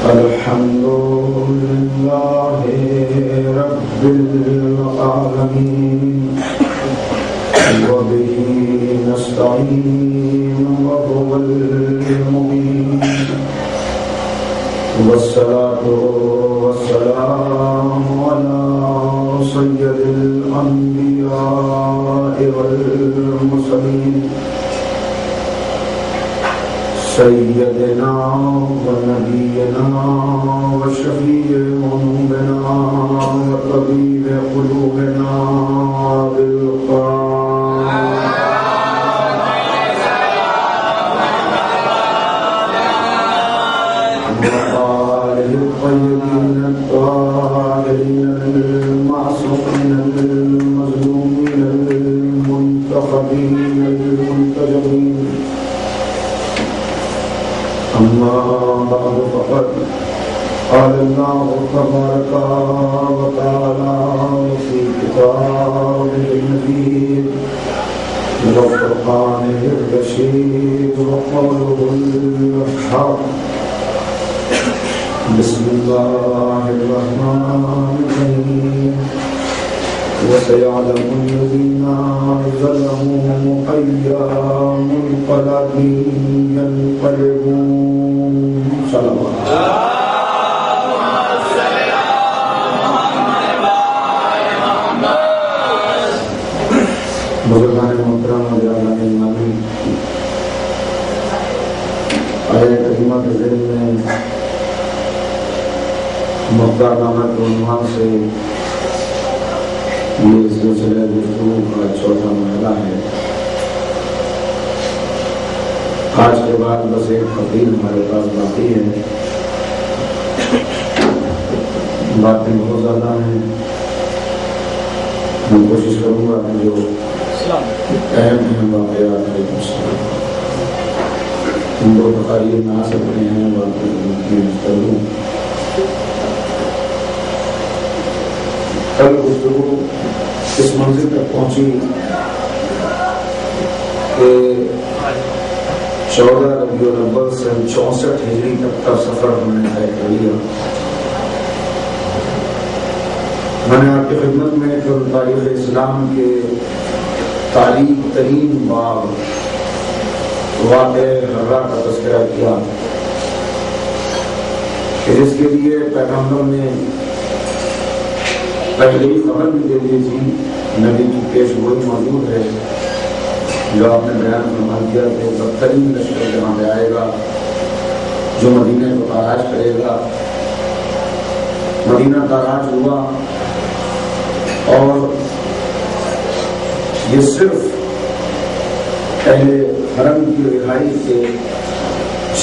الحمد لله رب العالمين وبه نستعين وهو المبين والصلاة والسلام على سيد الأنبياء والمرسلين سيدنا ونبينا وشفيع ذنوبنا وطبيب قلوبنا وآله الطيبين الطاهرين المعصومين المظلومين المنتخبين المنتجبين. أما بعد فقد قال الله تبارك وتعالى في كتابه المجيد والفرقان الرشيد وقوله الحق. بسم الله الرحمن الرحيم. وسيعلم الذين ظلموا أي منقلب ينقلبون. صلى الله عليه وسلم. بزرگان محترم حضرات ایمانی، آیت کریمہ کے ذیل میں مقدار نامہ کے عنوان سے یہ سلسلہ گفتگو کا چوتھا مرحلہ ہے. آج کے بعد بس ایک تقریر ہمارے پاس باقی ہے. باتیں بہت زیادہ ہیں. میں کوشش کروں گا کہ جو اہم ہیں واقعات ان کو تقاریر میں آ سکتے ہیں واقعی کروں. کل گفتگو اس منزل تک پہنچی کہ 14 ربیع الاول سے 64 ہجری تک کا سفر ہم نے طے کر لیا. میں نے آپ کی خدمت میں کل تاریخ اسلام کے تاریخ ترین باب واقعہ حرہ کا تذکرہ کیا کہ جس کے لیے پیغمبر نے پہلے ہی خبر بھی دے دی تھی. نبی کی پیش گوئی موجود ہے جو آپ نے بیان فرما دیا کہ بدترین لشکر جہاں پہ آئے گا جو مدینہ کو تاراج کرے گا. مدینہ تاراج ہوا اور یہ صرف پہلے حرم کی رہائی کے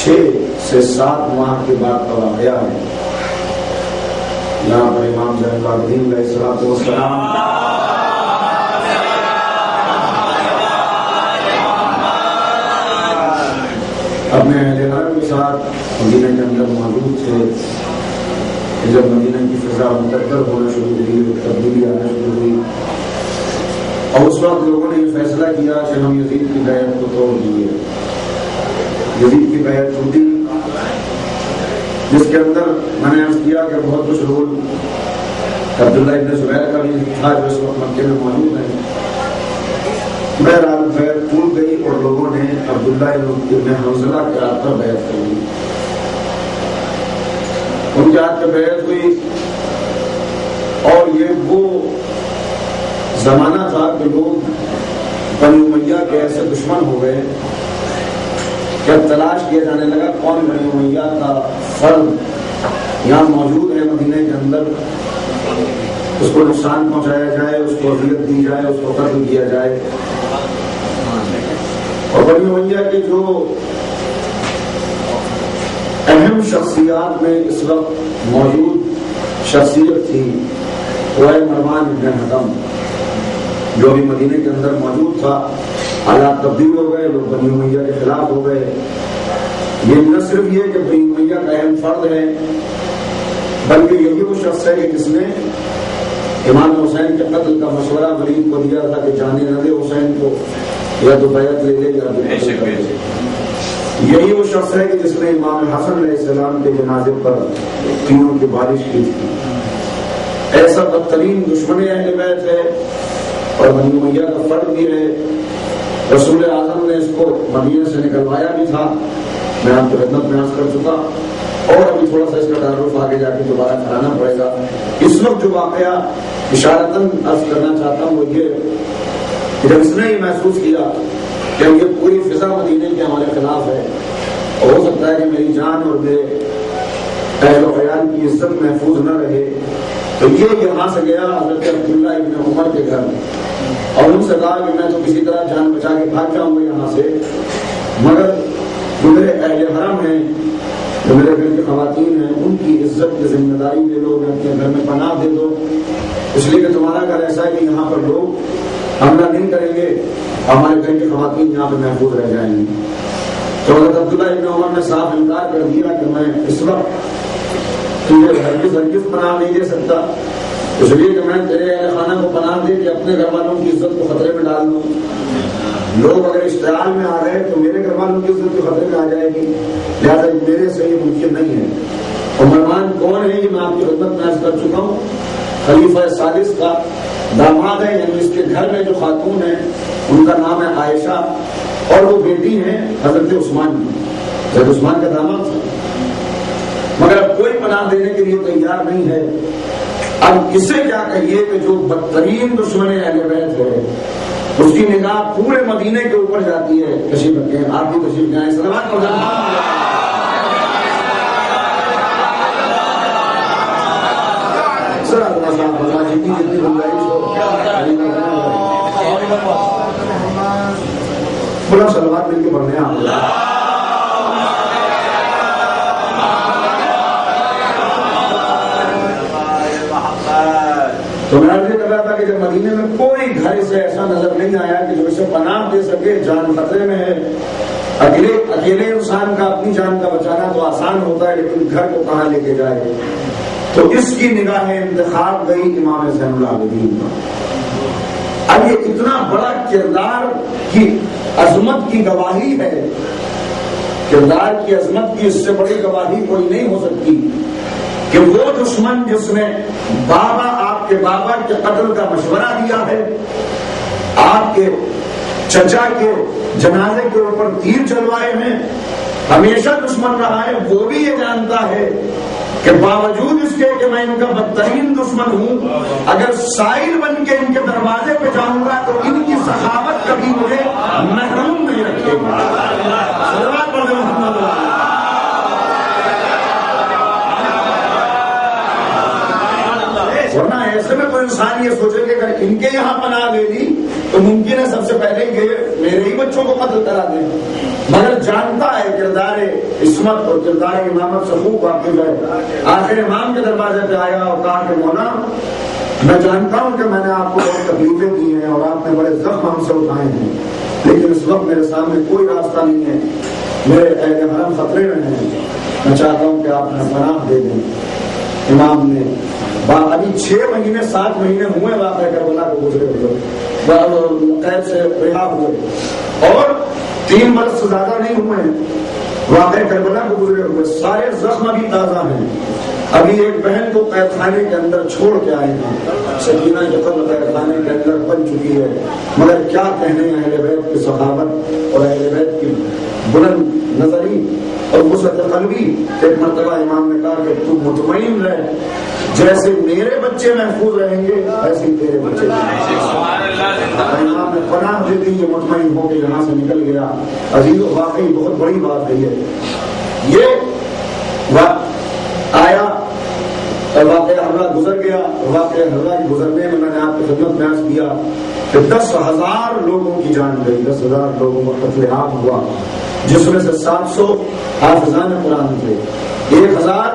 6 سے 7 ماہ کے بعد کا واقعہ ہے. یہاں پر امام زین العابدین علیہ الصلوۃ والسلام اپنے اہل حرم کے ساتھ مدینہ کے اندر موجود تھے. جب مدینہ کی فضا متبدل ہونا شروع ہوئی، تبدیلی آنا شروع ہوئی، اور اس وقت لوگوں نے یہ فیصلہ کیا کہ ہم یزید کی بیعت کو توڑ دیے. یزید کی بیعت ٹوٹی جس کے اندر میں نے عرض کیا کہ بہت کچھ رول عبداللہ ابن زبیر کا بھی تھا جو اس وقت مکے میں موجود ہے. بہرحال بیعت ٹوٹ گئی اور لوگوں نے عبداللہ ابن حنظلہ کے ہاتھ پر بیعت کر لی. ان کے ہاتھ پہ بیعت ہوئی اور یہ وہ زمانہ تھا کہ لوگ بنی امیہ کے ایسے دشمن ہو گئے کہ اب تلاش کیا جانے لگا کون بنی امیہ کا فرد یہاں موجود ہے مدینہ کے اندر، اس کو نقصان پہنچایا جائے، اس کو اذیت دی جائے، اس کو قتل کیا جائے. اور بنی امیہ کے جو اہم شخصیات میں اس وقت موجود شخصیت تھی وہ ہے مروان ابن حکم، جو بھی مدینہ کے اندر موجود تھا. حالات تبدیل ہو گئے، لوگ بنی امیہ کے خلاف ہو گئے. یہ نہ صرف یہ کہ بنی امیہ کا اہم فرد ہے بلکہ یہی وہ شخص ہے کہ جس نے امام حسین کے قتل کا مشورہ ولید کو دیا تھا کہ جانے نہ دے حسین کو، یا تو بیعت لے لے یا یہی وہ شخص ہے کہ جس نے امام حسن علیہ السلام کے جنازے پر تینوں کی بارش کی تھی۔ ایسا بدترین دشمن اہل بیت ہے اور بنی امیہ کا فرد بھی ہے۔ رسول اعظم نے اس کو مدینہ سے نکلوایا بھی تھا، میں آپ کی خدمت میں عرض کر چکا، اور ابھی تھوڑا سا اس کا تعارف آگے جا کے دوبارہ کرانا پڑے گا۔ اس وقت جو واقعہ اشارتاً عرض کرنا چاہتا ہوں وہ یہ کہ جب اس نے یہ محسوس کیا کہ یہ پوری فضا مدینے کے ہمارے خلاف ہے اور ہو سکتا ہے کہ میری جان اور میرے اہل و عیال کی عزت محفوظ نہ رہے، تو یہ یہاں سے گیا حضرت عبداللہ ابن عمر کے گھر اور ان سے کہا کہ میں تو کسی طرح جان بچا کے بھاگ جاؤں گا یہاں سے، مگر جو میرے اہل حرم ہیں، جو میرے گھر کی خواتین ہیں، ان کی عزت کی ذمہ داری لے لو، اپنے گھر میں پناہ دے دو، اس لیے کہ تمہارا گھر ایسا ہے کہ یہاں پر لوگ حملہ نہیں کریں گے، ہمارے گھر کی خواتین یہاں پہ محفوظ رہ جائیں گی۔ تو حضرت عبداللہ ابن عمر نے صاف انکار کر دیا کہ میں اس وقت تجھے ہرگز پناہ نہیں دے سکتا، اس لیے کہ میں تیرے اہل خانہ کو پناہ دے کے اپنے گھر والوں کی عزت کو خطرے میں ڈال دوں۔ لوگ اگر اشتعال میں آ گئے تو میرے گھر والوں کی عزت کو خطرے میں آ جائے گی، لہٰذا میرے سے یہ ممکن نہیں ہے۔ اور مہمان کون ہے یہ میں آپ کی خدمت میں عرض کر چکا ہوں، خلیفہ سادس کا داماد ہے، یعنی اس کے گھر میں جو خاتون ہیں ان کا نام ہے عائشہ، اور وہ بیٹی ہیں حضرت عثمان کی، حضرت عثمان کا داماد تھا، مگر اب کوئی پناہ دینے کے لیے تیار نہیں ہے۔ اب اسے کیا کہیے کہ جو بدترین دشمن اہل بیت ہے اس کی نگاہ پورے مدینے کے اوپر جاتی ہے۔ تشریف رکھیں، آپ بھی تشریف لائیں، صلوات پڑھیں۔ بڑا صلوات مل کے پڑھنے ہیں آپ۔ تو میں عرض کر رہا تھا کہ جب مدینے میں کوئی گھر سے ایسا نظر نہیں آیا کہ جو اسے پناہ دے سکے، جان خطرے میں ہے، اکیلے انسان کا اپنی جان کا بچانا تو آسان ہوتا ہے، لیکن گھر کو کہاں لے کے جائے، تو اس کی نگاہ انتخاب گئی امام زین العابدین۔ اب یہ اتنا بڑا کردار کی عظمت کی گواہی ہے، کردار کی عظمت کی اس سے بڑی گواہی کوئی نہیں ہو سکتی کہ وہ دشمن جس نے آپ کے بابا کے قتل کا مشورہ دیا ہے، آپ کے چچا کے جنازے کے اوپر تیر چلوائے ہیں، ہمیشہ دشمن رہا ہے، وہ بھی یہ جانتا ہے کہ باوجود اس کے کہ میں ان کا بدترین دشمن ہوں، اگر سائل بن کے ان کے دروازے پہ جاؤں گا تو ان کی سخاوت کبھی مجھے محروم نہیں رکھے گا۔ صلوات پڑھ دیں محمد اللہ۔ ورنہ ایسے میں کوئی انسان یہ سوچے کہ اگر ان کے یہاں پناہ لے لی تو ممکن ہے سب سے پہلے میرے ہی بچوں کو قتل کرا دیں، مگر جانتا ہے کردار عصمت اور کردار امامت سے خوب واقف ہے۔ آخر امام کے دروازے پہ آیا اور کہا کہ مولا میں جانتا ہوں کہ میں نے آپ کو بہت تکلیفیں دی ہیں اور آپ نے بڑے زخم ہم سے اٹھائے ہیں، لیکن اس وقت میرے سامنے کوئی راستہ نہیں ہے، میرے اہل حرم خطرے میں ہیں، میں چاہتا ہوں کہ آپ نے پناہ دے دیں۔ امام نے ابھی 6 مہینے 7 مہینے ہوئے واقعہ کربلا کو گزرے ہوئے، قید سے رہا ہوئے، اور 3 برس سے زیادہ نہیں ہوئے ہیں واقعہ کربلا کو گزرے ہوئے، سارے زخم ابھی تازہ ہیں۔ ابھی ایک بہن کو قید خانے کے اندر چھوڑ کے آئے ہیں، سکینہ جو قید خانے کے اندر بن چکی ہے، مگر کیا کہنے اہل بیت کی سخاوت اور اہل بیت کی بلند نظری اور وسعت قلبی۔ ایک مرتبہ امام نے کہا کہ تو مطمئن رہ، جیسے میرے بچے محفوظ رہیں گے ایسے ہی تیرے بچے۔ امام نے پناہ دے دی، یہ مطمئن ہو کے یہاں سے نکل گیا۔ عزیز و واقعی بہت بڑی بات ہے یہ آیا، واقعہ حملہ گزر گیا۔ واقعہ حملہ کے گزرنے میں نے آپ کی خدمت میں عرض کیا کہ 10,000 لوگوں کی جان گئی، 10,000 لوگوں کا قتل عام ہوا، جس میں سے 700 حافظان قرآن تھے، 1,000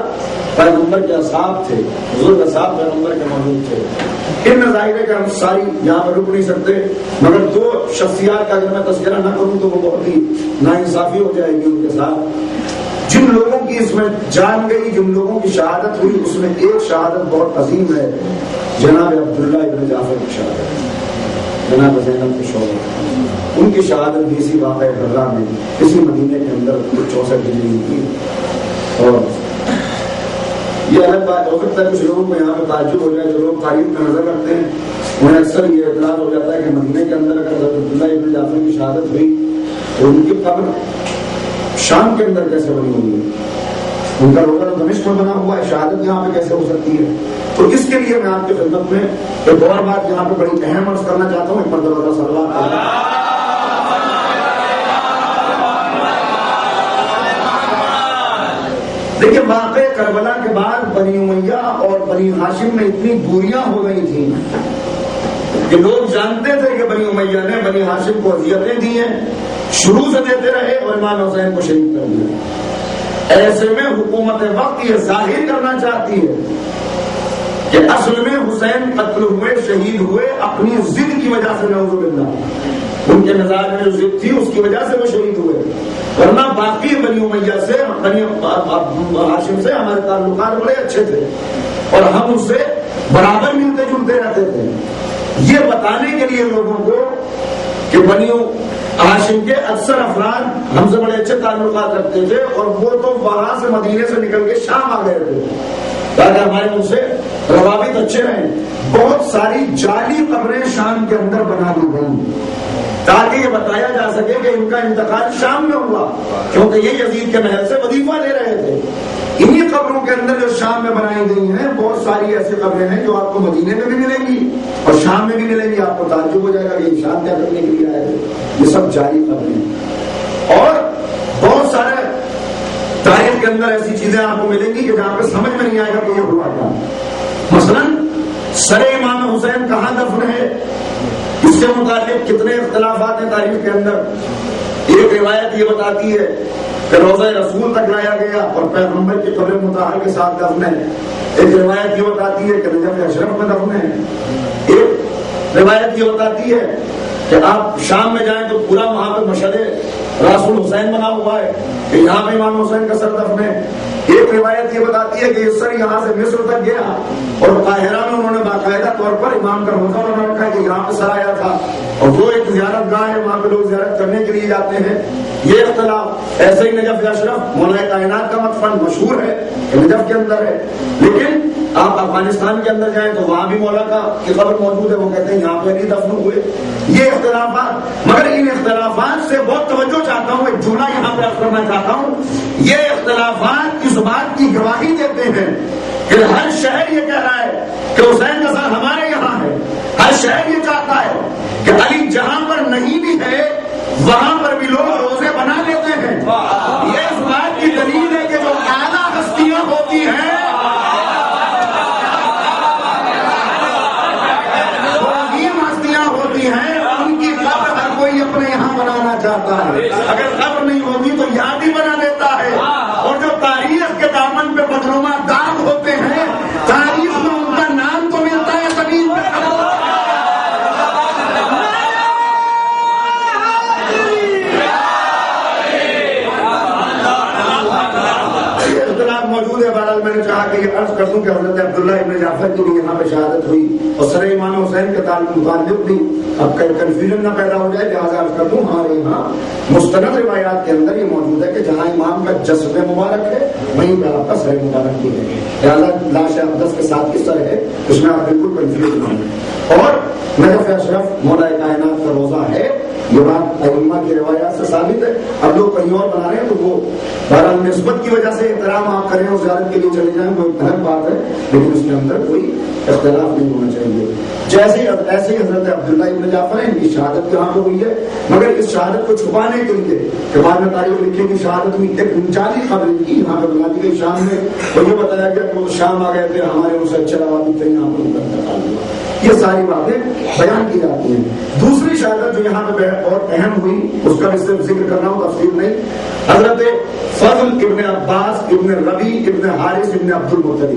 پیغمبر کے اصحاب تھے، حضور کے صاحب پیغمبر کے موجود تھے۔ ان ظاہر ہے کہ ہم ساری یہاں پر رک نہیں سکتے، مگر 2 شخصیات کا اگر میں تذکرہ نہ کروں تو وہ بہت ہی ناانصافی ہو جائے گی ان کے ساتھ۔ جن لوگوں کی اس میں جان گئی، جن لوگوں کی شہادت ہوئی، اس میں ایک شہادت بہت عظیم ہے، جناب عبداللہ ابن جعفر کی شہادت، جناب زینب کے شوہر۔ ان کی شہادت بھی اسی واقعہ حرہ میں اسی مدینے کے اندر 64 ہجری کی. اور یہ الگ بات ہو سکتا ہے کچھ لوگوں کو یہاں پہ تعجب ہو جائے جو لوگ تاریخ میں نظر رکھتے ہیں انہیں اکثر یہ اطلاع ہو جاتا ہے کہ مدینے کے اندر اگر حضرت عبداللہ ابن جعفر کی شہادت ہوئی تو ان کی قبر شام کے اندر کیسے بنی ہوئی ہے, ان کا روزہ دمشق میں بنا ہوا ہے, شہادت یہاں پہ کیسے ہو سکتی ہے. تو اس کے لیے میں آپ کی خدمت میں ایک اور بات یہاں پہ بڑی اہم عرض کرنا چاہتا ہوں. ایک مرتبہ صلی اللہ علیہ وسلم دیکھیں واقع کربلا کے بعد بنی امیہ اور بنی ہاشم میں اتنی دوریاں ہو گئی تھیں کہ لوگ جانتے تھے کہ بنی امیہ نے بنی ہاشم کو اذیتیں دی ہیں, شروع سے دیتے رہے اور امام حسین کو شہید کر دیا. ایسے میں حکومت وقت یہ ظاہر کرنا چاہتی ہے کہ اصل میں حسین قتل ہوئے, شہید ہوئے اپنی ضد کی وجہ سے, نعوذ باللہ, ان کے مزاج میں جو ضد تھی اس کی وجہ سے وہ شہید ہوئے, ورنہ باقی بنی امیہ سے, بنی ہاشم سے ہمارے تعلقات بڑے اچھے تھے اور ہم اس سے برابر ملتے جلتے رہتے تھے. یہ بتانے کے لیے لوگوں کو کہ بنی ہاشم کے اکثر افراد ہم سے بڑے اچھے تعلقات رکھتے تھے اور وہ تو وہاں سے مدینے سے نکل کے شام آ گئے تھے تاکہ ہمارے ان سے روابط اچھے رہیں. بہت ساری جعلی قبریں شام کے اندر بنا دی گئی تاکہ یہ بتایا جا سکے کہ ان کا انتقال شام میں ہوا, کیونکہ یہ یزید کے محل سے وظیفہ لے رہے تھے. انہی قبروں کے اندر جو شام میں بنائی گئی ہیں بہت ساری ایسی قبریں ہیں جو آپ کو مدینے میں بھی ملیں گی اور شام میں بھی ملیں گی. آپ کو تعجب ہو جائے گا کہ شام کیا کرنے کے لیے آئے تھے. یہ سب جعلی قبریں ہیں اور بہت سارے تاریخ کے اندر ایسی چیزیں آپ کو ملیں گی کہ جہاں پہ سمجھ میں نہیں آئے گا کہ یہ ہوا کیا. مثلاً سر امام حسین کہاں دفن ہے, اس کے متعلق کتنے اختلافات ہیں تاریخ کے اندر. ایک روایت یہ بتاتی ہے کہ روضہ رسول تک لایا گیا اور پیغمبر کی قبر مطہر کے ساتھ دفن ہے. ایک روایت یہ بتاتی ہے کہ نجف اشرف میں دفن ہے. ایک روایت یہ بتاتی ہے کہ آپ شام میں جائیں تو پورا وہاں پہ مشہد راس الحسین بنا ہوا ہے کہ یہاں پہ امام حسین کا سر دفن ہے. ایک روایت یہ بتاتی ہے کہ یہ سر یہاں سے مصر تک گیا اور قاہرہ میں انہوں نے باقاعدہ طور پر امام کا روزہ بنا رکھا ہے کہ یہاں پہ سر آیا تھا اور وہ ایک زیارت گاہ ہے, وہاں پہ لوگ زیارت کرنے کے لیے جاتے ہیں. یہ اختلاف ایسے ہی نجف اشرف مولا کائنات کا مدفن مشہور ہے کہ نجف کے اندر ہے, لیکن آپ افغانستان کے اندر جائیں تو وہاں بھی مولا کا کی قبر موجود ہے, وہ کہتے ہیں یہاں پہ نہیں دفن ہوئے. یہ اختلافات, مگر ان اختلافات سے بہت توجہ چاہتا ہوں, ایک جملہ یہاں پہ عرض کرنا چاہتا ہوں. یہ اختلافات اس بات کی گواہی دیتے ہیں کہ ہر شہر یہ کہہ رہا ہے کہ حسین کا سر ہمارے یہاں ہے. ہر شہر یہ چاہتا ہے کہ علی جہاں پر نہیں بھی ہے وہاں پر بھی لوگ روزے بنا لیتے ہیں. یہ اس بات کی دلیل ہے کہ جو اعلیٰ ہستیاں ہوتی ہیں, ان کی قبر ہر کوئی اپنے یہاں بنانا چاہتا ہے. اگر قبر نہیں ہوگی تو یاد ہی بنا دیتا ہے. اور جو تاریخ کے دامن پہ بدنما داغ ہوتے ہیں, تاریخ میں ان کا نام تو ملتا ہے زمین پہ. موجود ہے. بہرحال میں نے چاہا کہ یہ عرض کر دوں کہ حضرت عبداللہ ابن جعفر کی بھی یہاں پہ شہادت ہوئی اور سر امام حسین کے متعلق بھی اب کنفیوژن نہ پیدا ہو جائے, لہٰذا عرض کر دوں ہمارے یہاں مستند روایات کے اندر یہ موجود ہے کہ جہاں امام کا جسد مبارک ہے وہیں پہ آپ کا سر مبارک بھی ہے. لہٰذا لاش اقدس کے ساتھ کس طرح ہے اس میں آپ بالکل کنفیوز نہ ہوں. اور نجف اشرف مولا کائنات کا روزہ ہے, یہ بات ائمہ کی روایات سے ثابت ہے. اب لوگ کہیں اور بنا رہے ہیں تو وہ بہرحال نسبت کی وجہ سے احترام آپ کریں اور زیارت کے لیے چلے جائیں, وہ ایک الگ بات ہے, لیکن اس کے اندر کوئی اختلاف نہیں ہونا چاہیے. ایسے ہی حضرت عبداللہ ابن جعفر ہیں, ان کی شہادت یہاں پہ ہوئی ہے, مگر اس شہادت کو چھپانے کے لیے کہ بعد میں تاریخ لکھے کی شہادت ہوئی ایک 39 خبریں کی یہاں پہ بنا دی گئی شام میں, اور یہ بتایا گیا کہ وہ شام آ گئے تھے, ہمارے ان سے اچھے روابط تھے, یہاں پر ان کا انتقال ہوا. یہ ساری باتیں بیان کی جاتی ہیں. دوسری شہادت جو یہاں پہ اور اہم ہوئی اس کا بھی صرف ذکر کرنا ہو, تفصیل نہیں, حضرت فضل ابن عباس ابن ربی ابن حارث ابن عبد المطلب,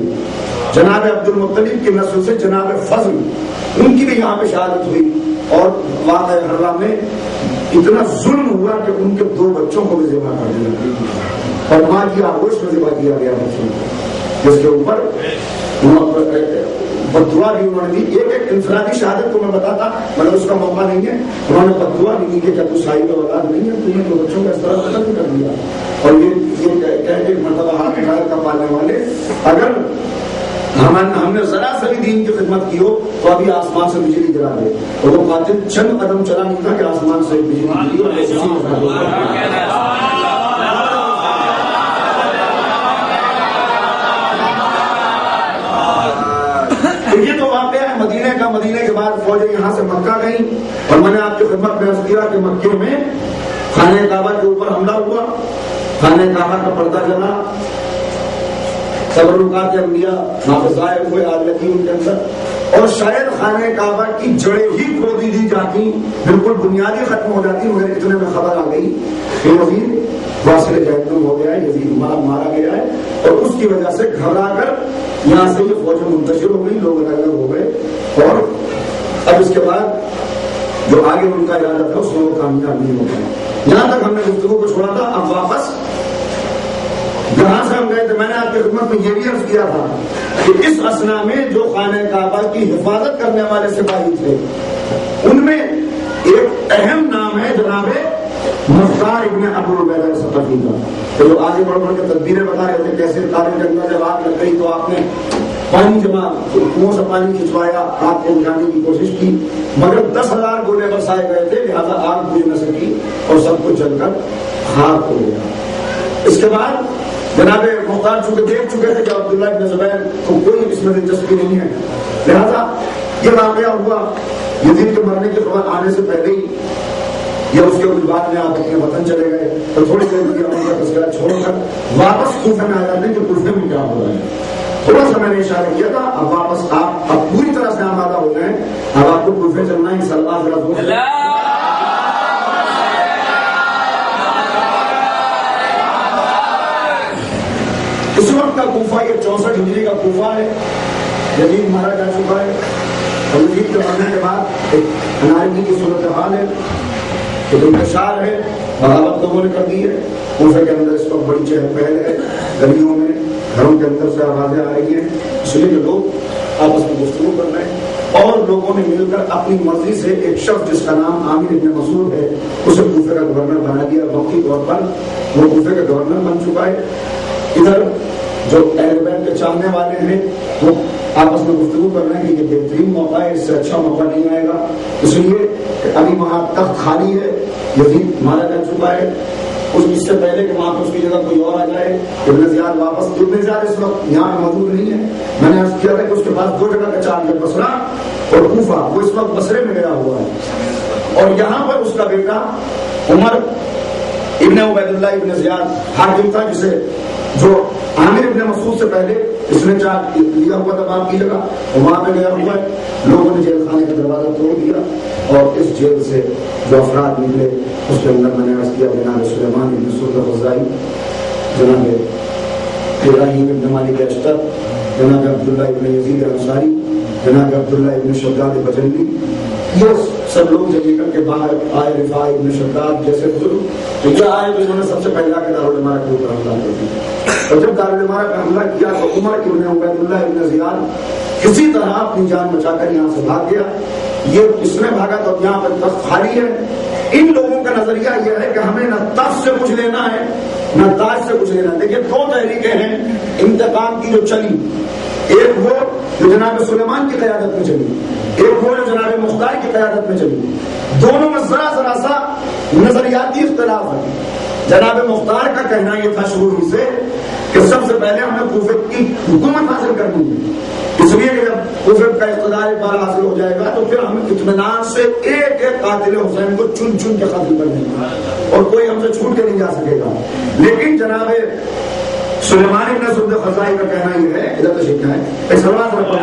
جناب عبد المطلب کی نسل سے جناب فضل, ان کی بھی یہاں پہ شہادت ہوئی. اور واقعہ حرہ میں اتنا ظلم ہوا کہ ان کے 2 بچوں کو بھی ذبح کر دیا اور ماں کی آغوش میں ذبح کیا گیا بچوں کو. جس کے اوپر بدعا بھی انہوں نے دی. ایک انفرادی شہادت کو میں بتاتا مگر اس کا موقع نہیں ہے. انہوں نے بدعا بھی دی کہ کیا تو صاحب اولاد نہیں ہے, تم نے تو بچوں کا اس طرح قتل کر دیا. اور یہ کہہ کے مرتبہ ہاتھ اٹھا کر پالنے والے, اگر ہم نے ذرا سے بھی دین کی خدمت کی ہو تو ابھی آسمان سے بجلی گرا دے. اور وہ قاتل چند قدم چلا نہیں تھا کہ آسمان سے بجلی گری اور اسی یہ تو واقعہ ہے مدینے کا. مدینے کے بعد فوجیں یہاں سے مکہ گئیں اور میں نے آپ کی خدمت میں عرض کیا کہ مکے میں خانہ کعبہ کے اوپر حملہ ہوا, خانہ کعبہ کا پردہ جلا, تبرکات انبیاء نافذائے ہوئے آگ لگی ان کے اندر, اور شاید خانہ کعبہ کی جڑیں ہی کھودی دی جاتی, بالکل بنیادی ختم ہو جاتی, مگر اتنے میں خبر آ گئی کہ یزید واصل جہنم ہو گیا ہے, یزید مارا گیا ہے. اور اس کی وجہ سے گھبرا کر یہاں سے یہ فوجیں منتشر ہو گئی, لوگ الگ الگ ہو گئے. اور اب اس کے بعد جو آگے ان کا ارادہ تھا اس میں وہ کامیاب نہیں ہو گیا. یہاں تک ہم نے گفتگو کو چھوڑا تھا. اب واپس جہاں سے ہم گئے تھے میں نے آپ کی خدمت میں یہ بھی عرض کیا تھا کہ اس اسنا میں جو خانہ کعبہ کی حفاظت کرنے والے سپاہی تھے ان میں ایک اہم نام ہے جناب مختار ابن ابو عبیدہ ثقفی کا. تو جو آگے بڑھ بڑھ کے تدبیریں بتا رہے تھے کیسے تارے جنگل جب آگ لگ گئی تو آپ نے پانی جمع کنویں سے پانی کھنچوایا, آگ کو بجھانے کی کوشش کی, مگر 10,000 گولے برسائے گئے تھے, لہٰذا آگ بجھ نہ سکی اور سب کچھ جل کر خاک ہو گیا. اس کے بعد جناب مختار چونکہ دیکھ چکے تھے کہ عبداللہ ابن زبیر کو کوئی اس میں دلچسپی نہیں ہے, لہذا یہ واقعہ ہوا یزید کے مرنے کی خبر آنے سے پہلے ہی یا اس کے بعد میں آپ اپنے وطن چلے گئے تو تھوڑی دیر ان کا تذکرہ چھوڑ کر واپس کوفے میں آ جاتے ہیں کہ کوفے میں کیا ہو رہا ہے. تھوڑا سا میں نے اشارہ کیا تھا, اب واپس آپ اب پوری طرح سے آمادہ ہو گئے, اب آپ کو کوفے چلنا ہے. اس وقت کا کوفہ یہ 64 ہجری کا کوفہ ہے. یزید مارا جا چکا ہے اور یزید کے مرنے کے بعد ایک انارکی کی صورتحال ہے, انتشار ہے, بغاوت لوگوں نے کر دی ہے. کوفے کے اندر اس وقت بڑی چہل پہل ہے, گلیوں میں گھروں کے اندر سے آوازیں آ رہی ہیں, اس لیے کہ لوگ آپس میں گفتگو کر رہے ہیں اور لوگوں نے مل کر اپنی مرضی سے ایک شخص جس کا نام عامر ابن مسعود ہے اسے کوفے کا گورنر بنا دیا. وقتی طور پر وہ کوفے کا گورنر بن چکا ہے. ادھر جو اہل بیت کے چاہنے والے ہیں وہ آپس میں گفتگو کر رہے ہیں کہ یہ بہترین موقع ہے, اس سے اچھا موقع نہیں آئے گا, اس لیے کہ ابھی وہاں تخت خالی ہے, یزید مارا جا چکا ہے, اس سے پہلے کہ وہاں پہ اس کی جگہ کوئی اور آ جائے. ابن زیاد واپس, ابن زیاد اس وقت یہاں موجود نہیں ہے. میں نے عرض کیا تھا کہ اس کے پاس 2 جگہ کا چارج ہے, بصرہ اور کوفہ. وہ اس وقت بصرے میں گیا ہوا ہے اور یہاں پر اس کا بیٹا عمر ابن عبید اللہ ابن زیاد حاکم تھا, جسے جو عامر ابن مسعود سے پہلے اس نے چارج لیا ہوا تھا باپ کی جگہ, وہاں پہ گیا ہوا ہے. لوگوں نے جیل خانے کا دروازہ توڑ دیا اور اس جیل سے جو افراد نکلے اس کے اندر میں نے عرض کیا جناب سلیمان ابن سرد الخزاعی, جناب ابراہیم ابن مالک اشتر, جناب عبداللہ ابن یزید انصاری, جناب عبداللہ ابن شداد بجلی, یہ سب لوگ جب نکل کے باہر آئے. رفاع ابن شداد جیسے بزرگ تو یہ آئے تو انہوں نے سب سے پہلا کے دارالعمارہ کے اوپر حملہ کر دیا. اور جب دارالعمارہ پہ حملہ کیا تو عمر ابن عبید اللہ ابن زیاد کسی طرح اپنی جان بچا کر یہاں سے بھاگ گیا. یہ اس میں بھاگا تو یہاں پر تخت خالی ہے. ان لوگوں کا نظریہ یہ ہے کہ ہمیں نہ تخت سے کچھ لینا ہے نہ تاج سے کچھ لینا ہے. دیکھیے 2 تحریکیں ہیں انتقام کی جو چلی, ایک وہ جو جناب سلیمان کی قیادت میں چلی, ایک وہ جو جناب مختار کی قیادت میں چلی. دونوں میں ذرا سا نظریاتی اختلاف ہے. جناب مختار کا کہنا یہ تھا شروع ہی سے کہ سب سے پہلے ہمیں کوفے کی حکومت حاصل کرنی ہے, اس لیے کہ جب کوفے کا اقتدار ایک بار حاصل ہو جائے گا تو پھر ہم اطمینان سے ایک ایک قاتل حسین کو چن چن کے قتل کر دیں گے اور کوئی ہم سے چھوٹ کے نہیں جا سکے گا. لیکن جناب سلیمان ابن سرد الخزاعی کا کہنا یہ ہے, ادھر تشریف لائیں, ایک سلوات رکھو.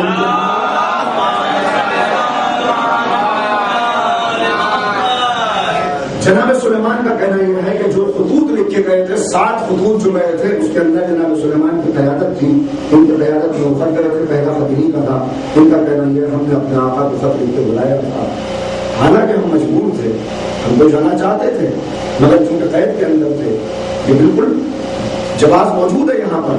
جناب سلیمان کا کہنا یہ ہے کہ جو خطوط لکھے گئے تھے 7 خطوط جو گئے تھے اس کے اندر جناب سلیمان کی قیادت تھی. ان کی قیادت میں خط کرے تھے, پہلا خط نہیں کا تھا. ان کا کہنا یہ ہم نے اپنے آقا کو خط لکھ کے بلایا تھا, حالانکہ ہم مجبور تھے, ہم تو جانا چاہتے تھے مگر چونکہ قید کے اندر تھے. یہ بالکل جواز موجود ہے یہاں پر،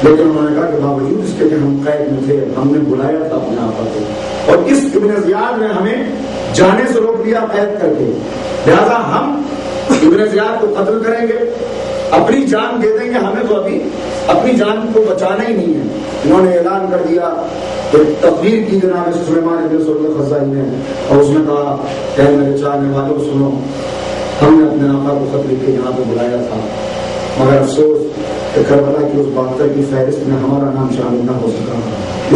لیکن انہوں نے کہا کہ باوجود اس کے کہ ہم قید میں تھے، ہم نے بلایا تھا اپنے آقا کو، اور اس ابن زیاد نے ہمیں جانے سے روک دیا قید کر کے، لہذا ہم ابن زیاد کو قتل کریں گے، اپنی جان دے دیں گے، ہمیں تو ابھی اپنی جان کو بچانا ہی نہیں ہے۔ انہوں نے اعلان کر دیا کہ تقریر کی جناب سلیمان ابن سرد الخزاعی نے، اور اس نے کہا کہ میرے چاہنے والوں سنو، ہم نے اپنے آقا کو خط لکھ کے یہاں پہ بلایا تھا، مگر افسوس کہ کربلا کی اس بادشاہ کی فہرست میں ہمارا نام شامل نہ ہو سکا،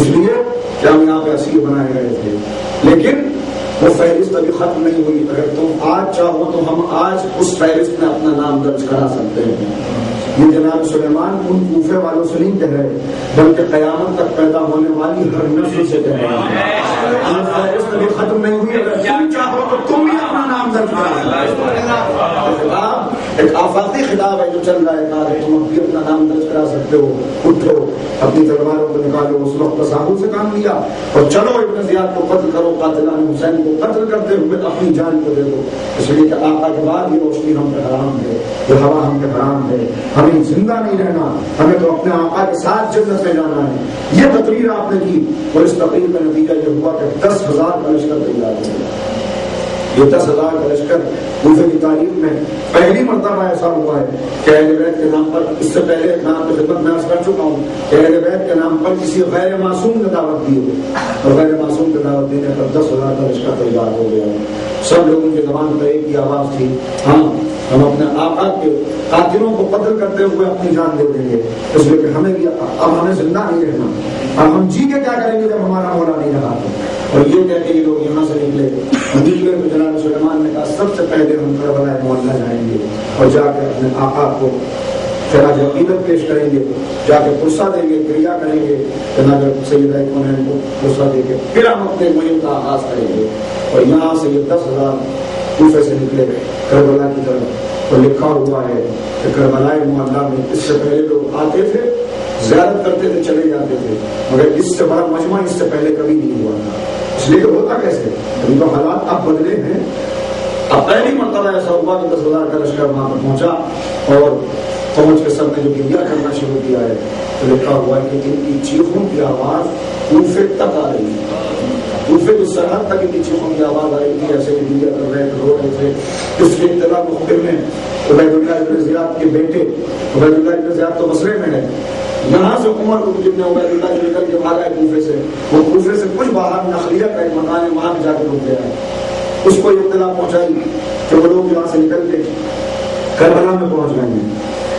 اس لیے کہ ہم یہاں پہ اسیر بنائے گئے تھے، لیکن وہ فہرست ابھی ختم نہیں ہوئی، اگر تم آج چاہو تو ہم آج اس فہرست میں اپنا نام درج کرا سکتے ہیں۔ یہ جناب سلیمان ان کوفے والوں سے نہیں کہہ رہے، بلکہ قیامت تک پیدا ہونے والی ہر نسل سے کہہ رہے ہیں، فہرست ابھی ختم نہیں ہوئی، اگر تم چاہو تو تم بھی اپنا نام درج کرا سکتے ہو۔ ایک آفاقی خطاب ہے جو چل رہا ہے، کہ تم بھی اپنا نام درج کرا سکتے ہو، اٹھو، اپنی تلواروں کو نکالو، اس وقت تصاحب سے کام لیا، اور چلو ابن زیاد کو قتل کرو، قاتلان حسین کو قتل کرتے ہوئے اپنی جان کو دے دو، اس لیے کہ آقا کے بعد یہ روشنی ہم پہ حرام ہے، یہ ہوا ہم پہ حرام ہے، ہمیں زندہ نہیں رہنا، ہمیں تو اپنے آقا کے ساتھ جنت میں جانا ہے۔ یہ تقریر آپ نے کی، اور اس تقریر کا نتیجہ یہ ہوا کہ 10,000 کا لشکر تیار ہو گیا۔ یہ 10,000 کا لشکر کوفے کی تاریخ میں پہلی مرتبہ ایسا ہوا ہے کہ اہل بیت کے نام پر، اس سے پہلے نام کی خدمت میں عرض کر چکا ہوں کہ اہل بیت کے نام پر کسی غیر معصوم نے دعوت دی ہو، اور غیر معصوم کو دعوت دینے پر 10,000 کا لشکر تیار ہو گیا۔ سب لوگوں کی زبان پر ایک ہی آواز تھی، ہاں ہم اپنے آقا کے قاتلوں کو قتل کرتے ہوئے اپنی جان دے دیں گے، اس لیے کہ ہمیں اب ہمیں زندہ نہیں رہنا، اب ہم جی کے کیا کریں گے جب ہمارا مولا نہیں رہا۔ اور یہ کہہ کے یہ لوگ یہاں سے نکلے، نکلے تو جناب سلیمان نے کہا سب سے پہلے ہم کربلا معلّہ جائیں گے، اور جا کے اپنے آقا کو خراج عقیدت پیش کریں گے، جا کے پرسہ دیں گے، کریا کریں گے، جناب سیدہ کونین کو پرسہ دے کے پھر ہم اپنے مہم کا آغاز کریں گے۔ اور یہاں سے یہ 10,000 کوفے سے نکلے کربلا کی طرف، اور لکھا ہوا ہے کہ کربلا معلّہ میں اس سے پہلے لوگ آتے تھے، زیارت کرتے تھے، چلے جاتے تھے، مگر اس سے بڑا مجمع اس سے پہلے کبھی نہیں ہوا تھا۔ اس لیے کہ ہوتا کیسے، ابھی تو حالات اب بدلے ہیں، اب پہلی مرتبہ ایسا ہوا کہ 10,000 کا لشکر وہاں پر پہنچا، اور پہنچ کے سب نے جو گریا کرنا شروع کیا ہے، تو لکھا ہوا ہے کہ ان کی چیخوں کی آواز کوفے تک آ رہی ہے، کوفے کی سرحد تک ان کی چیخوں کی آواز آ رہی تھی، ایسے گریا کر رہے تھے، رو رہے تھے۔ اس کی اطلاع مخبر میں عبید اللہ ابن زیاد کے بیٹے، عبید اللہ ابن زیاد تو بصرے میں ہے، یہاں سے عمر ابن عبید اللہ جو نکل کے بھاگا ہے کوفے سے، وہ کوفے سے کچھ باہر نخلیہ کا ایک مکان ہے، وہاں پہ جا کے رک گیا ہے۔ اس کو اطلاع پہنچائی کہ وہ لوگ یہاں سے نکل کے کربلا میں پہنچ گئے ہیں۔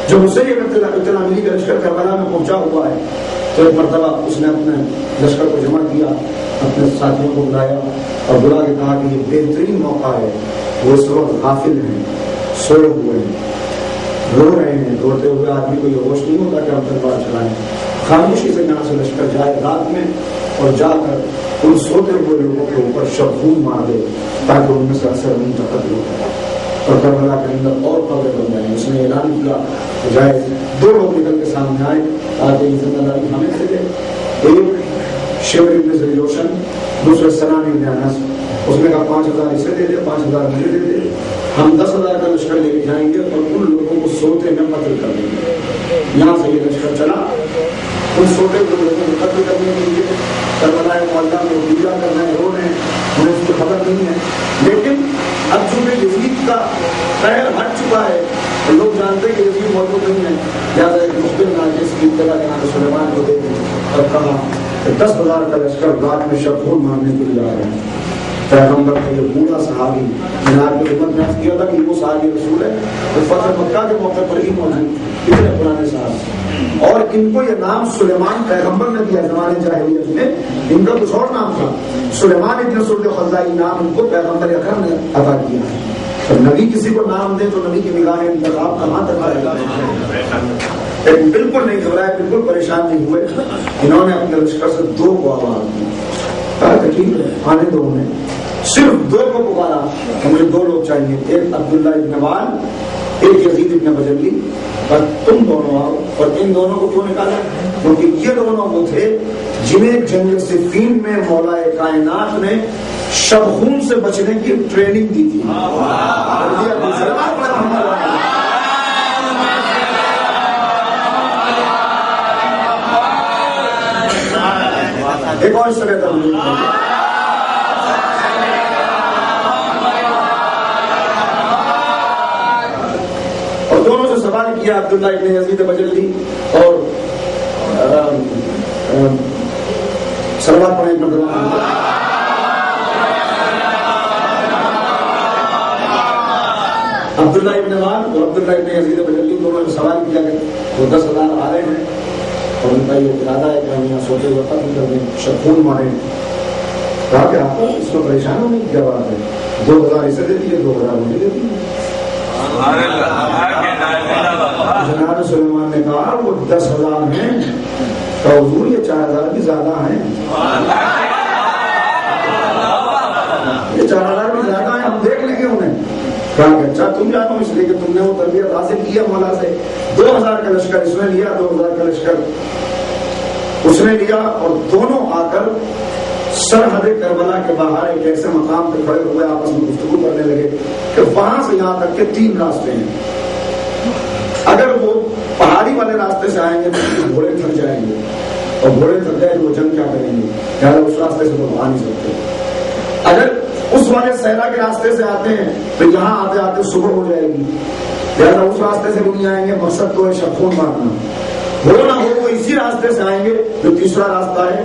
جب اسے یہ اطلاع ملی کہ لشکر کربلا میں پہنچا ہوا ہے، تو ایک مرتبہ اس نے اپنے لشکر کو جمع کیا، اپنے ساتھیوں کو بلایا اور بلا کے کہا کہ یہ بہترین موقع ہے، وہ اس وقت غافل ہیں، سوئے ہوئے ہیں، رو رہے ہیں، روتے ہوئے آدمی کو یہ ہوش نہیں ہوتا کہ ہم تلوار چلائیں، خاموشی سے یہاں سے لشکر جائے رات میں، اور جا کر ان سوتے ہوئے لوگوں کے اوپر شبخون مار دے، تاکہ ان میں سے اثر منتقل ہو جائے اور کربلا کے اندر اور قبریں بن جائیں۔ اس نے اعلان کیا کہ جائے 2 لوگ نکل کے سامنے آئے تاکہ یہ ذمہ داری ہمیں سے دے، ایک شیور ابن ذیلوشن، دوسرے سنان ابن انس۔ اس نے کہا 5,000 اسے دے دے، 5,000 مجھے دے دے، ہم 10,000 کا لشکر لے کے جائیں گے اور ان لوگوں کو سوتے میں قتل کر دیں گے۔ یہاں سے یہ لشکر چلا ان سوتے ہوئے لوگوں کو قتل کرنے کے لیے، کربلا معلّہ میں پوجا کر رہے ہیں، رو رہے ہیں، انہیں اس کی خبر نہیں ہے، لیکن اب چونکہ یزید کا قہر ہٹ چکا ہے، لوگ جانتے ہیں کہ یزید موجود نہیں ہے، لہٰذا ایک مخبر نے جس کی اطلاع جناب سلیمان کو دے دی اور کہا کہ 10,000 کا لشکر رات میں شبخون مارنے کے لیے آ رہے ہیں۔ پیغمبر کا یہ بوڑھا صحابی، میں نے آپ کی خدمت میں عرض کیا تھا کہ وہ صحابی رسول ہے، وہ فتح مکہ کے موقع پر ہی موجود، اتنے پرانے صاحب، اور ان کو یہ نام سلیمان پیغمبر نے دیا زمانے جاہلیت میں، ان کا کچھ اور نام تھا، سلیمان ابن سرد الخزاعی نام ان کو پیغمبر اکرم نے عطا کیا ہے۔ تو نبی کسی کو نام دے تو نبی کی نگاہ انتخاب کہاں تک آئے گا؟ بالکل نہیں گھبرائے، بالکل پریشان نہیں ہوئے، انہوں نے اپنے لشکر سے 2 کو آواز دی، کہا کہ ٹھیک ہے آنے دو، انہیں صرف 2 کو پکارا کہ مجھے 2 لوگ چاہیے، ایک عبداللہ ابن وال، ایک یزید ابن بجلی، بس تم دونوں آؤ۔ اور ان دونوں کو کیوں نکالا؟ کیونکہ یہ دونوں وہ تھے جنہیں جنگ صفین میں مولا کائنات نے شبخون سے بچنے کی ٹریننگ دی تھی۔ ایک اور سرے تبلیغ اور دونوں سے سوال کیا عبداللہ ابن یزید بجلی اور صلوات پڑھیں عبداللہ ابن وان اور عبداللہ ابن یزید بجلی دونوں سے سوال کیا کہ وہ 10,000 آ رہے ہیں اور ان کا یہ ارادہ ہے کہ ہم یہاں سوچے ہوئے قتل کر دیں شکون ماریں. کہا کہ آپ کو اس کو پریشان ہونے کی کیا بات ہے؟ 2,000 اسے دے دیجیے 2,000 مجھے دے دیجیے. جناب سلیمان نے کہا وہ 10,000 ہیں تو حضور یہ 4,000 بھی زیادہ ہیں. یہ 4,000 بھی زیادہ ہیں, ہم دیکھ لیں گے انہیں. کہا کہ اچھا تم جانو اس لیے کہ تم نے وہ تربیت حاصل کی ہے مولا سے. 2,000 کا لشکر اس نے لیا, 2,000 کا لشکر اس نے لیا اور دونوں آ کر سرحد کربلا کے باہر ایک ایسے مقام پہ کھڑے ہوئے آپس میں گفتگو کرنے لگے کہ وہاں سے یہاں تک کے 3 راستے ہیں. اگر وہ پہاڑی والے راستے سے آئیں گے تو گھوڑے تھک جائیں گے اور گھوڑے تھک جائیں تو وہ جنگ کیا کریں گے, لہٰذا اس راستے سے تو آ نہیں سکتے. اگر اس والے صحرا کے راستے سے آتے ہیں تو یہاں آتے آتے صبح ہو جائے گی, لہٰذا اس راستے سے بھی نہیں آئیں گے. مقصد تو ہے شخون مارنا, ہو نہ ہو وہ اسی راستے سے آئیں گے جو تیسرا راستہ ہے.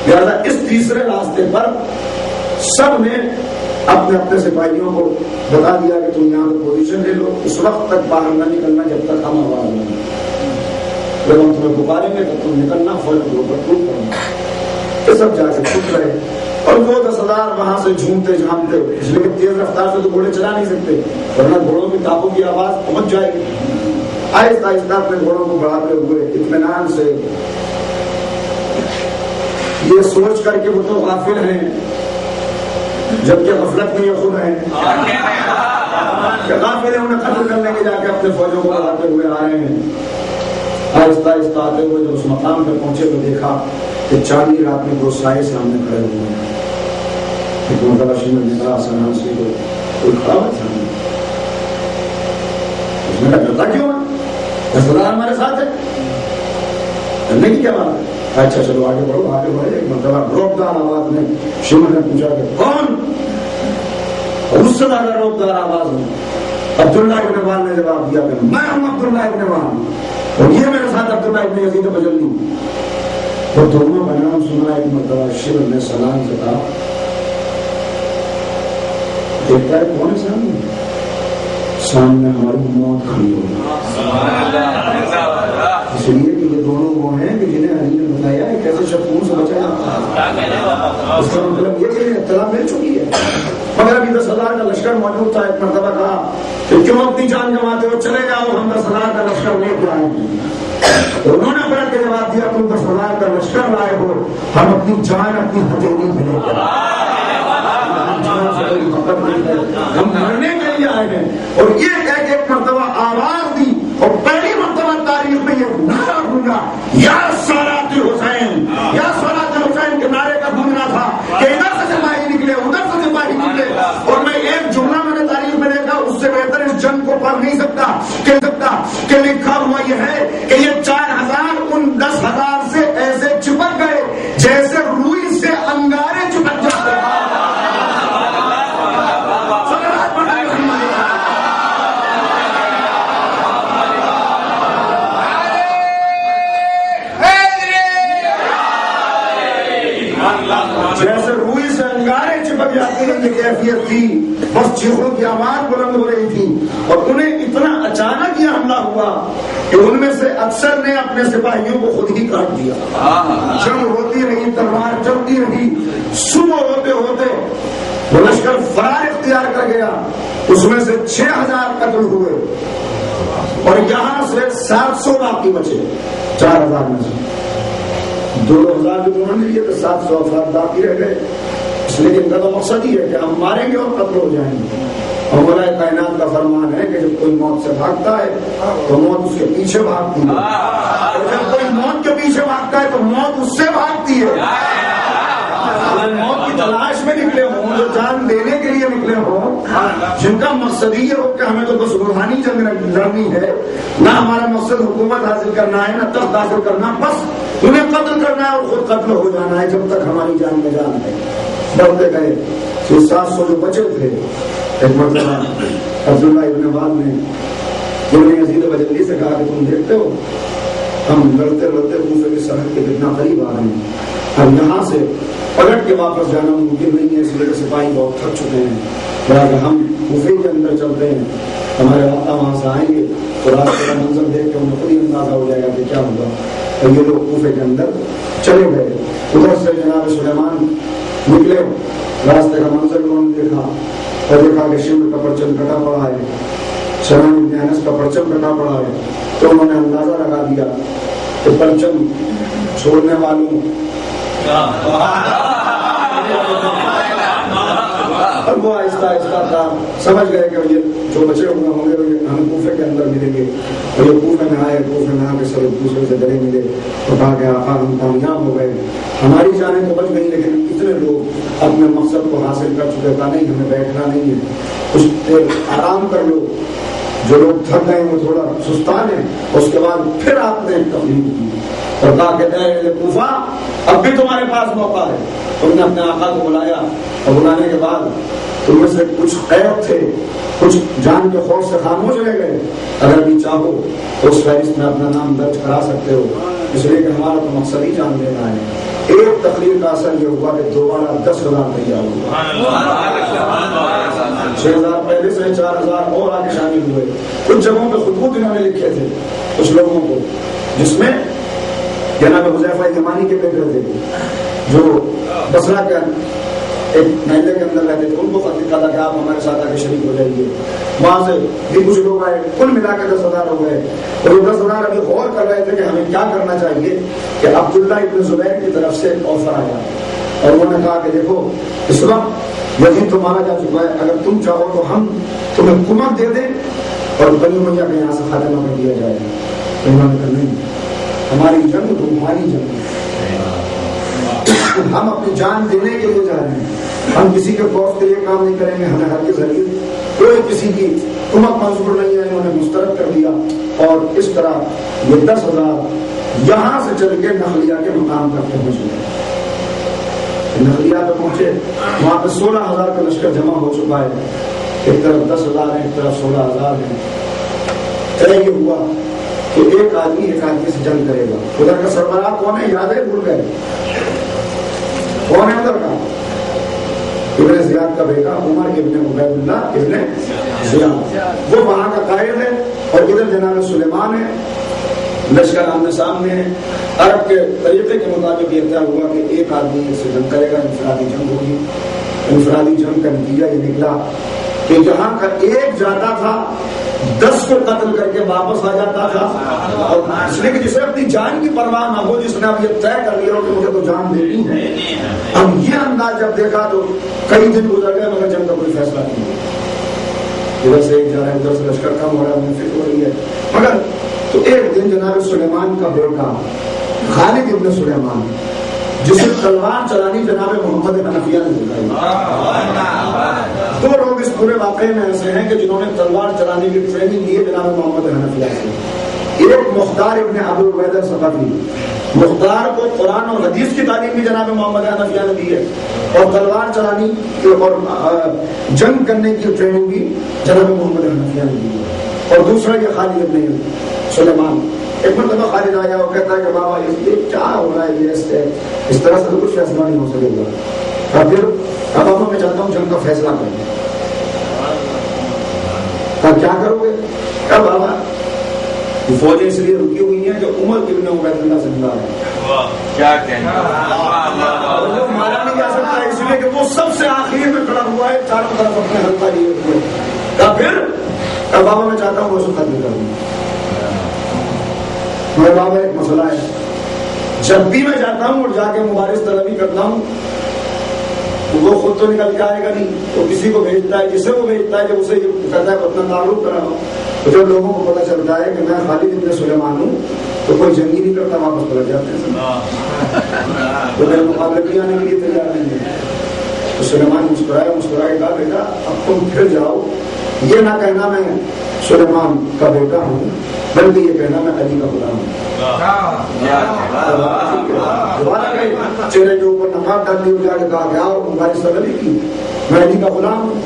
لہٰذا اس تیسرے راستے پر سب نے اپنے اپنے سپاہیوں کو بتا دیا کہ تم یہاں پہ پوزیشن لے لو, اس وقت تک باہر نہ نکلنا جب تک ہم آواز نہ دیں. جب ہم تمہیں پکاریں گے تب تم نکلنا, فوراً ٹوٹ کرنا. یہ سب جا کے چھپ رہے اور وہ 10,000 وہاں سے جھومتے جھامتے, اس لیے کہ تیز رفتار سے تو گھوڑے چلا نہیں سکتے ورنہ گھوڑوں کی ٹاپوں کی آواز پہنچ جائے گی. آہستہ آہستہ اپنے گھوڑوں کو بڑھاتے ہوئے اطمینان سے, یہ سوچ کر کے وہ تو غافل ہیں جبکہ غفلت میں یہ خود ہیں کہ غافل ہیں, انہیں قتل کرنے کے جا کے اپنے فوجوں کو بڑھاتے ہوئے آ رہے ہیں. آہستہ آہستہ آتے ہوئے جب اس مقام پہ پہنچے تو دیکھا کہ 40 آدمی 2 سائے سامنے کھڑے ہوئے ہیں. ایک متلاشی میں نکلا سنان سے کوئی کھڑا ہوا سامنے, اس نے کہا ڈرتا کیوں ہے, 10,000 ہمارے ساتھ ہے, ڈرنے کی کیا بات ہے؟ اچھا چلو آگے بڑھو, آگے بڑھے. ایک مرتبہ روکدار آواز میں شمر نے پوچھا کہ کون؟ اس سے زیادہ روکدار آواز میں عبداللہ ابن وان نے جواب دیا کہ میں ہوں عبداللہ ابن وان اور یہ میرے ساتھ عبداللہ ابن یزید بجلی. تو دونوں کا نام سنا. ایک مرتبہ شمر نے سلام سے کہا دیکھتا ہے کون ہے سامنے؟ سامنے ہماری موت کھڑی ہوگی. اس لیے کہ یہ دونوں وہ ہیں کہ جنہیں علی نے بتایا ہے کیسے شکون سے بچایا. اس کا مطلب یہ کہ اطلاع مل چکی ہے. مگر ابھی 10,000 کا لشکر موجود تھا. ایک مرتبہ کہا کہ کیوں اپنی جان گنواتے ہو, چلے جاؤ ہم 10,000 کا لشکر لے کے آئیں گے. تو انہوں نے پلٹ کے جواب دیا تم 10,000 کا لشکر لائے ہو, ہم اپنی جان اپنی ہتھیلی میں لے کر ہم مرنے کے لیے آئے ہیں. اور یہ ایک مرتبہ آواز دی اور پہلی مرتبہ تاریخ میں یہ نعرہ گونجا یا صلاۃ حسین, یا صلاۃ حسین کے نعرے کا گونجنا تھا کہ ادھر سے سپاہی نکلے ادھر سے سپاہی نکلے. اور میں ایک جملہ میں نے تاریخ میں دیکھا, اس سے بہتر اس جنگ کو پڑھ نہیں سکتا کہ لکھا ہوا یہ ہے کہ یہ 4,000 ان 10,000 سے ایسے چپک گئے جیسے روئی سے انگارے چپک جاتے ہیں. جیسے روئی سے انگارے چپک جاتے ہیں یہ کیفیت تھی. بس چیخوں کی آواز بلند ہو رہی تھی اور انہیں اتنا اچانک یہ حملہ ہوا کہ ان میں سے اکثر نے اپنے سپاہیوں کو خود ہی کاٹ دیا. جنگ ہوتی رہی, تلوار چلتی رہی, صبح ہوتے ہوتے وہ لشکر فرار اختیار کر گیا. اس میں سے 6,000 قتل ہوئے اور یہاں سے 700 باقی بچے. 4,000 میں سے 2,000 جو انہوں نے لیے تو 700 افراد باقی رہ گئے. اس لیے ان کا تو مقصد ہی ہے کہ ہم ماریں گے اور قتل ہو جائیں گے. اور مولا کائنات کا فرمان ہے کہ جب کوئی موت سے بھاگتا ہے تو موت اس کے پیچھے بھاگتی ہے, اور جب کوئی موت کے پیچھے بھاگتا ہے تو موت اس سے بھاگتی ہے. موت کی تلاش میں نکلے ہوں, جو جان دینے کے لیے نکلے ہوں, جن کا مقصد یہ ہو کہ ہمیں تو بس روحانی جنگ لڑنی ہے, نہ ہمارا مقصد حکومت حاصل کرنا ہے نہ تخت حاصل کرنا, بس انہیں قتل کرنا ہے اور خود قتل ہو جانا ہے جب تک ہماری جان میں جان ہے. بڑھتے گئے 700 جو بچے تھے. ایک مرتبہ عبداللہ ابن عباس نے ابن یزید بجلی سے کہا کہ تم دیکھتے ہو ہم لڑتے لڑتے کوفے کی سرحد کے کتنا قریب آ رہے ہیں, اب یہاں سے پلٹ کے واپس جانا ممکن نہیں ہے, اس لیے سپاہی بہت تھک چکے ہیں, لہٰذا ہم کوفے کے اندر چلتے ہیں, ہمارے آقا وہاں سے آئیں گے تو راستے کا منظر دیکھ کے انہیں خود ہی اندازہ ہو جائے گا کہ کیا ہوگا. اور یہ لوگ کوفے کے اندر چلے گئے. ادھر سے جناب سلیمان نکلے, راستے کا منظر انہوں نے دیکھا اور دیکھا کہ شمر کا پرچم کٹا پڑا ہے, سلمان بن انس کا پرچم کٹا پڑا ہے, تو انہوں نے اندازہ لگا دیا کہ پرچم چھوڑنے والوں اور وہ آہستہ آہستہ تھا سمجھ گئے کہ یہ جو بچے ہوئے ہوں گے ہم کوفے کے اندر ملیں گے. اور یہ کوفے میں آئے, کوفے میں آ کے سب ایک دوسرے سے گلے ملے تو کہا کہ آقا ہم کامیاب ہو گئے, ہماری جانیں تو بچ گئی لیکن اتنے لوگ اپنے مقصد کو حاصل کر چکے. تھا نہیں ہمیں بیٹھنا نہیں ہے, کچھ دیر آرام کر لو, جو لوگ تھک گئے وہ تھوڑا سستان ہے. اس کے بعد پھر آپ نے تقریر کی اور کہا کہ اے اہل کوفہ اب بھی تمہارے پاس موقع ہے. تم نے اپنے آقا کو بلایا اور بلانے کے بعد تم میں سے کچھ قید تھے, کچھ جان کے خوف سے خاموش رہ گئے, اگر بھی چاہو تو اس فہرست میں اپنا نام درج کرا سکتے ہو, اس لیے کہ ہمارا تو مقصد ہی جان دینا ہے. ایک تقریر کا اثر یہ ہوا کہ دوبارہ 10,000 تیار ہوا, 6,000 پہلے سے 4,000 اور آگے شامل ہوئے. کچھ جگہوں پہ خطوط انہوں نے لکھے تھے کچھ لوگوں کو, جس میں جناب حذیفہ یمانی کے بیٹے تھے جو بصرہ کے ایک محلے کے اندر رہتے تھے, ان کو خط لکھا تھا کہ آپ ہمارے ساتھ آگے شریک ہو جائیے. وہاں سے بھی کچھ لوگ آئے, کل ملا کے 10,000 ہو گئے. اور یہ 10,000 ابھی غور کر رہے تھے کہ ہمیں کیا کرنا چاہیے کہ عبداللہ ابن زبیر کی طرف سے ایک آفر آیا اور انہوں نے کہا کہ دیکھو اس وقت یقین تمہارا جا چکا ہے, اگر تم چاہو تو ہم تمہیں کمک دے دیں اور بنی امیہ کے یہاں سے خاتمہ کر دیا جائے. تو انہوں نے کہا نہیں, ہماری جنگ تمہاری جنگ ہے, ہم اپنی جان دینے کے لیے جا رہے ہیں, ہم کسی کے خوف کے لیے کام نہیں کریں گے, ہمیں ہر کے ذریعے کوئی کسی کی کمک منظور نہیں ہے. انہوں نے مسترد کر دیا اور اس طرح یہ 10,000 یہاں سے چل کے نخلیہ کے مقام تک پہنچ گئے. نخلیہ پہ پہنچے, وہاں پہ 16,000 کا لشکر جمع ہو چکا ہے, ایک طرف 10,000 ہے, ایک طرف 16,000 ہے. طے یہ ہوا کہ ایک آدمی سے جنگ کرے گا. ادھر کا سربراہ کون ہے یاد ہے, بھول گئے کون ہے ادھر کا؟ ابن زیاد کا بیٹا عمر ابن عبید اللہ ابن زیاد, وہ وہاں کا قائد ہے. اور ادھر جناب سلیمان ہے, لشکر آمنے سامنے ہے. عرب کے طریقے کے مطابق یہ طے ہوا کہ ایک آدمی سے جنگ کرے گا, انفرادی جنگ ہوگی. انفرادی جنگ کا نتیجہ یہ نکلا کہ جہاں کا ایک جاتا تھا 10 کو قتل کر کے واپس آ جاتا تھا. اور اس لیے کہ جسے اپنی جان کی پرواہ نہ ہو, جس نے اب یہ طے کر لیا کہ مجھے تو جان دینی ہے, اب یہ انداز جب دیکھا تو کئی دن گزر گئے مگر جنگ کا کوئی فیصلہ نہیں ہوا. ادھر سے ایک جا رہا ہے, ادھر سے لشکر کم ہو رہا ہے, انہیں فکر ہو رہی ہے. مگر تو ایک دن جناب سلیمان کا بیٹا خالد ابن سلیمان, جسے تلوار چلانی جناب محمد حنفیہ نے دکھائی. 2 لوگ اس پورے واقعے میں ایسے ہیں کہ جنہوں نے تلوار چلانے کی ٹریننگ لی ہے جناب محمد حنفیہ سے. ایک مختار ابن ابو عبیدہ ثقفی, مختار کو قرآن اور حدیث کی تعلیم بھی جناب محمد حنفیہ نے دی ہے, اور تلوار چلانی اور جنگ کرنے کی ٹریننگ بھی جناب محمد حنفیہ نے دی ہے. اور دوسرا یہ خالد ابن سلیمان. ایک مرتبہ خالد آیا اور کہتا ہے کہ بابا یہ کیا ہو رہا ہے, یہ اس طرح سے تو کچھ فیصلہ نہیں ہو سکے گا. اور پھر اب اب میں چاہتا ہوں جنگ کا فیصلہ کریں. کیا کرو گے؟ کیا بابا فوجیں اس لیے رکی ہوئی ہیں کہ عمر ابن عبید اللہ زندہ ہے, کیا کہنا, وہ مارا نہیں جا سکتا اس لیے کہ وہ سب سے آخر میں کھڑا ہوا ہے, چاروں طرف اپنے حلقہ لیے ہوئے. پھر بابا میں چاہتا ہوں وہ اسے ختم کر دوں. میرے بابا ایک مسئلہ ہے, جب بھی میں جاتا ہوں اور جا کے مبارز طلبی کرتا ہوں تو وہ خود تو نکل کے آئے گا نہیں, تو کسی کو بھیجتا ہے, جسے وہ بھیجتا ہے جب اسے کہتا ہے اپنا تعارف کراؤ, تو جب لوگوں کو پتہ چلتا ہے کہ میں خالد ابن سلیمان ہوں تو کوئی جنگی نہیں کرتا, واپس پلٹ جاتے ہیں, تو میرے مقابلے بھی آنے کے لیے تیار نہیں ہے. تو سلیمان مسکرا کے کہا بیٹا اب تم پھر جاؤ, یہ نہ کہنا میں سلیمان کا بیٹا ہوں, بلکہ یہ کہنا میں علی کا خدا ہوں. دوبارہ گئے, چہرے کے اوپر نقاب ڈال دی, جا کے کہا کہ آؤ تمہاری سرگرمی کی, میں علی کا غلام ہوں.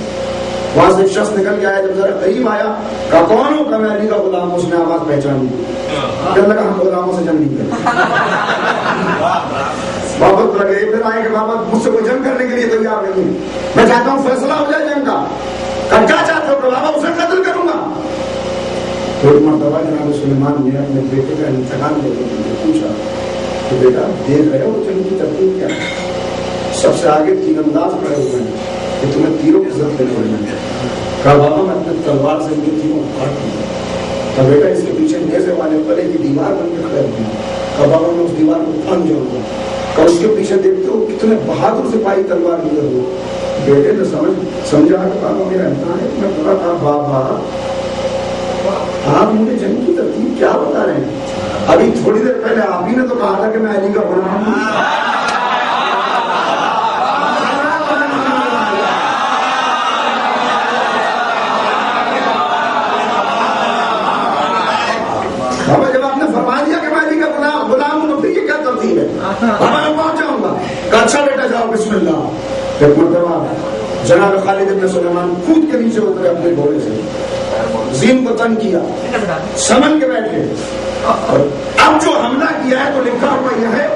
وہاں سے ایک شخص نکل کے آیا, جب ذرا قریب آیا کہا کون ہو, کہا میں علی کا غلام ہوں. اس نے آواز پہچان لی, کہنے لگا ہم غلاموں سے جنگ نہیں کرتے. واپس لگے, پھر آئے کہ بابا مجھ سے کوئی جنگ کرنے کے لیے تیار نہیں, میں چاہتا ہوں فیصلہ ہو جائے جنگ کا. کیا چاہتے ہو, کہ بابا اسے قتل کروں گا. تو ایک مرتبہ جناب سلیمان نے اپنے بیٹے کا انتقال لے کر پوچھا کہ بیٹا دیکھ رہے ہو جنگ کی ترتیب کیا ہے؟ سب سے آگے تیر انداز کھڑے ہوئے ہیں کہ تمہیں تیروں کی ضرورت دینے والے ہیں. کہا بابا میں اپنے تلوار سے ان کے تیروں کو کاٹ دوں گا. کہا بیٹا اس کے پیچھے نیزے والے پلے کی دیوار بن کے کھڑے ہوئے ہیں. کہا بابا میں اس دیوار کو پھن جاؤں گا. کہا اس کے پیچھے دیکھتے ہو کتنے بہادر سپاہی تلوار لیے ہو. بیٹے نے سمجھا کہ بابا میرا امتحان ہے. میں پڑھا تھا بابا آپ مجھے جنگ کی ترتیب کیا بتا رہے ہیں؟ ابھی تھوڑی دیر پہلے آپ ہی نے تو کہا تھا کہ میں علی کا غلام ہوں. بابا جب آپ نے فرما دیا کہ میں علی کا غلام ہوں تو پھر یہ کیا ترتیب ہے؟ بابا میں پہنچ جاؤں گا. کہا اچھا بیٹا جاؤ, بسم اللہ. ایک مرتبہ جناب خالد بن سلیمان کود کے نیچے اترے اپنے گھوڑے سے, زین کو تنگ کیا, سمن کے بیٹھے, اور اب جو حملہ کیا ہے تو لکھا ہوا یہ ہے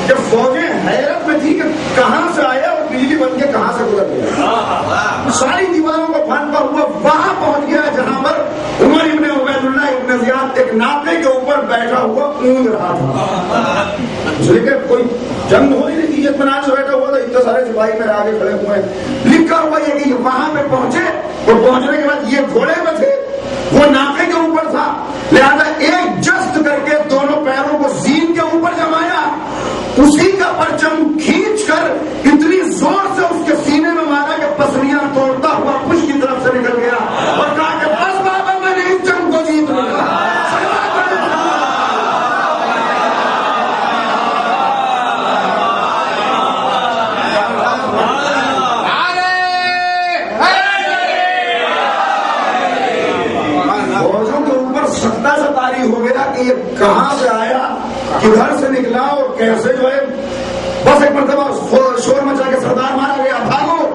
کہ فوجیں حیرت میں تھی کہ کہاں سے آیا اور بجلی بن کے کہاں سے گزر گیا. ساری دیواروں کو پھانپا ہوا وہاں پہنچ گیا جہاں پر عمر ابن عبید اللہ ابن زیاد ایک ناقے کے اوپر بیٹھا ہوا اونگ رہا تھا. اس لیے کہ کوئی جنگ ہو نہیں تھی, اطمینان سے بیٹھا ہوا تھا, اتنے سارے سپاہی میرے آگے کھڑے ہوئے ہیں. لکھا ہوا یہ کہ وہاں پہ پہنچے اور پہنچنے کے بعد یہ گھوڑے میں تھے, وہ ناقے کے اوپر تھا, لہذا ایک جست کر کے دونوں پیروں کو زین کے اوپر جمایا, اسی کا پرچم کھینچ کر اتنی زور سے اس کے سینے میں مارا کہ پسلیاں توڑتا ہوا پشت کی طرف سے نکل گیا, اور کہا کہ بس بابا میں نے اس جنگ کو جیت لیا. ہو گیا کہ یہ کہاں سے آیا, کدھر سے نکلا اور کیسے جو ہے. بس ایک مرتبہ شور مچا کے سردار مارا گیا, بھاگو.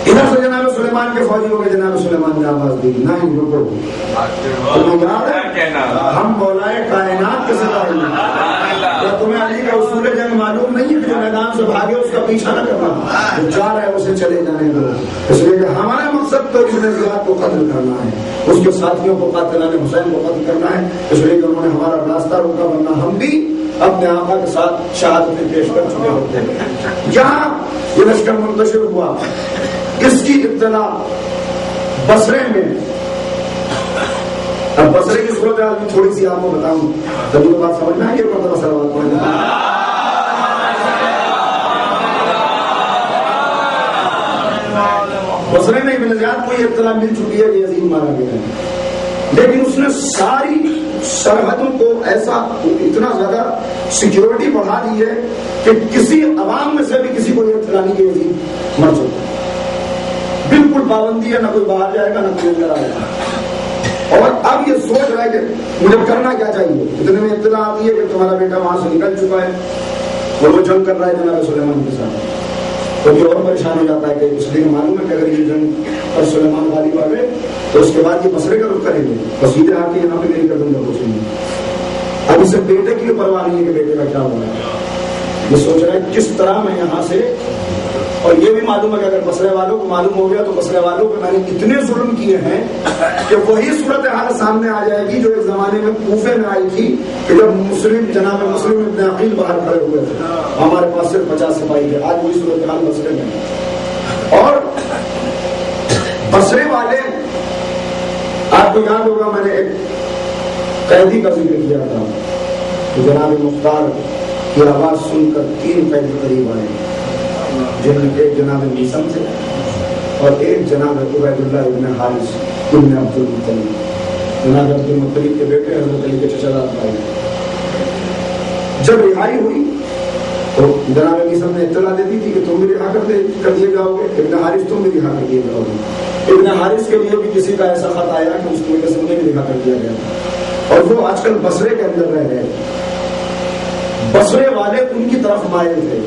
ادھر سے جناب سلیمان کے فوجی ہو گئے. جناب سلیمان نے آواز دی, نہیں رکو, تمہیں یاد ہے ہم مولائے کائنات کے سپاہی ہیں, کیا تمہیں علی کا اصول جنگ معلوم نہیں ہے کہ جو میدان سے بھاگے اس کا پیچھا نہ کرنا, جو جا رہا ہے اسے چلے جانے دو. اس لیے کہ ہمارا مقصد تو ابن زیاد کو قتل کرنا ہے, اس کے ساتھیوں کو قاتلان حسین کو قتل کرنا ہے. اس لیے کہ انہوں نے ہمارا راستہ روکا, ورنہ ہم بھی اپنے آقا کے ساتھ شہادتیں پیش کر چکے ہوتے ہیں. جہاں یہ لشکر منتشر ہوا, اس کی اطلاع بصرے میں. اب بصرے کی صورت حال تھوڑی سی آپ کو بتاؤں, تب یہ بات سمجھ میں آئی. ایک مرتبہ سلوات پڑھیں. بصرے میں ابن زیاد کو یہ اطلاع مل چکی ہے کہ یزید مارا گیا ہے, لیکن اس نے ساری سرحدوں کو ایسا اتنا زیادہ سیکیورٹی بڑھا دی ہے کہ کسی عوام میں سے بھی کسی کو یہ اطلاع نہیں کہ یزید مر چکا. بالکل پابندی ہے, نہ کوئی باہر جائے گا نہ کوئی اندر آئے گا. اور اب یہ سوچ رہا ہے کہ مجھے کرنا کیا چاہیے. اتنے میں اطلاع آتی ہے کہ تمہارا بیٹا وہاں سے نکل چکا ہے اور وہ جنگ کر رہا ہے جناب سلیمان کے ساتھ. تو یہ اور پریشان ہو جاتا ہے کہ اس لیے معلوم ہے کہ اگر یہ جنگ پر سلیمان غالب آ گئے تو اس کے بعد یہ بصرے کا رخ کریں گے, سیدھے آ کے یہاں پہ میری قدم پر پہنچیں گے. اب اسے بیٹے کی پرواہ نہیں ہے کہ بیٹے کا کیا ہو رہا ہے. یہ سوچ رہا ہے کس طرح میں یہاں سے, اور یہ بھی معلوم ہے کہ اگر بصرے والوں کو معلوم ہو گیا تو بصرے والوں پہ میں نے اتنے ظلم کیے ہیں کہ وہی صورتحال سامنے آ جائے گی جو ایک زمانے میں کوفے میں آئی تھی کہ جب جناب مسلم ابن عقیل باہر کھڑے ہوئے تھے, ہمارے پاس صرف 50 سپاہی تھے. آج وہی صورتحال بصرے میں. اور بصرے والے, آپ کو یاد ہوگا میں نے ایک قیدی کا ذکر کیا تھا, تو جناب مختار کی آواز سن کر 3 قیدی قریب آئے, جن میں ایک جناب میسم تھے اور ایک جناب عبید اللہ ابن حارث ابن عبد المطلب, جناب عبد المطلب کے بیٹے حضرت علی کے چچا زاد بھائی. جب رہائی ہوئی تو جناب میسم نے اطلاع دے دی تھی کہ تم بھی رہا کر دیے جاؤ گے, ابن حارث تم بھی رہا کر دیے جاؤ گے. ابن حارث کے لیے بھی کسی کا ایسا خط آیا کہ اس کی وجہ سے انہیں بھی رہا کر دیا گیا, اور وہ آج کل بصرے کے اندر رہ رہے. بصرے والے ان کی طرف مائل تھے.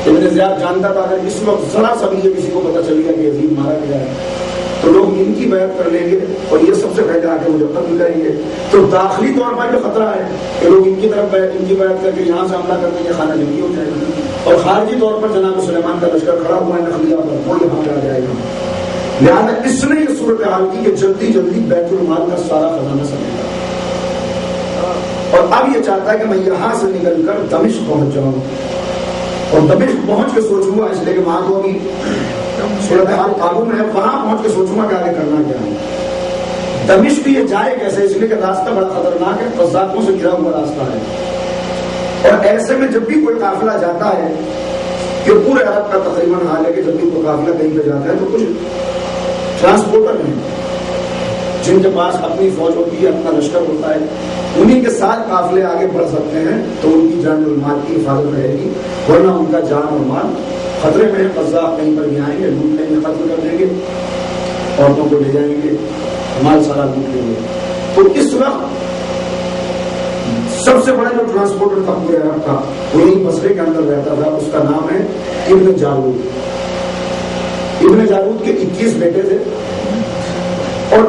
ابن زیاد جانتا تھا اگر اس وقت ذرا سا بھی کسی کو پتہ چل گیا کہ یزید مارا گیا ہے تو لوگ ان کی بیعت کر لیں گے اور یہ سب سے پہلے آ کے مجھے قتل کریں گے. تو داخلی طور پر بھی خطرہ ہے کہ لوگ ان کی طرف ان کی بیعت کر کے یہاں سے حملہ کر دیں گے, خانہ جنگی ہو جائے گی. اور خارجی طور پر جناب سلیمان کا لشکر کھڑا ہوا ہے نخلیہ پر, وہ یہاں پہ آ جائے گا. لہٰذا اس نے یہ صورتحال کی کہ جلدی جلدی بیت المال کا سارا خزانہ سمیٹا اور اب یہ چاہتا ہے کہ میں یہاں سے نکل کر دمشق پہنچ جاؤں اور دمشق پہنچ کے سوچوں گا, اس لیے کہ وہاں تو ابھی صورتحال قابو میں ہے, وہاں پہنچ کے سوچوں گا کہ آگے کرنا کیا ہے. دمشق یہ جائے کیسے, اس لیے کہ راستہ بڑا خطرناک ہے, قذافوں سے گھرا ہوا راستہ ہے. اور ایسے میں جب بھی کوئی قافلہ جاتا ہے, کہ پورے عرب کا تقریباً حال ہے کہ جب بھی کوئی قافلہ کہیں پہ جاتا ہے تو کچھ ٹرانسپورٹر ہیں جن کے پاس اپنی فوج ہوتی ہے, اپنا لشکر ہوتا ہے, انہی کے ساتھ قافلے آگے بڑھ سکتے ہیں تو ان کی جان اور مال کی حفاظت رہے گی, ورنہ ان کا جان اور مال خطرے میں. قذاف کہیں پر بھی آئیں گے, لوٹ لیں گے, قتل کر دیں گے, عورتوں کو لے جائیں گے, مال سارا لوٹ لیں گے. تو اس وقت سب سے بڑا جو ٹرانسپورٹر تھا پورے عرب کا وہ یہی بصرے کے اندر رہتا تھا, اس کا نام ہے ابن جالوت. ابن جالوت کے 21 بیٹے تھے اور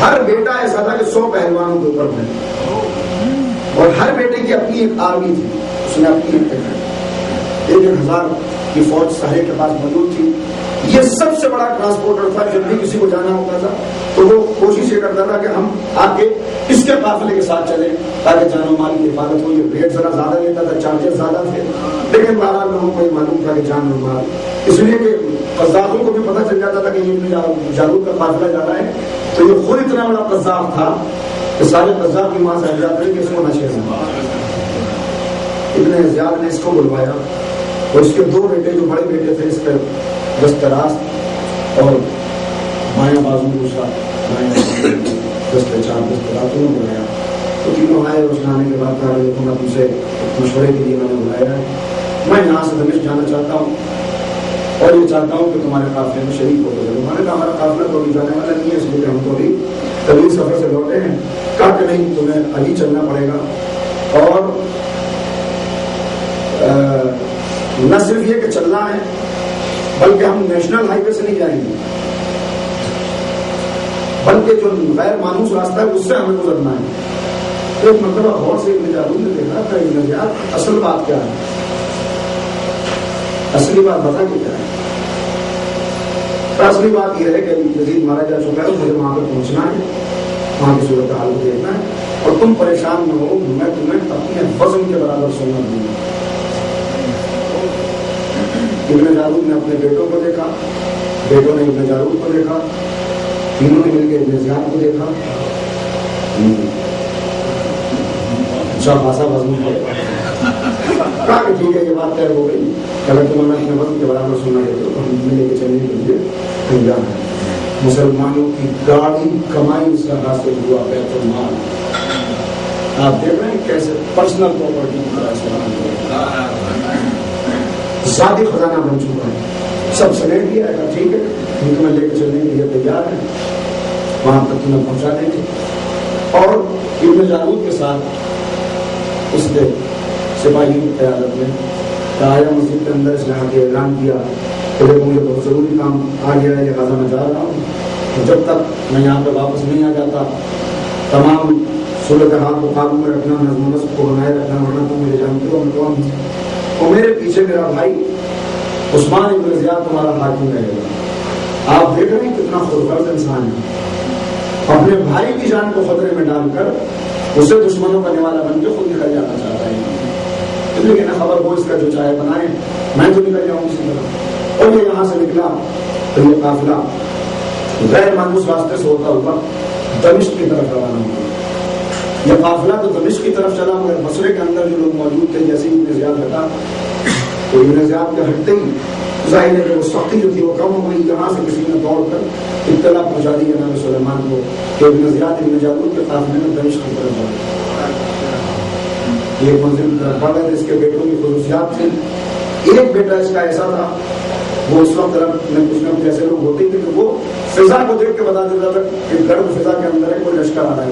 ہر بیٹا ایسا تھا کہ 100 پہلوانوں کے اوپر میں, اور ہر بیٹے کی اپنی ایک آرمی تھی, اس نے اپنی 1,000 کی فوج سارے کے پاس موجود تھی. یہ سب سے بڑا ٹرانسپورٹر تھا. جب بھی کسی کو جانا ہوتا تھا تو وہ کوشش یہ کرتا تھا کہ ہم آ کے اس کے قافلے کے ساتھ چلیں تاکہ جان و مال کی حفاظت ہو. یہ ریٹ ذرا زیادہ لیتا تھا, چارجز زیادہ تھے, لیکن بہرحال لوگوں کو یہ معلوم تھا کہ جان و مال, اس لیے کہ قذافوں کو بھی پتہ چل جاتا تھا کہ یہ جالوت کا قافلہ جا رہا ہے. تو یہ خود اتنا بڑا قذاف تھا کہ سارے قذاف کی ماں سے حجاب کریں کہ اس کو نہ چھیڑنا. ابن زیاد نے اس کو بلوایا اور اس کے 2 بیٹے جو بڑے بیٹے تھے, اس کے دست راست اور بایاں بازو دوسرا, دست چار دست راتوں نے بلایا. تو تینوں آئے, اس آنے کے بعد کہا دیکھو میں تم سے مشورے کے لیے میں نے بلایا ہے, میں یہاں سے دمشق جانا چاہتا ہوں اور یہ چاہتا ہوں کہ تمہارے قافلے میں شریک ہو تو ضرور. میں نے کہا ہمارا قافلہ تو ابھی جانے والا نہیں ہے, اس لیے ہم تو ابھی طویل سفر سے لوٹے ہیں. کہا کہ نہیں, تمہیں ابھی چلنا پڑے گا, اور نہ صرف یہ کہ چلنا ہے بلکہ ہم نیشنل ہائی وے سے نہیں جائیں گے, بلکہ جو غیر مانوس راستہ ہے اس سے ہمیں گزرنا ہے. تو ایک مرتبہ غور سے ابن جالوت نے دیکھا تھا ابن زیاد اصل بات کیا ہے, اصلی بات بتا کہ کیا ہے. اصلی بات یہ ہے کہ یزید مارا جا چکا ہے, مجھے وہاں پہ پہنچنا ہے, وہاں کی صورتحال کو دیکھنا ہے, اور تم پریشان نہ ہو, میں تمہیں اپنے وزن کے برابر سونا دوں گا. ابن جالوت نے اپنے بیٹوں کو دیکھا, بیٹوں نے ابن جالوت کو دیکھا, تینوں نے مل کے ابن زیاد کو دیکھا. اچھا خاصا وزن ہے, کہا کہ ٹھیک ہے یہ بات طے ہو گئی, اگر تم ہمیں اپنے وزن کے برابر سونا دیتے تو ہم لے کے چلنے کے لیے تیار ہیں. مسلمانوں کی گاڑی کمائی سے حاصل ہوا بیت المال. آپ دیکھ رہے ہیں کیسے پرسنل پراپرٹی کی طرح سے ذاتی خزانہ بن چکا ہے. سب سمیٹ دیا ہے, ٹھیک ہے ان کو میں لے کے چلنے کے لیے تیار ہے, وہاں تک تمہیں پہنچا دیں گے. اور ابن جالوت کے ساتھ اس نے سپاہیوں کی قیادت میں آیا مسجد کے اندر اسلام کے اعلان کیا کہ دیکھو مجھے بہت ضروری کام آ گیا ہے, لہٰذا میں جا رہا ہوں, جب تک میں یہاں پہ واپس نہیں آ جاتا تمام صورتحال کو قابو میں رکھنا, نظم و نسق کو بنائے رکھنا, ورنہ تم مجھے جانتے ہو میں کون ہوں. اور میرے پیچھے میرا بھائی عثمان ابن زیاد تمہارا حاکم رہے گا. آپ دیکھ رہے ہیں کتنا خودغرض انسان ہے, اپنے بھائی کی جان کو خطرے میں ڈال کر اسے دشمنوں کا نوالا بن کے خود نکل جانا چاہتا ہے. لیکن خبر ہو اس کا جو چاہے بنائے, میں تو نکل جاؤں اسی طرح. اور یہ یہاں سے نکلا تو یہ قافلہ غیر مانوس راستے سے ہوتا ہوا دمشق کی طرف روانہ ہوا. یہ قافلہ تو دمشق کی طرف چلا, مگر بصرے کے اندر جو لوگ موجود تھے, جیسے ابن زیاد ہٹا تو ابن زیاد کے ہٹتے ہی ظاہر ہے کہ وہ سختی جو تھی وہ کم ہو گئی. یہاں سے کسی نے دوڑ کر اطلاع پہنچا دی جناب سلیمان کو کہ ابن زیاد ابن جالوت کے قافلے میں دمشق کی طرف جا. ایک منزل بڑھ گئے, اس کے بیٹوں کی خصوصیات تھی. ایک بیٹا اس کا ایسا تھا, وہ اس وقت میں کچھ نہ کچھ ایسے لوگ ہوتے تھے کہ وہ فضا کو دیکھ کے بتا دیتا تھا کہ گرم فضا کے اندر ہے, کوئی لشکر آ رہا ہے.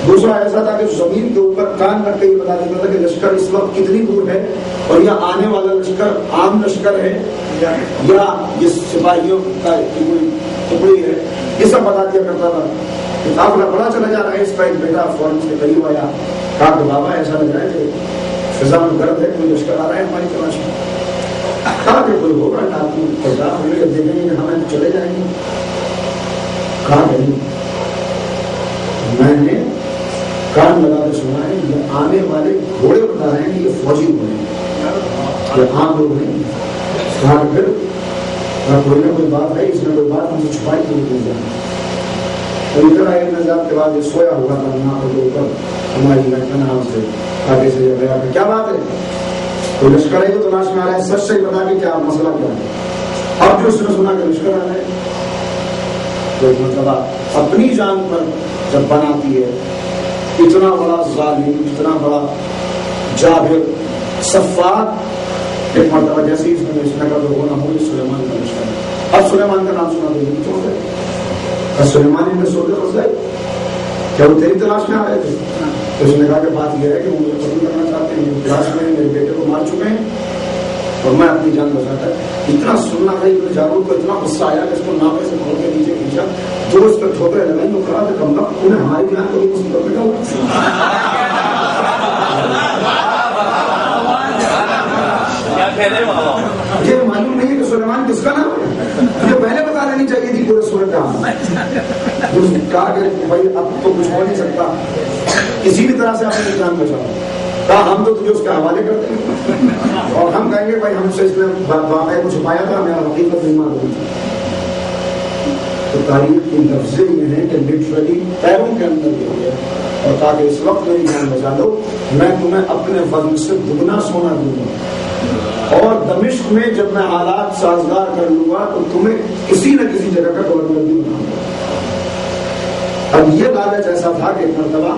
دوسرا ایسا تھا کہ زمین کے اوپر کان رکھ کے یہ بتا دیتا تھا کہ لشکر اس وقت کتنی دور ہے اور یہ آنے والا لشکر عام لشکر ہے یا یہ سپاہیوں کا کوئی ٹکڑی ہے، یہ سب بتا دیا کرتا تھا۔ قافلہ بڑا چلا جا رہا ہے، اس کا ایک بیٹا فوراً سے قریب آیا، کہا کہ بابا ایسا لگ رہا ہے کہ فضا میں گرد ہے، کوئی لشکر آ رہا ہے ہماری تلاش میں۔ کہا کہ کوئی ہوگا ڈاکو پتا ہمیں جب دیکھیں گے ہمیں چلے جائیں گے۔ کہا نہیں، میں نے کان لگا کے سنا ہے یہ آنے والے گھوڑے بتا رہے ہیں کہ یہ فوجی گھوڑے ہیں، یہ عام لوگ نہیں۔ کہا کہ پھر کوئی نہ کوئی بات ہے، اس نے کوئی بات ہم سے چھپائی تو نہیں جانا۔ اور اتنا ایک نظام کے بعد یہ سویا ہوا تھا وہاں پر کے اوپر ہماری نام سے آگے سے گیا کہ کیا بات ہے، کوئی لشکر ہے جو تلاش میں آ رہا ہے، سچ سے بتا کے کیا مسئلہ کیا ہے۔ اب جو اس نے سنا کہ لشکر آ رہا ہے تو ایک مرتبہ اپنی جان پر جب بناتی ہے، اتنا بڑا ظالم، اتنا بڑا جابر صفات، ایک مرتبہ جیسے ہی اس نے کہا تو ہونا ہو سلیمان کا لشکر۔ اب سلیمان کا نام سنا تو یہ چھوڑ گئے، سلیمان نے سوچے پھنس گئے، کیا وہ تیری تلاش میں آ رہے تھے؟ تو اس نے کہا کہ بات یہ ہے کہ وہ مجھے قتل کرنا چاہتے ہیں، تلاش میں میرے بیٹے کو مار چکے ہیں اور میں اپنی جان بچاتا ہے۔ اتنا سننا تھا کہ جارود کو اتنا غصہ آیا کہ اس کو ناپے سے کھول کے نیچے کھینچا، جو اس پر ٹھوکریں لگائی وہ کہا کہ کم وقت انہیں ہماری جان کو بھی مصیبت میں ڈالا۔ یہ معلوم نہیں ہے کہ سلیمان کس کا نام ہے، یہ پہلے بتا دینی چاہیے تھی پورے سورت کا۔ کہا کہ بھائی اب تو کچھ ہو نہیں سکتا، کسی بھی طرح سے اپنی جان بچاؤ۔ کہا ہم تو تجھے اس کے حوالے کرتے ہیں اور ہم کہیں گے بھائی ہم سے اس نے واقعہ کو چھپایا تھا، میرا حقیقت نہیں معلوم تھی۔ تو تاریخ کی لفظیں یہ ہیں کہ لٹرلی پیروں کے اندر یہ ہو گیا اور کہا کہ اس وقت میری جان بچا دو، میں تمہیں اپنے وزن سے دگنا سونا دوں گا اور دمشق میں جب میں حالات سازگار کر لوں گا تو تمہیں کسی نہ کسی جگہ کا گورنر بھی بناؤں گا۔ اب یہ لالچ ایسا تھا کہ ایک مرتبہ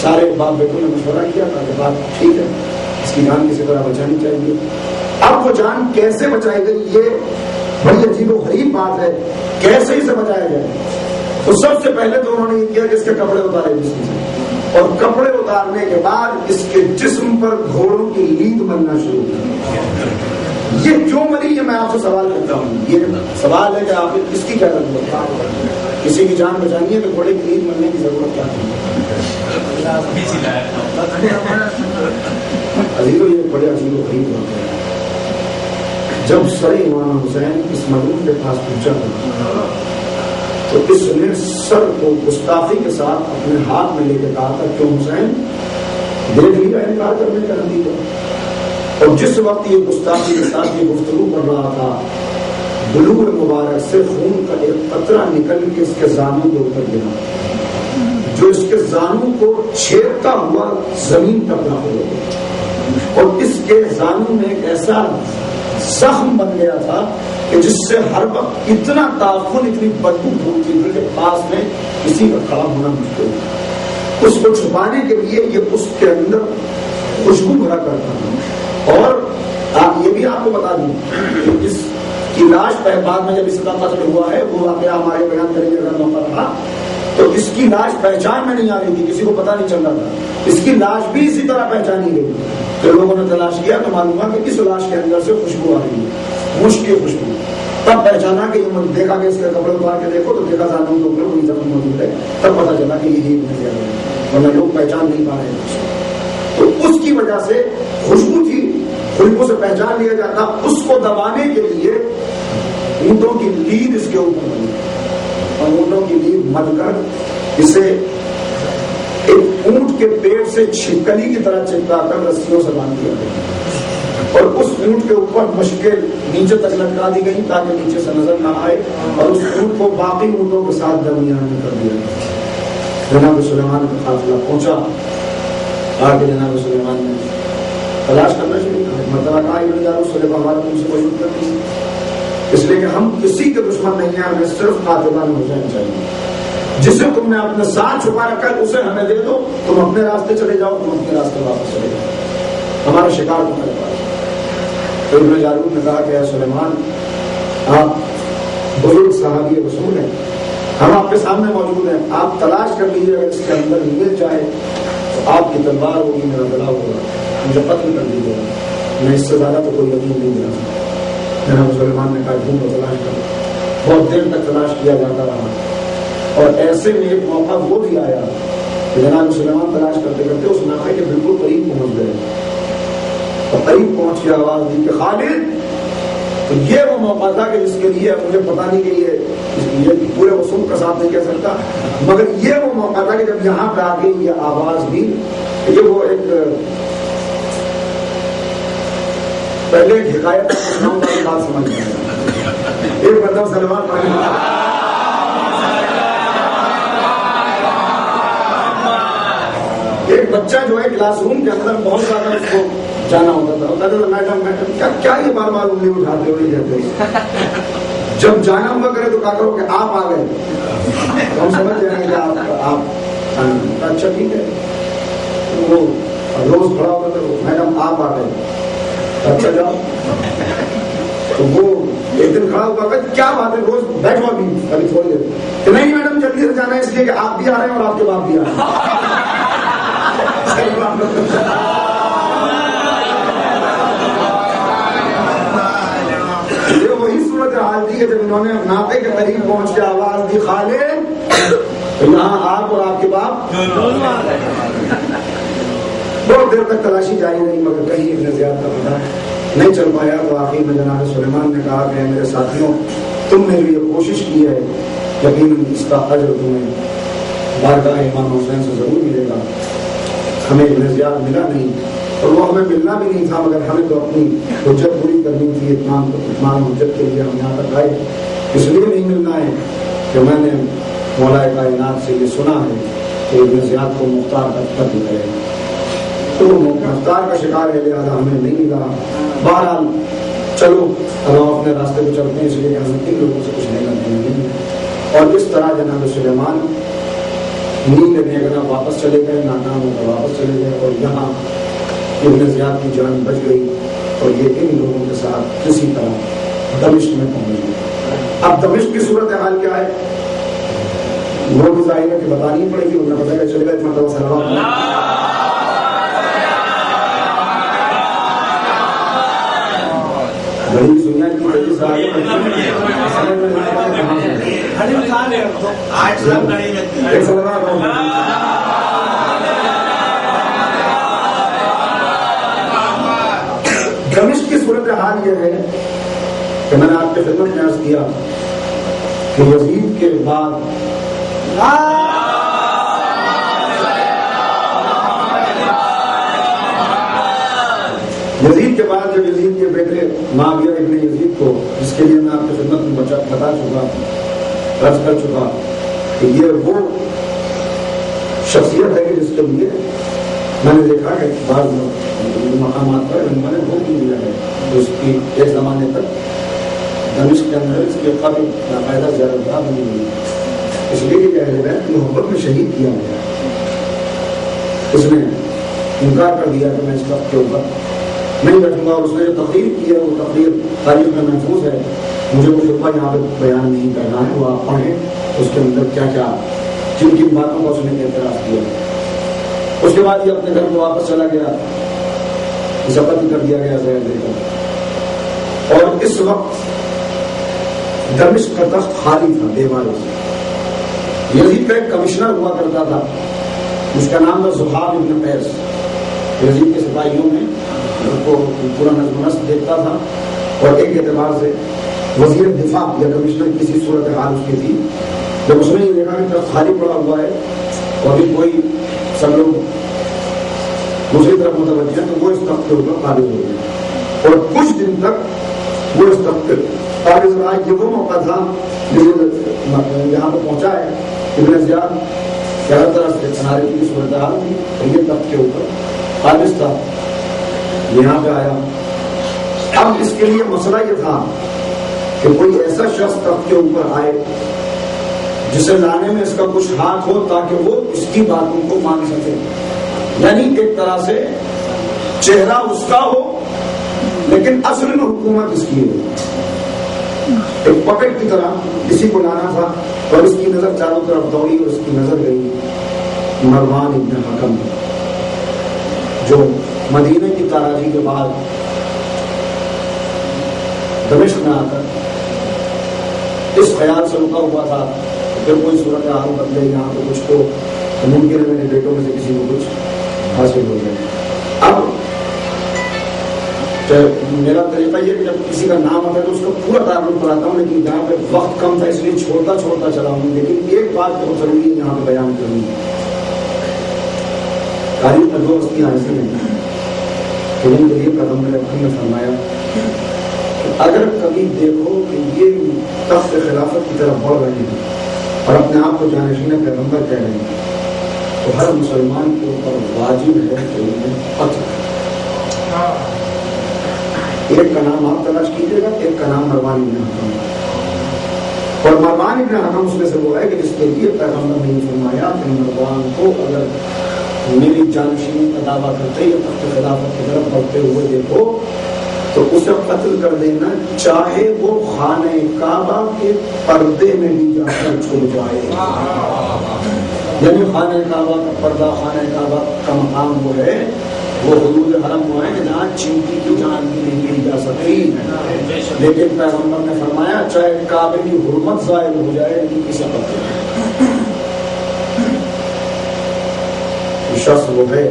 سارے باپ بیٹوں نے مشورہ کیا تھا کہ بات ٹھیک ہے، اس کی جان کسی طرح بچانی چاہیے۔ اب وہ جان کیسے بچائی گئی یہ بڑی عجیب و غریب بات ہے، کیسے اسے بچایا جائے؟ تو سب سے پہلے تو انہوں نے یہ کیا کہ اس کے کپڑے اتارے جسم سے، اور کپڑے اتارنے کے بعد اس کے جسم پر گھوڑوں کی لید بننا شروع کی۔ یہ کیوں مری یہ میں آپ سے سوال کرتا ہوں، یہ سوال ہے کہ آپ اس کی کیا ضرورت ہے؟ کسی کی جان بچانی ہے تو گھوڑے کی لید بننے کی ضرورت کیا ہے؟ عزیزو یہ بڑے عجیب و غریب بات ہے۔ جب سر امام حسین اس ملعون کے پاس پہنچا تھا تو اس نے سر کو گستاخی کے ساتھ اپنے ہاتھ میں لے کے کہا تھا کیوں حسین دیکھ لیا انکار کرنے کا نتیجہ۔ اور جس وقت یہ گستاخی کے ساتھ یہ گفتگو کر رہا تھا، بلوغ مبارک سے خون کا ایک قطرہ نکل کے اس کے زانوں کے اوپر گرا، جو اس کے زانوں کو چھیدتا ہوا زمین پر داخل ہو گیا اور اس کے زانوں میں ایک ایسا زخم بن گیا تھا کہ جس سے ہر وقت اتنا تعفن، اتنی بدبو پھوٹتی تھی کہ پاس میں کسی کا کھڑا ہونا مشکل تھا۔ اس کو چھپانے کے لیے یہ اس کے اندر خوشبو بھرا کرتا تھا۔ اور یہ بھی آپ کو بتا دوں کہ اس کی لاش بعد میں جب اس کا قتل ہوا ہے، وہ واقعہ ہمارے بیان کریں گے اگر موقع رہا، تو اس کی لاش پہچان میں نہیں آ رہی تھی، کسی کو پتا نہیں چل رہا تھا۔ اس کی لاش بھی اسی طرح پہچانی گئی۔ تو لوگوں نے تلاش کیا تو معلوم ہوا کہ اس لاش کے اندر سے خوشبو آ رہی ہے، مشک کی خوشبو۔ تب پہچانا کہ یہ دیکھا کہ اس کے کپڑے اتار کے دیکھو تو دیکھا زانوں کے اوپر کوئی زخم موجود ہے، تب پتا چلا کہ یہی ہے، ورنہ لوگ پہچان نہیں پا رہے ہیں۔ تو اس کی وجہ سے خوشبو تھی، خوشبو سے پہچان لیا جاتا۔ اس کو دبانے کے لیے اونٹوں کی لید اس کے اوپر بنی اور اونٹوں کی لید مل کر اسے ایک اونٹ کے پیٹ سے چھپکلی کی طرح چپکا کر رسیوں سے باندھ دیا گیا اور اس اونٹ کے اوپر مشکل نیچے تک لٹکا دی گئی تاکہ نیچے سے نظر نہ آئے، اور اس اونٹ کو باقی اونٹوں کے ساتھ درمیان میں کر دیا گیا۔ جناب سلیمان کا قافلہ پہنچا، آگے جناب سلیمان نے تلاش کرنا شروع کیا۔ مرتبہ کہا ابن جارود سلیمان ہمارا تم سے کوئی مطلب نہیں، اس لیے کہ ہم کسی کے دشمن نہیں ہیں، ہمیں صرف قاتلان حسین چاہیے۔ جسے تم نے اپنے ساتھ چھپا رکھا ہے اسے ہمیں دے دو، تم اپنے راستے چلے جاؤ، تم اپنے راستے واپس چلے جاؤ، ہمارا شکار تمہارے پاس۔ تو ابن جارود نے کہا کہ اے سلیمان، آپ بزرگ صحابی رسول ہیں ہم آپ کے سامنے موجود ہیں، آپ تلاش کر لیجیے، اگر اس کے اندر مل جائے تو آپ کی تلوار ہوگی، میرا گلا ہوگا، مجھے قتل کر دیجیے گا، میں اس سے زیادہ تو کوئی یقین نہیں دلا سکتا۔ جناب سلیمان نے کہا ڈھونڈو، تلاش کرو۔ بہت دیر تک تلاش کیا جاتا رہا، اور ایسے میں ایک موقع وہ بھی آیا کہ جناب سلیمان تلاش کرتے کرتے اس ناقے کے بالکل قریب پہنچ گئے، اور قریب پہنچ کے آواز دی کہ خالد۔ تو یہ وہ موقع تھا کہ جس کے لیے مجھے پتا نہیں کہ یہ پورے وصول کا ساتھ نہیں کہہ سکتا، مگر یہ وہ موقع تھا کہ جب یہاں پہ آ گئی یہ آواز بھی، یہ وہ ایک پہلے ایک حکایت بات سمجھ گیا۔ ایک بندہ سلمان ایک بچہ جو ہے کلاس روم کے اندر بہت زیادہ اس کو جانا ہوتا تھا، کہتا تھا میڈم میڈم کیا یہ بار بار انگلی اٹھاتے ہوئے جاتے، جب جانا ہوا کرے تو کہا کرو کہ آپ آ گئے، ہم سمجھ جائیں گے کہ آپ اچھا ٹھیک ہے۔ وہ روز کھڑا ہوتا تھا، میڈم آپ آ گئے، اچھا جاؤ۔ تو وہ ایک دن کھڑا ہوا کہ کیا بات ہے، روز بیٹھو ابھی تھوڑی دیر، کہ نہیں میڈم جلدی سے جانا ہے اس لیے کہ آپ بھی آ رہے ہیں اور آپ کے باپ بھی آ رہے ہیں۔ یہ وہی صورت حال تھی کہ جب انہوں نے ناقے کے قریب پہنچ کے آواز دی خالد، تو یہاں آپ اور آپ کے باپ۔ بہت دیر تک تلاشی جاری رہی، مگر کہیں ابن زیاد کا پتہ نہیں چل پایا۔ تو آخر میں جناب سلیمان نے کہا کہ میرے ساتھیوں، تم نے بھی یہ کوشش کی ہے، یقیناً اس کا اجر تمہیں بارگاہ امام حسین سے ضرور ملے گا۔ ہمیں ابن زیاد ملا نہیں، اور وہ ہمیں ملنا بھی نہیں تھا، مگر ہمیں تو اپنی حجت پوری کرنی تھی، اتمام حجت کے لیے ہم یہاں تک آئے۔ اس لیے نہیں ملنا ہے کہ میں نے مولا کائنات سے یہ سنا ہے کہ ابن زیاد کو مختار کا قتل کرے، تو مختار کا شکار ہے، لہٰذا ہمیں نہیں ملا۔ بہرحال چلو اب ہم اپنے راستے پہ چلتے ہیں، اس لیے کہ ہمیں تین لوگوں سے کچھ لینا نہیں۔ اور اس طرح جناب سلیمان نیند لینے اگر واپس چلے گئے، ناکام ہو کر واپس چلے گئے، اور یہاں ابن زیاد کی جان بچ گئی، اور یہ ان لوگوں کے ساتھ کسی طرح دمشق میں پہنچ گئی۔ اب دمشق کی صورت حال کیا ہے وہ بھی ظاہر ہے کہ بتانی پڑے گی، انہیں بتایا چلے گا اتنا تو دنیا کی دمشق کی صورت حال یہ ہے کہ میں نے آپ کے خدمت میں عرض کیا کہ یزید کے بعد یزید کے بعد جب یزید کے بیٹے معاویہ ابن یزید کو، جس کے لیے میں آپ کی خدمت میں بتا چکا، عرض کر چکا کہ یہ وہ شخصیت ہے کہ جس کے لیے میں نے دیکھا کہ بعض مقامات پر انہوں نے وہ بھی دیا ہے، اس کی ایک زمانے تک دمشق کے اندر اس کے قبر باقاعدہ زیارتگاہ بنی ہوئی، اس لیے کہ اہل بیت محبت میں شہید کیا گیا۔ اس نے انکار کر دیا کہ میں اس وقت کے اوپر نہیں بیٹھوں گا، اور اس نے جو تقریر کی ہے وہ تقریر تاریخ میں محفوظ ہے، مجھے وہ خطبہ یہاں پہ بیان نہیں کرنا ہے، وہ آپ پڑھیں اس کے اندر کیا کیا جن کن باتوں کا اس نے اعتراض کیا۔ اس کے بعد یہ اپنے گھر کو واپس چلا گیا، ضبط کر دیا گیا زہر دے کر، اور اس وقت دمشق کا تخت خالی تھا دیواروں سے۔ یزید کا ایک کمشنر ہوا کرتا تھا، اس کا نام تھا زحاب ابن قیس، یزید کے سپاہیوں میں اس کو پورا نظم و نسق دیکھتا تھا، اور ایک اعتبار سے وزیر دفاع یا کمشنر کسی صورت حال اس کی تھی۔ جب اس نے یہ دیکھا کہ تخت خالی پڑا ہوا ہے اور ابھی کوئی سب لوگ دوسری طرف متوجہ ہیں، تو وہ اس تخت کے اوپر قابض ہو گئے، اور کچھ دن تک وہ اس تخت قابض رہا۔ یہ وہ موقع تھا یہاں پہ پہنچا ہے ابن زیاد ہر طرح سے کنارے کی صورتحال تھی، اور یہ تخت کے اوپر قابض تھا، یہاں پہ آیا۔ اب اس کے لیے مسئلہ یہ تھا کہ کوئی ایسا شخص تخت کے اوپر آئے جسے لانے میں اس کا کچھ ہاتھ ہو، تاکہ وہ اس کی باتوں کو مان سکے، یعنی ایک طرح سے چہرہ اس کا ہو لیکن اصل میں حکومت اس کی ہے۔ ایک پپٹ کی طرح اسی کو لانا تھا، اور اس کی نظر چاروں طرف دوڑی اور اس کی نظر گئی مروان ابن حکم، جو مدینے کی تاراجی کے بعد دمشق میں آ کر اس خیال سے رکا ہوا تھا کہ کوئی صورت حال بدلے یہاں پہ کچھ تو ممکن ہے میرے بیٹوں میں سے کسی کو کچھ حاصل ہو جائے۔ اب میرا طریقہ یہ کہ جب کسی کا نام آتا ہے تو اس کا پورا تعارف کراتا ہوں، لیکن یہاں پہ وقت کم تھا اس لیے چھوڑتا چلا ہوں، لیکن ایک بات بہت ضروری ہے یہاں پہ بیان کرنی۔ تاریخ میں دو ہستیاں ایسی ہیں کہ جن کے لیے پیغمبر اکرم نے فرمایا کہ اگر کبھی دیکھو کہ یہ تخت خلافت کی طرف بڑھ رہے ہیں اور اپنے آپ کو جانشین پیغمبر کہہ رہے ہیں، تو ہر مسلمان کے اوپر واجب ہے کہ انہیں قتل۔ ایک کا نام آپ تلاش کیجیے گا، ایک کا نام مروان ابن حکم، اور مروان ابن حکم اس میں سے وہ ہے کہ جس کے لیے پیغمبر نے فرمایا کہ مروان کو اگر میری جانشینی کا دعویٰ کرتے یا تخت خلافت کی طرف بڑھتے ہوئے دیکھو تو اسے قتل کر دینا، چاہے وہ خانہ کعبہ کے پردے میں بھی جا کر چھپ جائے۔ یعنی خانہ کعبہ کا پردہ، خانہ کعبہ کا مقام وہ ہے، وہ حدود حرم وہ ہے کہ جہاں چینٹی کی جان بھی نہیں لی جا سکتی، لیکن پیغمبر نے فرمایا چاہے کعبے کی حرمت ظاہر ہو جائے لیکن کسی قتل۔ شخص وہ ہے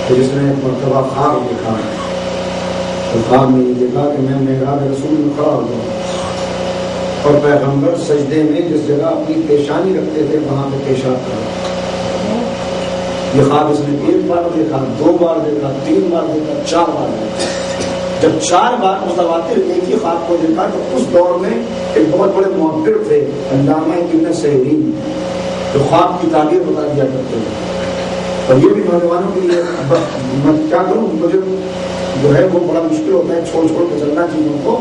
کہ جس نے ایک مرتبہ خواب دیکھا، تو خواب میں یہ دیکھا کہ میں محراب رسول میں کھڑا ہوا اور پیغمبر سجدے میں جس جگہ اپنی پیشانی رکھتے تھے وہاں پہ پیشاب کر رہا۔ یہ خواب اس نے ایک بار دیکھا، دو بار دیکھا، تین بار دیکھا، چار بار دیکھا۔ جب چار بار متواتر ایک ہی خواب کو دیکھا تو اس دور میں ایک بہت بڑے محقق تھے علامہ ابن سیرین، جو خواب کی تعبیر بتا دیا کرتے تھے۔ اور یہ بھی نوجوانوں کے لیے میں کیا کروں، مجھے جو ہے وہ بڑا مشکل ہوتا ہے چھوڑ کے چلنا چیزوں کو،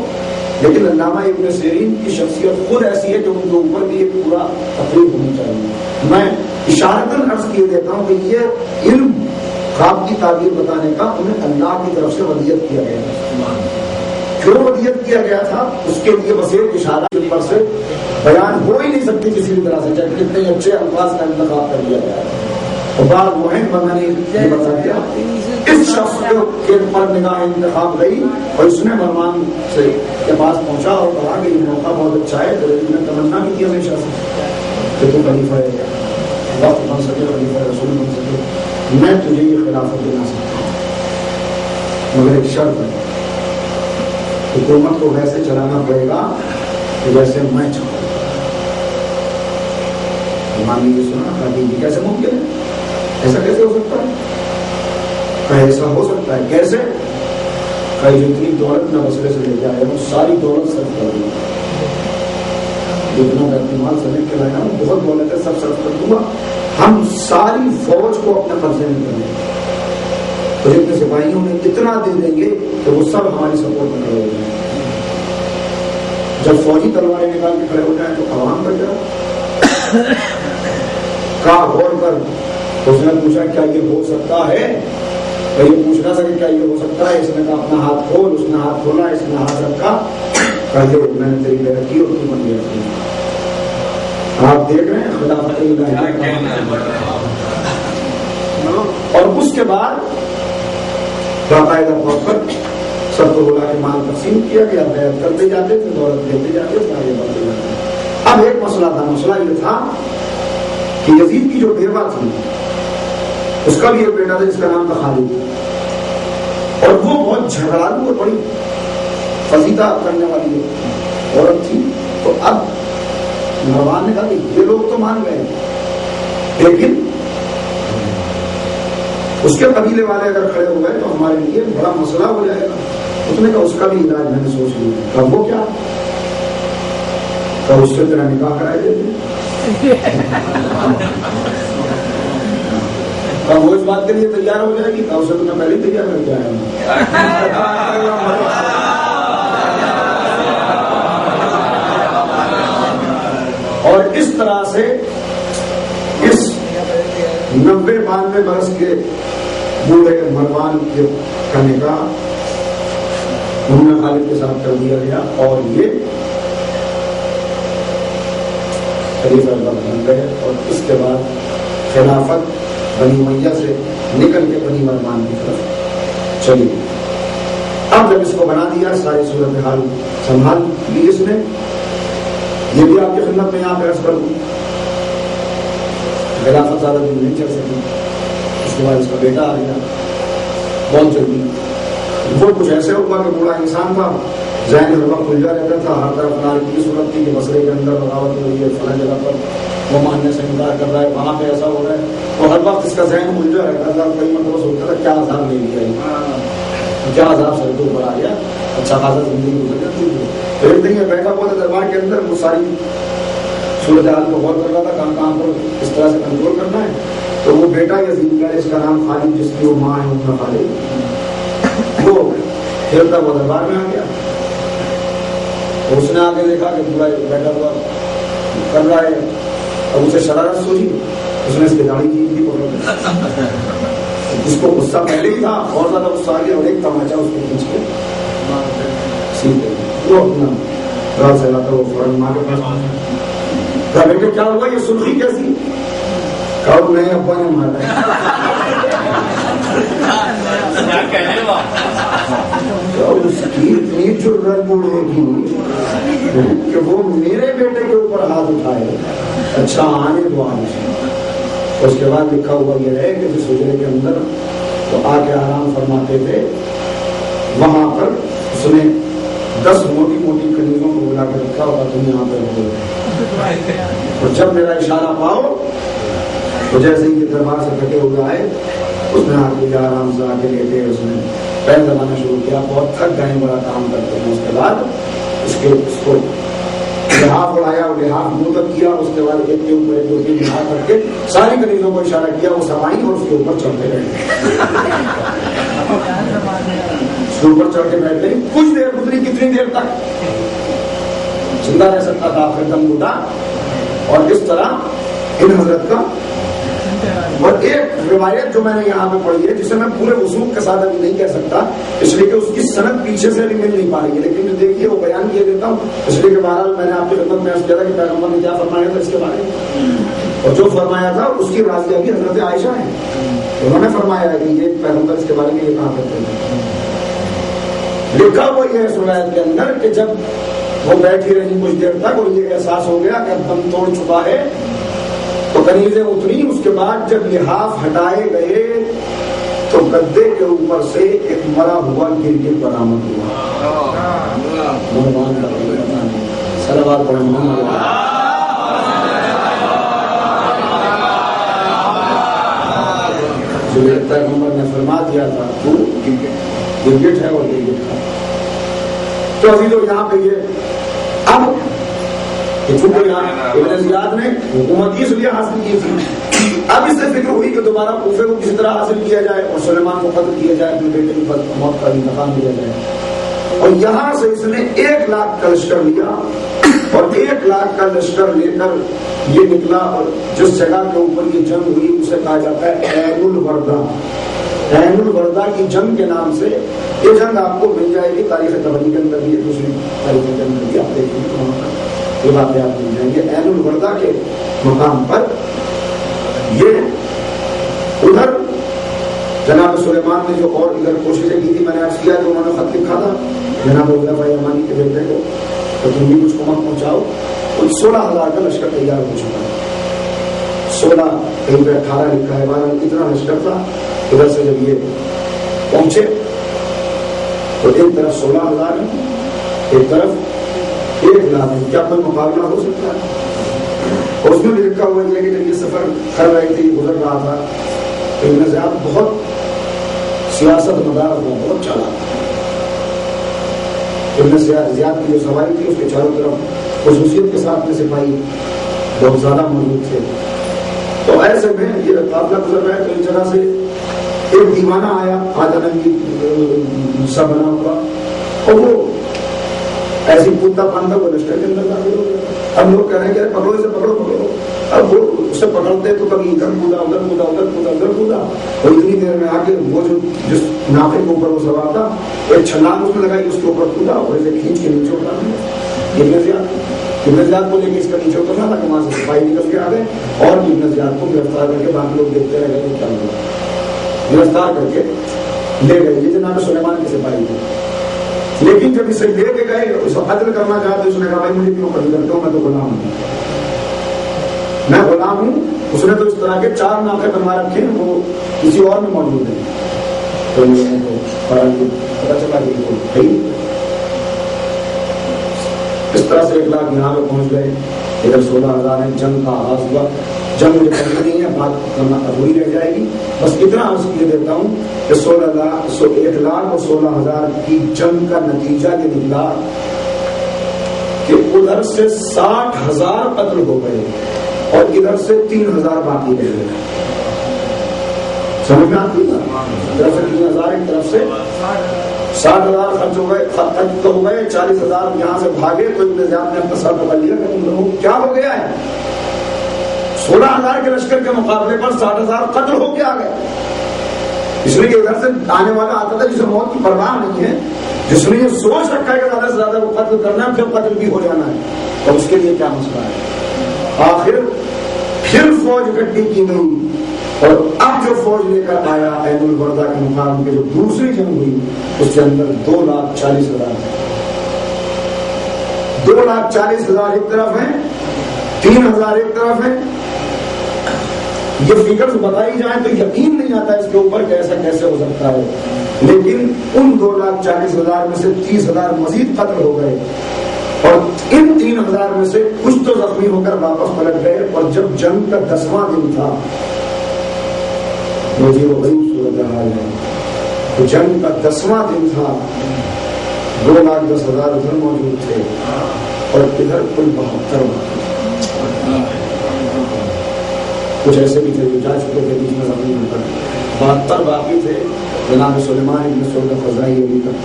لیکن علامہ ابن سیرین کی شخصیت خود ایسی ہے کہ ان کے اوپر بھی ایک پورا تقریر ہونی چاہیے۔ میں اشارتاً عرض کیے دیتا ہوں کہ یہ علم خواب کی تعبیر بتانے کا انہیں اللہ کی طرف سے ودیت کیا گیا تھا۔ کیوں ودیت کیا گیا تھا اس کے لیے بس ایک اشارہ کے اوپر سے بیان ہو ہی نہیں سکتی کسی بھی طرح سے، چاہے کتنے اچھے الفاظ کا انتخاب کر لیا گیا ہے۔ بعد وہ ہے نے یہ بتا دیا اس شخص کے پر نگاہ انتخاب گئی اور اس نے مروان سے کے پاس پہنچا اور کہا کہ یہ موقع بہت اچھا ہے، نے تمنا بھی کی ہمیشہ سے کہ تو خلیفہ وقت بن سکے، خلیفہ رسول بن سکے، میں تجھے یہ خلافت دینا سکتا ہوں، مگر ایک شرط ہے، حکومت کو ویسے چلانا پڑے گا کہ جیسے میں چاہوں۔ امام نے یہ سنا کہا کہ یہ کیسے ممکن ہے، ایسا کیسے ہو سکتا ہے؟ کہا ایسا ہو سکتا ہے کیسے؟ کہا جتنی دولت میں بسرے سے لے جائے وہ ساری دولت صرف کر دوں گا، جتنا میں اپنے مال سے لے کے لایا ہوں بہت دولت ہے، سب صرف کر دوں گا، ہم ساری فوج کو اپنے قبضے میں کر لیں گے، تو جتنے سپاہیوں میں اتنا دے دیں گے کہ وہ سب ہماری سپورٹ میں کھڑے ہو جائیں۔ جب فوجی تلواریں نکال کے کھڑے ہو جائیں تو عوام کر جائے کہا غور کر۔ اس نے پوچھا کیا یہ ہو سکتا ہے؟ کہ یہ پوچھ نہ سکے کیا یہ ہو سکتا ہے؟ اس نے کہا اپنا ہاتھ کھول، اس نے ہاتھ کھولا، اس نے ہاتھ رکھا، کہا یہ میں نے تیری محنت کی اور تو بن گیا۔ آپ دیکھ رہے ہیں خلافت الہیہ، اور اس کے بعد باقاعدہ طور پر سب کو بلا کے مال تقسیم کیا گیا، بیعت کرتے جاتے تھے، دولت دیتے جاتے تھے، آگے بڑھتے جاتے تھے۔ اب ایک مسئلہ تھا، مسئلہ یہ تھا کہ یزید کی جو بیوہ تھی اس کا بھی ایک بیٹا تھا جس کا نام تھا خالد، اور وہ بہت جھگڑالو اور بڑی فضیلہ کرنے والی عورت تھی۔ تو اب مروان نے کہا کہ یہ لوگ تو مان گئے لیکن اس کے قبیلے والے اگر کھڑے ہو گئے تو ہمارے لیے بڑا مسئلہ ہو جائے گا۔ اس نے کہا اس کا بھی علاج میں نے سوچ لیا۔ کہا وہ کیا؟ کہا اس سے تیرا نکاح کرائے دیتے۔ کہا وہ اس بات کے لیے تیار ہو جائے گی؟ کہا اسے تو میں پہلے ہی تیار کر کے آیا ہوں۔ اور اس طرح سے اس 90-92 برس کے بوڑھے مروان کا نکاح انہوں نے خالد کے ساتھ کر دیا گیا اور یہ خلیفہ بن گئے، اور اس کے بعد خلافت بنی امیہ سے نکل کے بنی مروان کی طرف چلی۔ اب جب اس کو بنا دیا، ساری صورتحال سنبھال لی اس نے، یہ بھی آپ کی خدمت میں یہاں پہ عرض کر دوں، خلافت زیادہ دن نہیں چل سکی۔ اس کے بعد اس کا بیٹا آ گیا بہت جلدی، وہ کچھ ایسے ہوا کہ بوڑھا انسان تھا، ذہن ہر وقت الجھا رہتا تھا، ہر طرف ناری کی صورت تھی کہ مسئلے کے اندر بغاوت ہو رہی ہے، فلاں جگہ پر وہ ماننے سے انکار کر رہا ہے، وہاں پہ ایسا ہو رہا ہے، تو ہر وقت اس کا ذہن الجھا رہتا تھا۔ کئی مرتبہ سوچتا تھا کیا عذاب لے لیا، کیا عذاب سر کے اوپر آ گیا، اچھا خاصا زندگی گزر جاتی ہے۔ تو ایک دن یہ بیٹھا ہوا تھا دربار کے اندر، وہ ساری صورتحال کو غور کر رہا تھا، کہاں پر اس طرح سے کنٹرول کرنا ہے۔ تو وہ بیٹا یزید کا، اس کا نام خالد، جس کی وہ ماں ہے ان کا خالد، وہ پھرتا ہوا دربار میں آ گیا۔ اس نے آگے دیکھا کہ پورا بیٹھا ہوا کر رہا ہے، اب اسے شرارت سوچی، اس نے اس کی داڑھی کی تھی پکڑ، جس کو غصہ پہلے ہی تھا اور زیادہ غصہ آ گیا، اور ایک تماچا اس کو کھینچ کے سیدھے وہ اپنا راز سے لاتا، وہ فوراً ماں کے پاس کہا بیٹے کیا ہوا، یہ سرخی کیسی؟ کہا نہیں ابا نے مارا اس کی اتنی جرأت بوڑھے کی کہ وہ میرے بیٹے کے اوپر ہاتھ اٹھائے، اچھا آنے دو آنے۔ اس کے بعد لکھا ہوا یہ ہے کہ جس حجرے کے اندر تو آ کے آرام فرماتے تھے، وہاں پر اس نے 10 موٹی موٹی کنیزوں کو بلا کے رکھا ہوگا، تم یہاں پہ رہو، اور جب میرا اشارہ پاؤ تو جیسے ہی یہ دربار سے تھکے ہوئے آئے، اس نے آ کے آرام سے آ کے لیٹے، اس نے پیر زمانا شروع کیا، بہت تھک گئے، بڑا کام کرتے ہیں۔ اس کے بعد اس کو لحاف اڑایا اور لحاف منتخب کیا، اس کے بعد ایک کے اوپر ایک دو تین لحاف کر کے ساری کنیزوں کو اشارہ کیا، وہ سب آئیں اور اس کے اوپر چڑھتے رہے، اس کے اوپر چڑھ کے بیٹھ گئی۔ کچھ دیر گزری، کتنی دیر تک زندہ رہ سکتا تھا، آخر دم گھٹا، اور اس طرح ان حضرت کا۔ اور ایک روایت جو میں نے یہاں پہ پڑھی ہے، جسے میں پورے وثوق کے ساتھ ابھی نہیں کہہ سکتا، اس لیے کہ اس کی سند پیچھے سے ابھی مل نہیں پا رہی ہے، لیکن دیکھیے وہ بیان کیے دیتا ہوں، اس لیے کہ بہرحال میں نے آپ کی خدمت میں عرض کیا تھا کہ پیغمبر نے کیا فرمایا تھا اس کے بارے میں، اور جو فرمایا تھا اس کی راضیہ بھی حضرت عائشہ ہے، انہوں نے فرمایا کہ یہ پیغمبر اس کے بارے میں یہ کہا کرتے تھے۔ لکھا ہوا یہ ہے اس روایت کے اندر کہ جب وہ بیٹھی رہی کچھ دیر تک اور یہ احساس ہو گیا کہ اب دم توڑ چکا ہے، تو کنیزیں اتری۔ اس کے بعد جب لحاف ہٹائے گئے تو گدے کے اوپر سے ایک مرا ہوا گرگٹ برآمد ہوا۔ صلوات پڑھنا، جو پیغمبر نے فرما دیا تھا وہ گرگٹ ہے اور گرگٹ ہے۔ تو ابھی تو یہاں پہ یہ اب ابن زیاد نے حکومت اس لیے حاصل کی تھی، اب اس سے فکر ہوئی کہ دوبارہ کوفے کو کسی طرح حاصل کیا جائے اور سلیمان کو قتل کیا جائے، اپنے بیٹے کی موت کا انتقام لیا جائے، اور یہاں سے اس نے 1 لاکھ کا لشکر لیا، اور 1 لاکھ کا لشکر لے کر یہ نکلا، اور جس جگہ کے اوپر یہ جنگ ہوئی اسے کہا جاتا ہے عین الوردہ۔ عین الوردہ کی جنگ کے نام سے یہ جنگ آپ کو مل جائے گی تاریخ طبری کے اندر بھی، دوسری تاریخ کے اندر بھی آپ دیکھیں گے یہ واقعات مل جائیں گے۔ عین الوردہ کے مقام پر یہ ادھر جناب سلیمان نے جو اور ادھر کوششیں کی تھی، میں نے عرض کیا کہ انہوں نے خط لکھا تھا جناب خلفائے امانی کے بیٹے کو کہ تم بھی کچھ کمک پہنچاؤ، کچھ 16,000 کا لشکر تیار ہو چکا ہے، 16 کہیں پہ 18 لکھا ہے، 12 اتنا لشکر تھا۔ ادھر سے جب یہ پہنچے تو ایک طرف 16,000 ہے، ایک طرف 1 لاکھ ہے، کیا کوئی مقابلہ ہو سکتا ہے؟ اور اس میں بھی لکھا ہوا ہے کہ جب یہ سفر کر رہے تھے، گزر رہا تھا، تو ابن زیاد بہت سیاست مدار ہوا، بہت چالاک۔ ابن زیاد کی جو سواری تھی اس کے چاروں طرف خصوصیت کے ساتھ میں سپاہی بہت زیادہ موجود تھے۔ تو ایسے میں یہ قافلہ گزر رہا ہے تو اس جگہ سے ایک دیوانہ آیا، آدھا رنگی سا بنا ہوا، اور وہ ایسی کودتا پانتا وہ لشکر کے اندر داخل ہو گیا. اب لوگ کہہ رہے ہیں کہ پکڑو اسے، پکڑو پکڑو. اب وہ اسے پکڑتے تو کبھی ادھر کودا ادھر کودا ادھر کودا ادھر کودا، اور اتنی دیر میں آ کے وہ جو جس ناقے کے اوپر وہ سوار تھا ایک چھلانگ اس میں لگائی، اس کے اوپر کودا اور اسے کھینچ کے نیچے اتار دیا. ابن زیاد کو لے کے اس کا نیچے اترنا تھا کہ وہاں سے سپاہی نکل کے آ گئے اور ابن زیاد کو گرفتار کر کے باقی لوگ دیکھتے رہ گئے کیا ہوا. گرفتار کر کے لے گئے. یہ جناب سلیمان کے سپاہی تھے. لیکن جب اسے لے کے گئے اس کو قتل کرنا چاہتے، اس نے کہا بھائی مجھے کیوں قتل کرتے ہو، میں تو غلام ہوں، میں غلام ہوں. اس نے تو اس طرح کے 4 ناقے بنوا رکھے ہیں، وہ کسی اور میں موجود ہیں. تو پتا چلا کہ اس طرح سے 1 لاکھ یہاں پہ پہنچ گئے. ادھر 16,000 ہیں. جنگ کا آغاز ہوا. جنگ مجھے کرنا نہیں ہے، بات کرنا ادھوری رہ جائے گی. بس اتنا عرض کیے دیتا ہوں کہ 1,16,000 کی جنگ کا نتیجہ یہ نکلا کہ ادھر سے 60,000 قتل ہو گئے اور ادھر سے 3,000 باقی رہ گئے. سمجھ میں آتی ہے؟ ایک طرف سے 3,000، ایک طرف سے 60,000 خرچ ہو گئے، خرچ ہو گئے. 40,000 یہاں سے بھاگے تو ابن زیاد نے اپنا سر پکڑ لیا کہ ان لوگوں کو کیا ہو گیا ہے. 16,000 کے لشکر کے مقابلے پر 60,000 قتل ہو کے آ گئے. اس لیے ادھر سے آنے والا آتا تھا جسے موت کی پرواہ نہیں ہے، جس نے یہ سوچ رکھا ہے کہ زیادہ سے زیادہ وہ قتل کرنا ہے، پھر قتل بھی ہو جانا ہے، تو اس کے لیے کیا مسئلہ ہے. آخر پھر فوج اکٹھی کی گئی اور اب جو فوج لے کر آیا عین البردہ کے مقام کے جو دوسری جنگ ہوئی اس کے اندر 2,40,000 2,40,000 ایک طرف ہیں، 3,000 ایک طرف ہیں. یہ فگرز بتائی جائیں تو یقین نہیں آتا اس کے اوپر کہ ایسا کیسے ہو سکتا ہے. لیکن ان 2,40,000 میں سے 30,000 مزید قتل ہو گئے اور ان 3,000 میں سے کچھ تو زخمی ہو کر واپس پلٹ گئے. اور جب جنگ کا 10واں دن تھا مجھے وہ بڑی صورتحال ہے. تو جنگ کا 10واں دن تھا، 2,10,000 ادھر موجود تھے اور ادھر کل 72 کچھ ایسے بھی تھے جو جا چکے تھے بیچ میں زخمی ہو کر. 72 باقی تھے. جناب سلیمان ابن سعود الخزاعی ابھی تک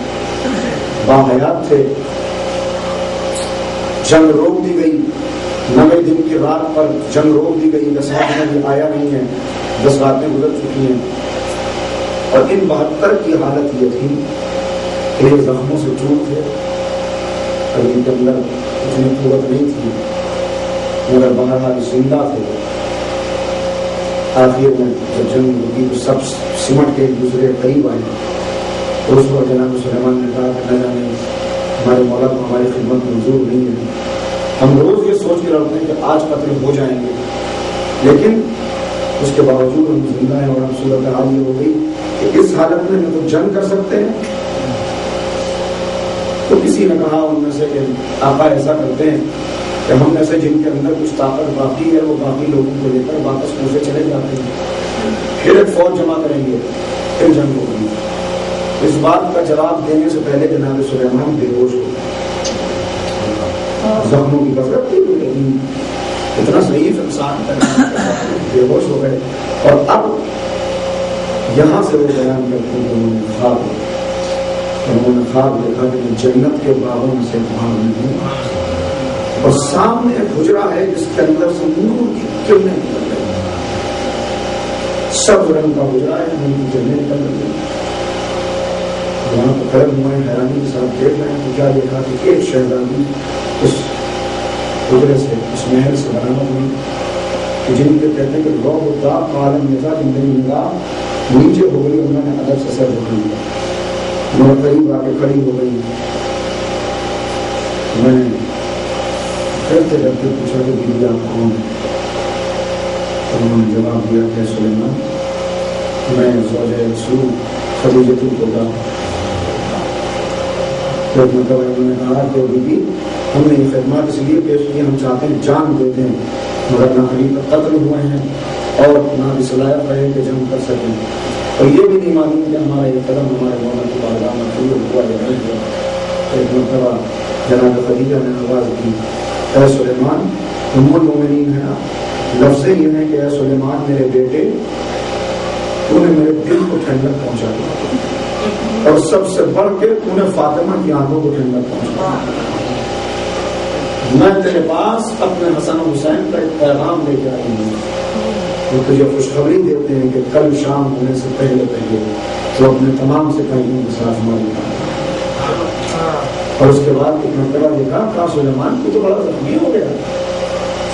باحیات تھے. جنگ روک دی گئی. 90 دن کی رات پر جنگ روک دی گئی. 10 دن بھی آیا نہیں ہے، 10 راتیں گزر چکی ہیں. اور ان 72 کی حالت یہ تھی کہ یہ زخموں سے چوٹ تھے اور ان کے اندر اتنی قوت نہیں تھی مگر بہرحال زندہ تھے. آخر میں جب جنگ ہوگی تو سب سمٹ کے ایک دوسرے قریب آئے. اور اس وقت جناب سلیمان نے کہا کہ نہ جانے ہمارے مولا کو ہماری خدمت منظور نہیں ہے. ہم روز یہ سوچ کے لڑتے ہیں کہ آج قتل ہو جائیں گے، لیکن اس کے باوجود ہم زندہ ہیں. اور ہم صورتحال یہ ہو گئی کہ اس حالت میں نہ تو جنگ کر سکتے ہیں. تو کسی نے کہا ان میں سے کہ آقا ایسا کرتے ہیں کہ ہم میں سے جن کے اندر کچھ طاقت باقی ہے وہ باقی لوگوں کو لے کر واپس منہ سے چلے جاتے ہیں، پھر ایک فوج جمع کریں گے، پھر جنگ ہوگی. اس بات کا جواب دینے سے پہلے جناب سلیمان بے ہوش ہو گئے. زخموں کی کثرت تھی لیکن اتنا ضعیف انسان بے ہوش ہو گئے. اور اب یہاں سے وہ بیان کرتے ہیں کہ انہوں نے خواب دیکھا کہ جنت کے باغوں میں سے باغ نہیں اور سامنے ایک حجرہ ہے جس کے اندر سے نور کی کرنیں نکل رہی ہیں. سب رنگ کا حجرہ ہے، نور کی کرنیں نکل رہی ہیں. وہاں تو کھڑے ہوئے حیرانی کے ساتھ دیکھ رہے ہیں تو کیا دیکھا کہ ایک شہزادی اس حجرے سے، اس محل سے برآمد ہوئی کہ جن کے کہتے ہیں کہ روح و داغ کا عالم نظا زندگی نگاہ نیچے ہو گئی. انہوں نے ادب سے سر اٹھا لیا. میں قریب آ کے کھڑی ہو گئی. میں نے ڈرتے ڈرتے پوچھا کہ بیوی آپ کون؟ انہوں نے جواب دیا کہ سلیمان میں زوجہ رسول خدیجہ الکبریٰ. تو مطلب انہوں نے کہا کہ بیوی ہم نے یہ خدمات اس لیے پیش کی، ہم چاہتے ہیں جان دے دیں مگر نہ قریب قتل ہوئے ہیں اور نہ بھی صلاحیت رہے کہ جنگ کر سکیں. اور یہ بھی نہیں معلوم کہ ہمارا یہ قدم ہمارے مولا کی بارگاہ میں قبول ہوا یا نہیں ہوا. ایک مرتبہ جناب خدیجہ نے آواز کی اے سلیمان ام المومنین ہے آپ. لفظ یہ ہے کہ اے سلیمان میرے بیٹے تو نے میرے دل کو ٹھنڈک پہنچا دیا اور سب سے بڑھ کے تو نے فاطمہ کی آنکھوں کو ٹھنڈک پہنچا. میں تیرے پاس اپنے حسن و حسین کا ایک پیغام لے کے آئی ہوں. وہ تجھے خوشخبری دیتے ہیں کہ کل شام ہونے سے پہلے تو اپنے تمام سپاہیوں کے ساتھ ہماری. اور اس کے بعد ایک مرتبہ دیکھا کا سلیمان کو تو بڑا زخمی ہو گیا.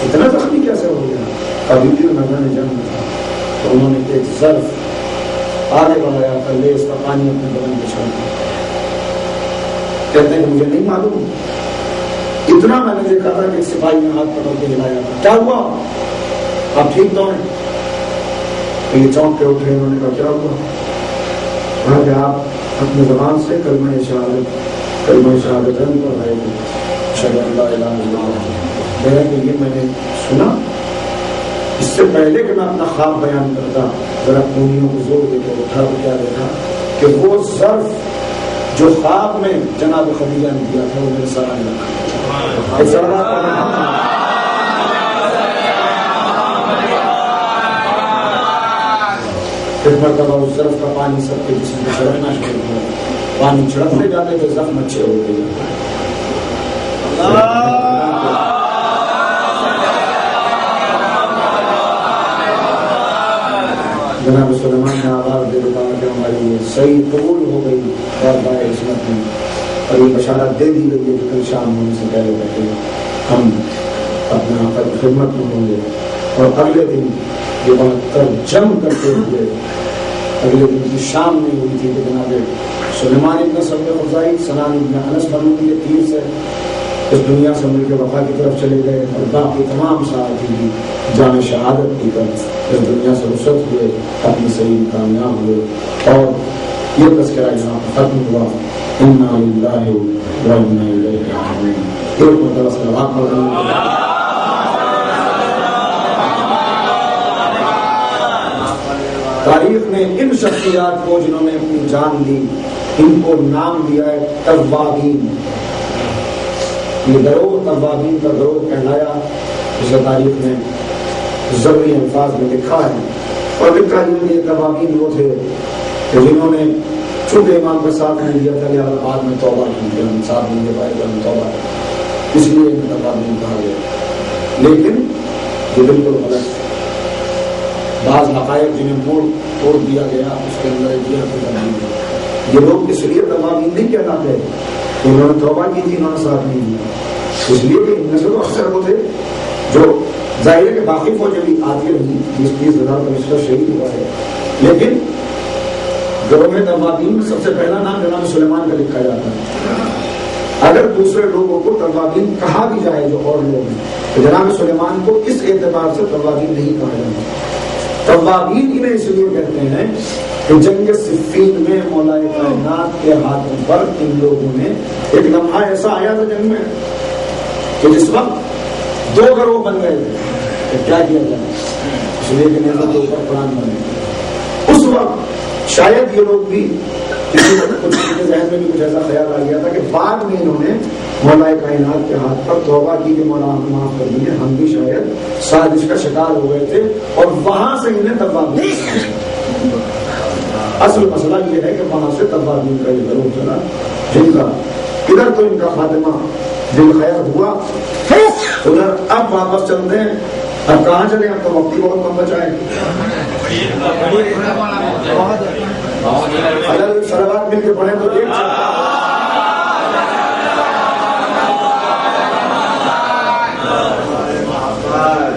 اتنا زخمی کیسے ہو گیا؟ ابھی بھی میدان جنگ میں تھا. تو انہوں نے ایک ظرف آگے بڑھایا کر لے اس کا پانی اپنے بدن پہ چھوڑ دیا. کہتے ہیں کہ مجھے نہیں معلوم، اتنا میں نے دیکھا تھا کہ سپاہی نے ہاتھ پکڑ کے ہلایا تھا. کیا ہوا؟ آپ ٹھیک تو ہیں؟ یہ چونک کے اٹھے. انہوں نے کہا کیا ہوا؟ کہا کہ آپ اپنے زبان سے کلمہ شہادت پر رہے تھے. اشہد ان لا الہ الا اللہ. میرا کہ یہ میں نے سنا. اس سے پہلے کہ میں اپنا خواب بیان کرتا ذرا پونیوں کو زور دے کے اٹھا تو کیا دیکھا کہ وہ ظرف جو خواب میں جناب خدیجہ نے دیا تھا وہ میرے سر آنے لگا. پھر مرتبہ اس ظرف کا پانی سب کے جسم میں چھڑکنا شروع ہوا. پانی چھڑکتے جاتے تو زخم اچھے ہوتے جاتے. جناب سلیمان نے آواز دے دیتا کہ ہماری یہ صحیح قبول ہو گئی بارگاہ عصمت میں، اور یہ بشارت دے دی گئی ہے کہ کل شام ہونے سے پہلے بیٹھے ہم اپنے آپ کی خدمت میں ہوں گے. اور اگلے دن یہ بات ترجم کرتے ہوئے اگلے دن کی شام میں ہوئی تھی کہ جناب سلیمان ابن سلم خزائی سنان ابن انس بنو کے تیر سے اس دنیا سے مل کے وفا کی طرف چلے گئے، اور باقی تمام ساتھی بھی جان شہادت کی طرف اس دنیا سے رخصت ہوئے، اپنی صحیح کامیاب ہوئے. اور یہ تذکرہ یہاں ختم ہوا. انا للہ و انا الیہ راجعون. ایک مرتبہ صلوات پڑھ رہے. تاریخ نے ان شخصیات کو جنہوں نے اپنی جان دی ان کو نام دیا ہے توابین. یہ گروہ توابین کا گروہ کہلایا، جسے تاریخ نے ضروری الفاظ میں لکھا ہے. اور لکھا یہ توابین وہ تھے کہ جنہوں نے چونکہ امام کا ساتھ نہیں دیا تھا لہٰذا بعد میں توبہ کی، ہم ساتھ نہیں دے پائے تو ہم توبہ کی، اس لیے انہیں توابین کہا گیا. لیکن یہ بالکل غلط. بعض حقائق جنہیں توڑ دیا گیا اس کے اندر یہ لوگ اس لیے توابین نہیں کہلاتے کہ انہوں نے توبہ کی تھی، انہوں نے ساتھ نہیں دیا. اس لیے کہ ان میں سے تو اکثر وہ تھے جو ظاہر ہے کہ باقی فوجیں بھی آتی رہی، 20-30 ہزار کا مسئلہ شہید ہوا ہے. لیکن گروہ میں توابین میں سب سے پہلا نام جناب سلیمان کا لکھا جاتا ہے. اگر دوسرے لوگوں کو توابین کہا بھی جائے جو اور لوگ ہیں تو جناب سلیمان کو اس اعتبار سے توابین نہیں کہا جاتا. توابین انہیں اس لیے کہتے ہیں کہ جنگ صفین میں مولا کائنات کے ہاتھوں پر ان لوگوں نے ایک لمحہ ایسا آیا تھا جنگ میں کہ جس وقت 2 گروہ بن گئے تھے. کیا کیا جائے؟ اس لیے کہ نیزہ کے اوپر قرآن بنے. اس وقت شاید یہ لوگ بھی کسی کچھ کے ذہن میں بھی کچھ ایسا خیال آ گیا تھا کہ بعد میں انہوں نے مولا کائنات کے ہاتھ پر توبہ کی کہ مولا ہم معاف کر دیے، ہم بھی شاید سازش کا شکار ہو گئے تھے، اور وہاں سے انہیں توابین. اصل مسئلہ یہ ہے کہ وہاں سے توابین کا یہ گروہ چلا جن کا ادھر تو ان کا خاتمہ بالخیر ہوا، ادھر اب واپس چلتے ہیں. اب کہاں چلے؟ اب تو وقت بہت کم بچا ہے. اگر سروات مل کے پڑھیں تو ایک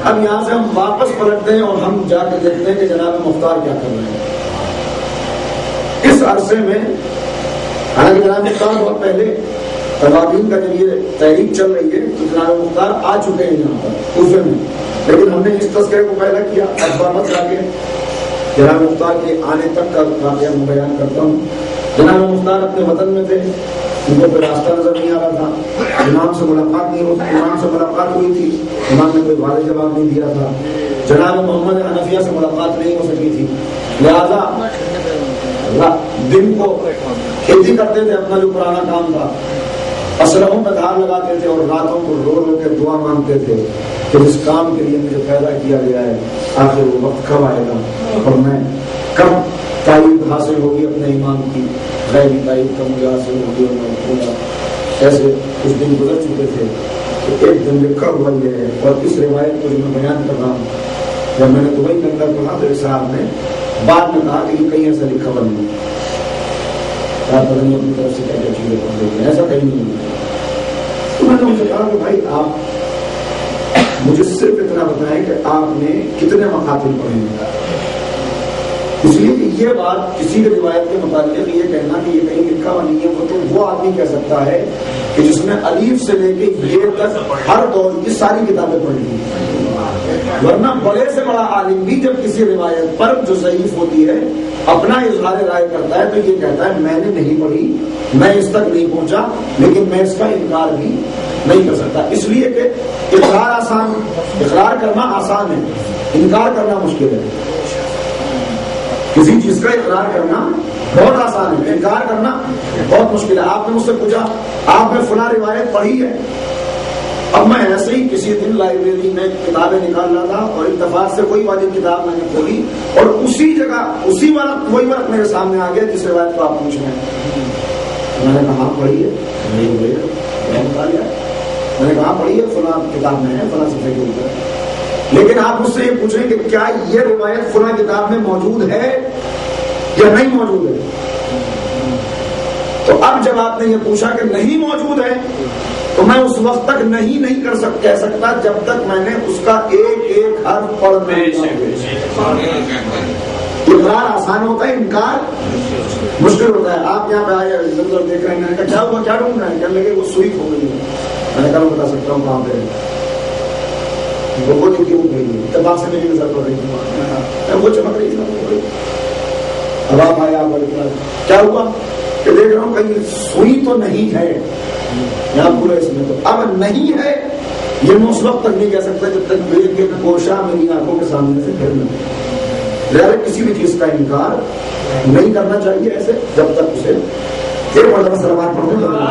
اب یہاں سے ہم واپس پلٹتے ہیں اور ہم جا کے دیکھتے ہیں کہ جناب مختار کیا کر رہے ہیں. اس عرصے میں حالانکہ جناب مختار بہت پہلے توابین کا جب یہ تحریک چل رہی ہے تو جناب مختار آ چکے ہیں یہاں پر کوفے میں، لیکن ہم نے اس تذکرے کو پہلا کیا. اخبارات جا کے جناب مختار کے آنے تک کا واقعہ میں بیان کرتا ہوں. جناب مختار اپنے وطن میں تھے، ان کو کوئی راستہ نظر نہیں آ رہا تھا. امام سے ملاقات نہیں ہوتی، امام سے ملاقات ہوئی تھی، امام نے کوئی واضح جواب نہیں دیا تھا. جناب محمد حنفیہ سے ملاقات نہیں ہو سکی تھی، لہذا دن کو کھیتی کرتے تھے، اپنا جو پرانا کام تھا اسلحوں پہ دھار لگاتے تھے، اور راتوں کو رو رو کے دعا مانگتے تھے کہ جس کام کے لیے مجھے پیدا کیا گیا ہے آخر وہ وقت کب آئے گا اور میں کب تائید حاصل ہوگی اپنے ایمان کی، غیبی تائید کا مجھے حاصل ہوگی. اور میں ایسے کچھ دن گزر چکے تھے. ایک دن لکھا ہوا یہ ہے، اور اس روایت کو جو میں بیان کر رہا ہوں، جب میں نے دبئی کے اندر پڑھا تو صاحب نے بعد میں کہا کہ یہ کہیں ایسا لکھا ہوا نہیں ہے، پتہ نہیں اپنی طرف سے کیا کیا چیزیں پڑھ دیتے ہیں، ایسا کہیں نہیں ہے۔ تو میں نے ان سے کہا کہ بھائی آپ مجھے صرف اتنا بتائیں کہ آپ نے کتنے مقاتل پڑھے ہیں، اس لیے کہ یہ بات کسی بھی روایت کے متعلق یہ کہنا کہ یہ کہیں لکھا ہوا نہیں ہے، وہ تو وہ آدمی کہہ سکتا ہے کہ جس نے الف سے لے کے یہ تک ہر دور کی ساری کتابیں پڑھ لی، ورنہ بڑے سے بڑا عالم بھی جب کسی روایت پر جو ضعیف ہوتی ہے اپنا اظہار رائے کرتا ہے تو یہ کہتا ہے میں نے نہیں پڑھی، میں اس تک نہیں پہنچا، لیکن میں اس کا انکار بھی نہیں کر سکتا، اس لیے کہ اقرار کرنا آسان ہے، انکار کرنا مشکل ہے۔ کسی چیز کا اقرار کرنا بہت آسان ہے، انکار کرنا بہت مشکل ہے۔ آپ نے مجھ سے پوچھا آپ نے فلاں روایت پڑھی ہے، اب میں ایسے ہی کسی دن لائبریری میں کتابیں نکال رہا تھا اور اتفاق سے کوئی والی کتاب میں نے کھولی اور اسی جگہ اسی وہی ورق میرے سامنے آ گیا جس روایت کو آپ پوچھ رہے ہیں۔ میں نے کہا پڑھی ہے، نہیں پڑھی ہے، میں نے کہا پڑھی ہے، فلاں کتاب میں ہے، فلاں صفحے کے اوپر، لیکن آپ مجھ سے یہ پوچھیں کہ کیا یہ روایت فلاں کتاب میں موجود ہے یا نہیں موجود ہے، تو اب جب آپ نے یہ پوچھا کہ نہیں موجود ہے تو میں اس وقت تک نہیں کہہ سکتا جب تک میں نے اس کا ایک ایک حرف پڑھ نہیں۔ اقرار آسان ہوتا ہے، انکار مشکل ہوتا ہے۔ آپ یہاں پہ آئے ادھر دیکھ رہے ہیں، میں نے کہا کیا ہوا، کیا ڈھونڈ رہے ہیں، کہنے لگے وہ سوئی کھو گئی ہے، میں نے کہا میں بتا سکتا ہوں کہاں پہ وہ کیوں گئی ہے، اتفاق سے میری نظر پڑ رہی تھی، وہ چمک رہی تھی، اب آپ آئے، آپ کیا ہوا کہ دیکھ رہا ہوں کہیں سوئی تو نہیں ہے یہاں پورے اس میں، تو اب نہیں ہے یہ میں اس وقت تک نہیں کہہ سکتا جب تک ایک ایک گوشہ میری آنکھوں کے سامنے سے پھر نہ لہٰذا کسی بھی چیز کا انکار نہیں کرنا چاہیے ایسے جب تک اسے ایک مرتبہ سلوات پڑھنے لگے۔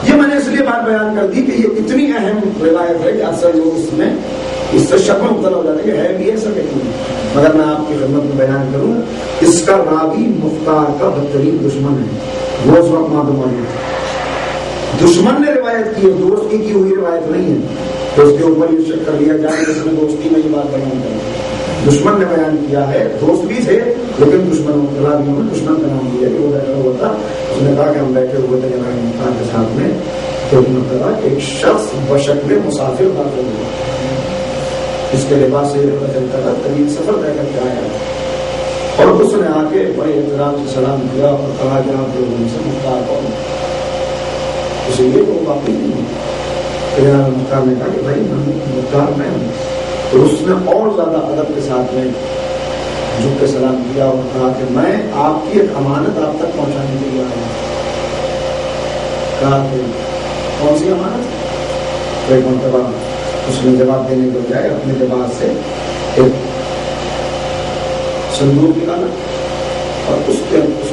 یہ میں نے اس لیے بات بیان کر دی کہ یہ اتنی اہم روایت ہے کہ اکثر لوگ اس سے شک میں مبتلا ہو جاتے ہیں کہ ہے بھی ایسا کہ نہیں، مگر میں آپ کی خدمت میں بیان کروں اس کا راوی مختار کا بدترین دشمن ہے، وہ اس وقت معلوم دشمن نے روایت کی ہے، دوست کی ہوئی روایت نہیں ہے، تو اس کے اوپر یہ شک کر لیا جائے کہ اس میں دوستی میں یہ بات بیان کریں، دشمن نے بیان کیا ہے، دوست بھی تھے لیکن دشمنوں راویوں نے دشمن کا نام دیا کہ وہ بیٹھا ہوا تھا، اس نے کہا کہ ہم بیٹھے ہوئے تھے جناب مختار کے ساتھ میں، تو ایک شخص بشکل مسافر داخل ہوا، اس کے لباس سے پتہ چلتا تھا طویل سفر طے کر کے آیا، اور اس نے آ کے بڑے احترام سے سلام کیا اور کہا کہ آپ لوگوں سے مختار کون، اسی لیے وہ واقعی نہیں ہے۔ جناب مختار نے کہا کہ بھائی مختار میں ہوں، تو اس نے اور زیادہ ادب کے ساتھ میں جھک کے سلام کیا اور کہا کہ میں آپ کی ایک امانت آپ تک پہنچانے کے لیے آیا ہوں۔ کہا کہ کون سی امانت؟ ایک مرتبہ اس نے جواب دینے کے بجائے اپنے لباس سے ایک صندوق نکالا اور اس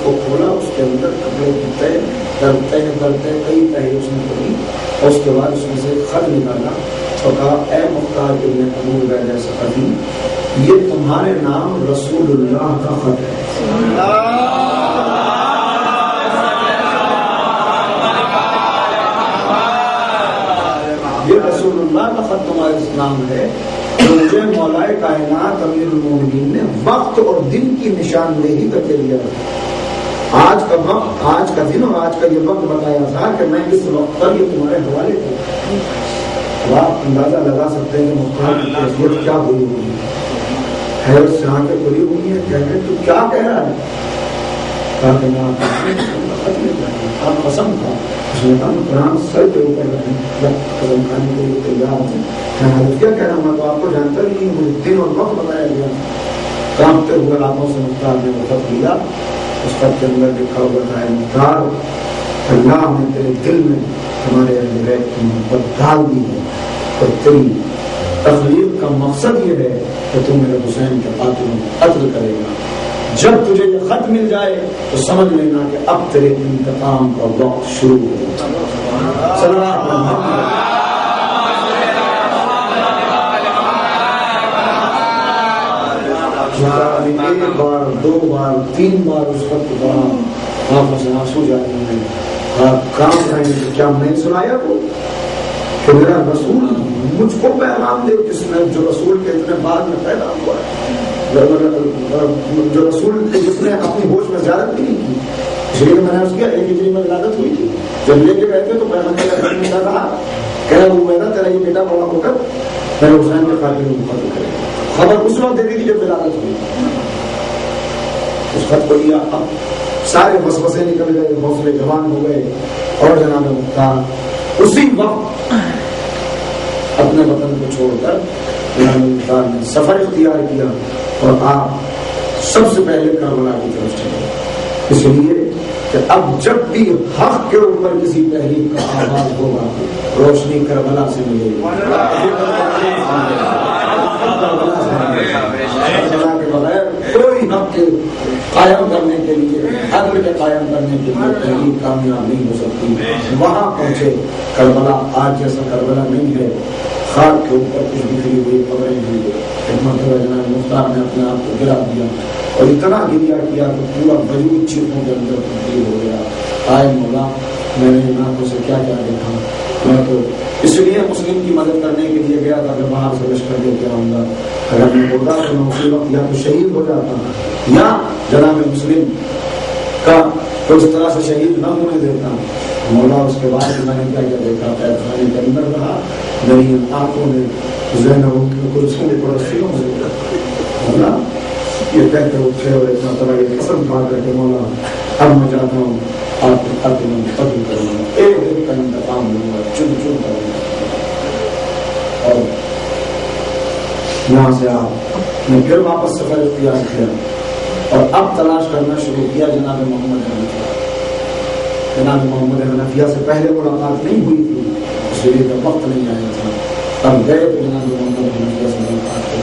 کو کھولا، اس کے اندر کپڑے کرتے کئی تہے اس نے کھولی اور اس کے بعد اس میں سے ایک خط نکالا اور کہا اے مختار ابن ابو عبیدہ ثقفی، یہ تمہارے نام رسول اللہ کا خط ہے، یہ رسول اللہ کا خط تمہارے نام ہے، جو مجھے مولا کائنات امیر المومنین نے وقت اور دن کی نشاندہی کر کے دیا ہے۔ آج کا وقت، آج کا دن اور آج کا یہ وقت بتایا تھا کہ میں اس وقت پر یہ تمہارے حوالے کروں۔ اب آپ اندازہ لگا سکتے ہیں کہ مختار کی کیفیت کیا ہوئی ہوئی ہے، حیرت سے آنکھیں کھلی ہوئی ہیں، کہتے تو کیا کہہ رہا ہے؟ کہا کہ میں آپ قسم تھا، اس نے کہا قرآن سر کے اوپر رکھیں، قسم کھانے کے لیے تیار ہے، میں حضرت کیا کہہ رہا ہوں، تو آپ کو جانتا نہیں ہوں، مجھے دن اور وقت بتایا گیا۔ کانپتے ہوئے ہاتھوں سے مختار نے وہ خط لیا، اس خط کے اندر لکھا ہوا تھا مختار، اللہ نے تیرے دل میں ہمارے اہل بیت کی محبت ڈال دی ہے، اور تیری تخلیق کا مقصد یہ ہے کہ تم میرے حسین کے قاتلوں کو قتل کرے گا، جب تجھے یہ خط مل جائے تو سمجھ لینا کہ اب تیرے انتقام کا وقت شروع ہو۔ صلی اللہ علیہ وسلم ابھی ایک بار 2 بار 3 بار اس وقت پڑھا، آنکھوں سے آنسو جا رہے ہیں، آپ کام کریں گے کیا میں سنایا کو کہ میرا رسول مجھ کو پیغام دے، جس میں جو رسول کے اتنے بعد میں پیدا ہوا ہے، جو رسول جس نے اپنی ہوش میں زیارت بھی نہیں کی، اس لیے میں نے اس کیا 1 ہجری میں ولادت ہوئی تھی، جب لے کے گئے تھے تو پیغمبر نے کہا کہ وہ میرا تیرا یہ بیٹا بڑا ہو کر میرے حسین کے قاتل کو قتل کرے گا۔ خبر اس وقت دے دی تھی جب ولادت ہوئی، اس خط کو لیا، اب سارے وسوسے نکل گئے، حوصلے جوان ہو گئے، اور جناب مختار اسی وقت اپنے وطن کو چھوڑ کر جناب مختار نے سفر اختیار کیا اور آپ سب سے پہلے کربلا کی طرف چلے، اس لیے کہ اب جب بھی حق کے اوپر کسی تحریک کا آغاز ہوگا روشنی کربلا سے ملے گی، کربلا کے بغیر کوئی حق کے قائم کرنے کے لیے، عدل کے قائم کرنے کے لیے تحریک کامیاب نہیں ہو سکتی۔ وہاں پہنچے کربلا، آج جیسا کربلا نہیں ہے، خاک کے اوپر کچھ بکھری ہوئی قبریں ہوئی، حکمت جناب مختار نے اپنے آپ کو گرا دیا اور اتنا گریا کیا کہ پورا وجود چیخوں کے اندر تبدیل ہو گیا۔ آئے مولا میں نے ان آنکھوں سے کیا کیا دیکھا، میں تو اس لیے مسلم کی مدد کرنے کے لیے گیا تھا کہ باہر سے لشکر لے کے آؤں گا، اگر میں ہوتا تو میں اسی وقت یا تو شہید ہو جاتا یا جناب مسلم کا تو اس طرح سے شہید نہ ہونے دیتا۔ مولا اس کے بعد میں نے کیا کیا دیکھا، قید خانے کے اندر رہا، میری آنکھوں نے زینب کو رسول پڑوسیوں سے مولا یہ کہتے اٹھے اور اتنا طرح یہ قسم کھا کر کے مولا اب میں جاتا ہوں آپ کے قتل میں قتل کروں گا، ایک دن کا انتقام لوں گا، چن چن کروں گا۔ اور یہاں سے آپ نے پھر واپس سفر اختیار کیا اور اب تلاش کرنا شروع کیا جناب محمد حنفیہ۔ جناب محمد حنفیہ سے پہلے ملاقات نہیں ہوئی تھی، اس لیے کا وقت نہیں آیا تھا، تب گئے تو جناب محمد حنفیہ سے ملاقات کر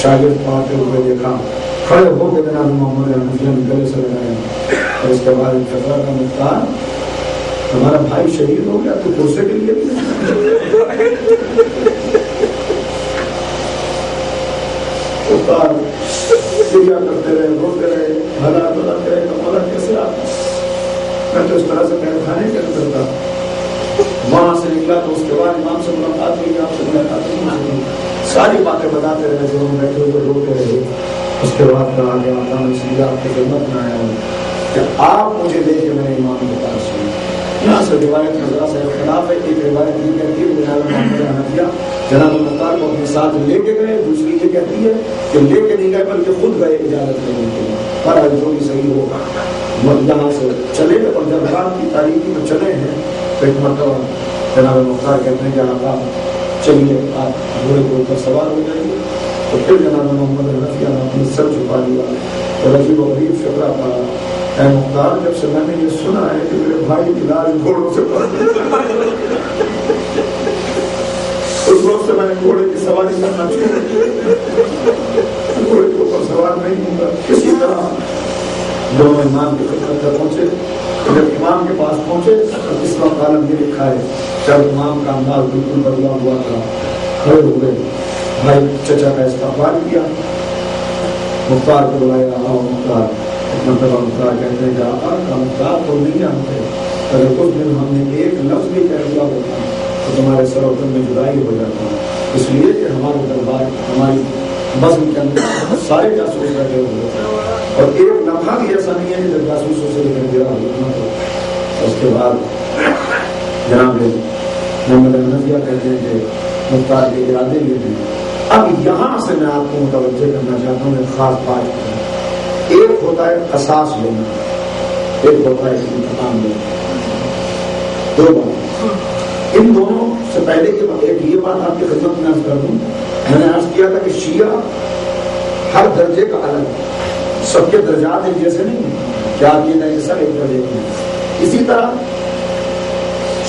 شاگرد پڑھاتے ہوئے دیکھا، کھڑے ہو کے جناب محمد حنفیہ نے گلے سے لگایا اور اس کے بعد فقرہ کا مختار ہمارا بھائی شہید ہو گیا تو کرسے کے لیے کرتے رہے، روتے رہے، حالات بتاتے رہے، مولا کیسے آپ، میں تو اس طرح سے قید خانے کے اندر تھا۔ وہاں سے نکلا تو اس کے بعد امام سے ملاقات ہوئی، آپ سے ملاقات نہیں، ساری باتیں بتاتے رہے، جو ہم بیٹھے ہوئے روتے رہے۔ اس کے بعد کہا گیا آقا میں سیدھا آپ کی خدمت میں آیا ہوں کہ آپ مجھے لے کے میرے امام کے پاس ہوئی۔ یہاں سے روایت میں ذرا سا اختلاف ہے، ایک روایت یہ کہتی ہے جناب محمد حنفیہ جناب مختار کو اپنے ساتھ لے کے گئے، دوسری یہ کہتی ہے کہ لے کے نہیں گئے بلکہ خود گئے اجازت لینے کے لیے، پر جو بھی صحیح ہوگا یہاں سے چلے گئے۔ اور جب رات کی تاریخی میں چلے ہیں تو ایک مرتبہ جناب مختار کہتے ہیں کہ آقا چلیے آپ گھوڑے کے اوپر سوار ہو جائیے، تو پھر جناب محمد حنفیہ نے اپنی سر چھپا لیا اور عجیب و غریب فقرہ پڑا، اے مختار جب سے میں نے یہ سنا ہے کہ میرے بھائی کی لاش گھوڑوں سے پڑ اس وقت سے میں نے گھوڑے کی سواری کرنا چھوڑ گھوڑے کے اوپر سوار نہیں ہوں گا۔ کسی طرح دونوں امام کی خدمت پر پہنچے، جب امام کے پاس پہنچے اس وقت عالم یہ لکھا ہے جب امام کا انداز بالکل بدلا ہوا تھا، کھڑے ہوئے بھائی چچا کا استقبال کیا، مختار کو بلایا، آؤ مختار۔ مطلب مختار کہتے ہیں کہ آقا کا مختار تو نہیں جانتے، اگر کچھ دن ہم نے ایک لفظ بھی کہہ دیا ہوتا تو تمہارے سر و تن میں جدائی ہو جاتا، اس لیے کہ ہمارے دربار ہماری بزم کے اندر سارے جاسوس بیٹھے ہوئے اور ایک لمحہ بھی ایسا نہیں ہے کہ جب جاسوسوں سے نکل گیا ہونا تو اس کے بعد جناب محمد حنفیہ کہتے ہیں کہ مختار کے ارادے یہ ہیں۔ اب یہاں سے میں آپ کو متوجہ کرنا چاہتا ہوں ایک خاص بات، ایک ہوتا ہے قصاص لینا، ایک ہوتا ہے انتقام لینا، دو بات۔ ان دونوں سے پہلے ایک یہ بات آپ کی خدمت میں عرض کر دوں، میں نے عرض کیا تھا کہ شیعہ ہر درجے کا الگ، سب کے درجات ایک جیسے نہیں، کیا عقیدہ ہے کہ سب ایک درجے کے ہیں، اسی طرح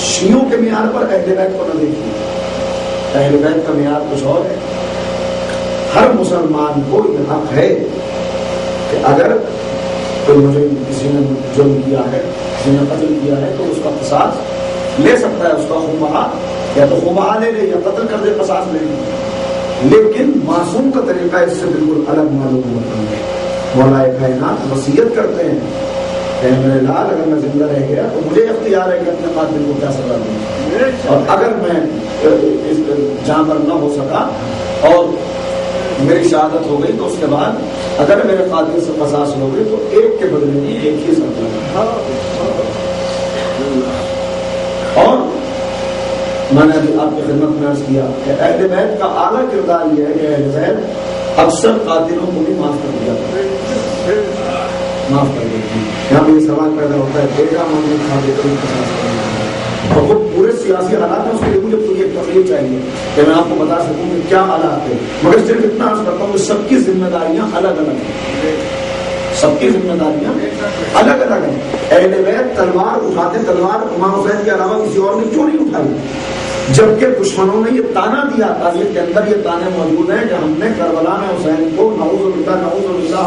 شیعوں کے معیار پر اہل بیت کو نہ دیکھیے، اہل بیت کا معیار کچھ اور ہے۔ ہر مسلمان کو یہ حق ہے کہ اگر کوئی مجھے کسی نے جرم کیا ہے، کسی نے قتل کیا ہے تو اس کا قصاص لے سکتا ہے، اس کا خون بہا یا تو خون بہا لے لے یا قتل کر دے، قصاص لے لے، لیکن معصوم کا طریقہ اس سے بالکل الگ معلوم ہوتا ہے. مولا کائنات وصیت کرتے ہیں کہ میرے لال اگر میں زندہ رہ گیا تو مجھے اختیار ہے کہ اپنے قاتل کو کیا سزا دوں، اور اگر میں جہاں پر نہ ہو سکا اور میری شہادت ہو گئی تو اس کے بعد اگر میرے قاتل سے قصاص ہو گئی تو ایک کے بدلے میں ایک ہی سزا. اور میں نے ابھی آپ کی خدمت میں عرض کیا کہ اہل بیت کا اعلیٰ کردار یہ ہے کہ اہل بیت اکثر قاتلوں کو بھی معاف کر دیا، معاف کر دیتے ہیں. یہاں پہ یہ سوال پیدا ہوتا ہے بیٹا مانگنے کھاتے تو قصاص کرنا، اور وہ پورے سیاسی حالات ہیں. اس کے لیے مجھے پوری ایک تقریر چاہیے کہ میں آپ کو بتا سکوں کہ کیا حالات ہیں، مگر صرف اتنا عرض کرتا ہوں کہ سب کی ذمہ داریاں الگ الگ ہیں، سب کی ذمہ داریاں الگ الگ ہیں. اہل بیت تلوار اٹھاتے، تلوار امام حسین کے علاوہ کسی اور نے کیوں نہیں اٹھائی؟ جبکہ دشمنوں نے یہ تانا دیا، تاریخ کے اندر یہ تانے موجود ہیں کہ ہم نے کربلا میں حسین کو نعوذ باللہ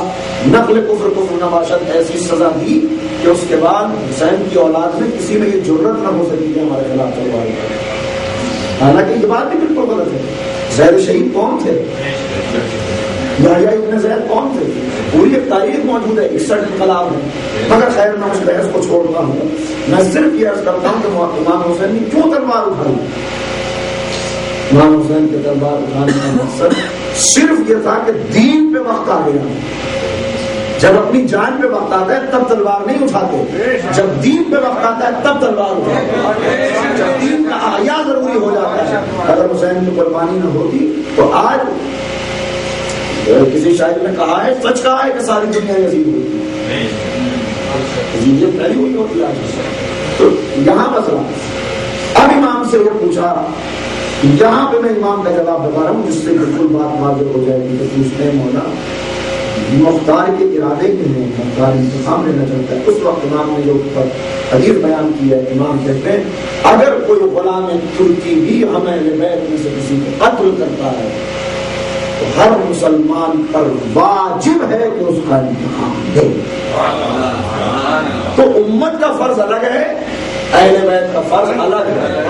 نقل کفر کو مناباشت ایسی سزا دی کہ اس کے بعد حسین کی اولاد میں کسی میں یہ جرت نہ ہو سکی کہ ہمارے خلاف تلوار اٹھائے. حالانکہ یہ بات بھی بالکل غلط ہے. زید شہید کون تھے؟ یحییٰ ابن زید کون تھے؟ پوری ایک تاریخ موجود ہے، 61 انقلاب ہے. مگر خیر میں اس بحث کو چھوڑتا ہوں. میں صرف یہ عرض کرتا ہوں کہ امام حسین نے کیوں تلوار اٹھائی. امام حسین کے تلوار اٹھانے کا مقصد صرف یہ تھا کہ دین پہ وقت آ گیا. جب اپنی جان پہ وقت آتا ہے تب تلوار نہیں اٹھاتے، جب دین پہ وقت آتا ہے تب تلوار اٹھاتے. جب دین کا احیاء ضروری ہو جاتا ہے. اگر حسین کی قربانی نہ ہوتی تو آج کسی شاعر نے کہا ہے، سچ کہا ہے کہ ساری دنیا یزید ہوئی، یزیدیت پہلی ہوئی ہوتی ہے. تو یہاں مسئلہ. اب امام سے یہ پوچھا، یہاں پہ میں امام کا جواب بتا رہا ہوں جس سے بالکل بات واضح ہو جائے گی. تو پوچھتے ہیں مولا مختار کے ارادے کے ہیں، مختار انتخاب لینا چاہتا ہے. اس وقت امام نے جو حدیث بیان کی ہے، امام کہتے ہیں اگر کوئی غلام ترکی بھی ہمیں اہل بیت میں سے کسی کو قتل کرتا ہے تو ہر مسلمان پر واجب ہے کہ اس کا انتقام دے. تو امت کا فرض الگ ہے، اہل بیت کا فرض الگ ہے.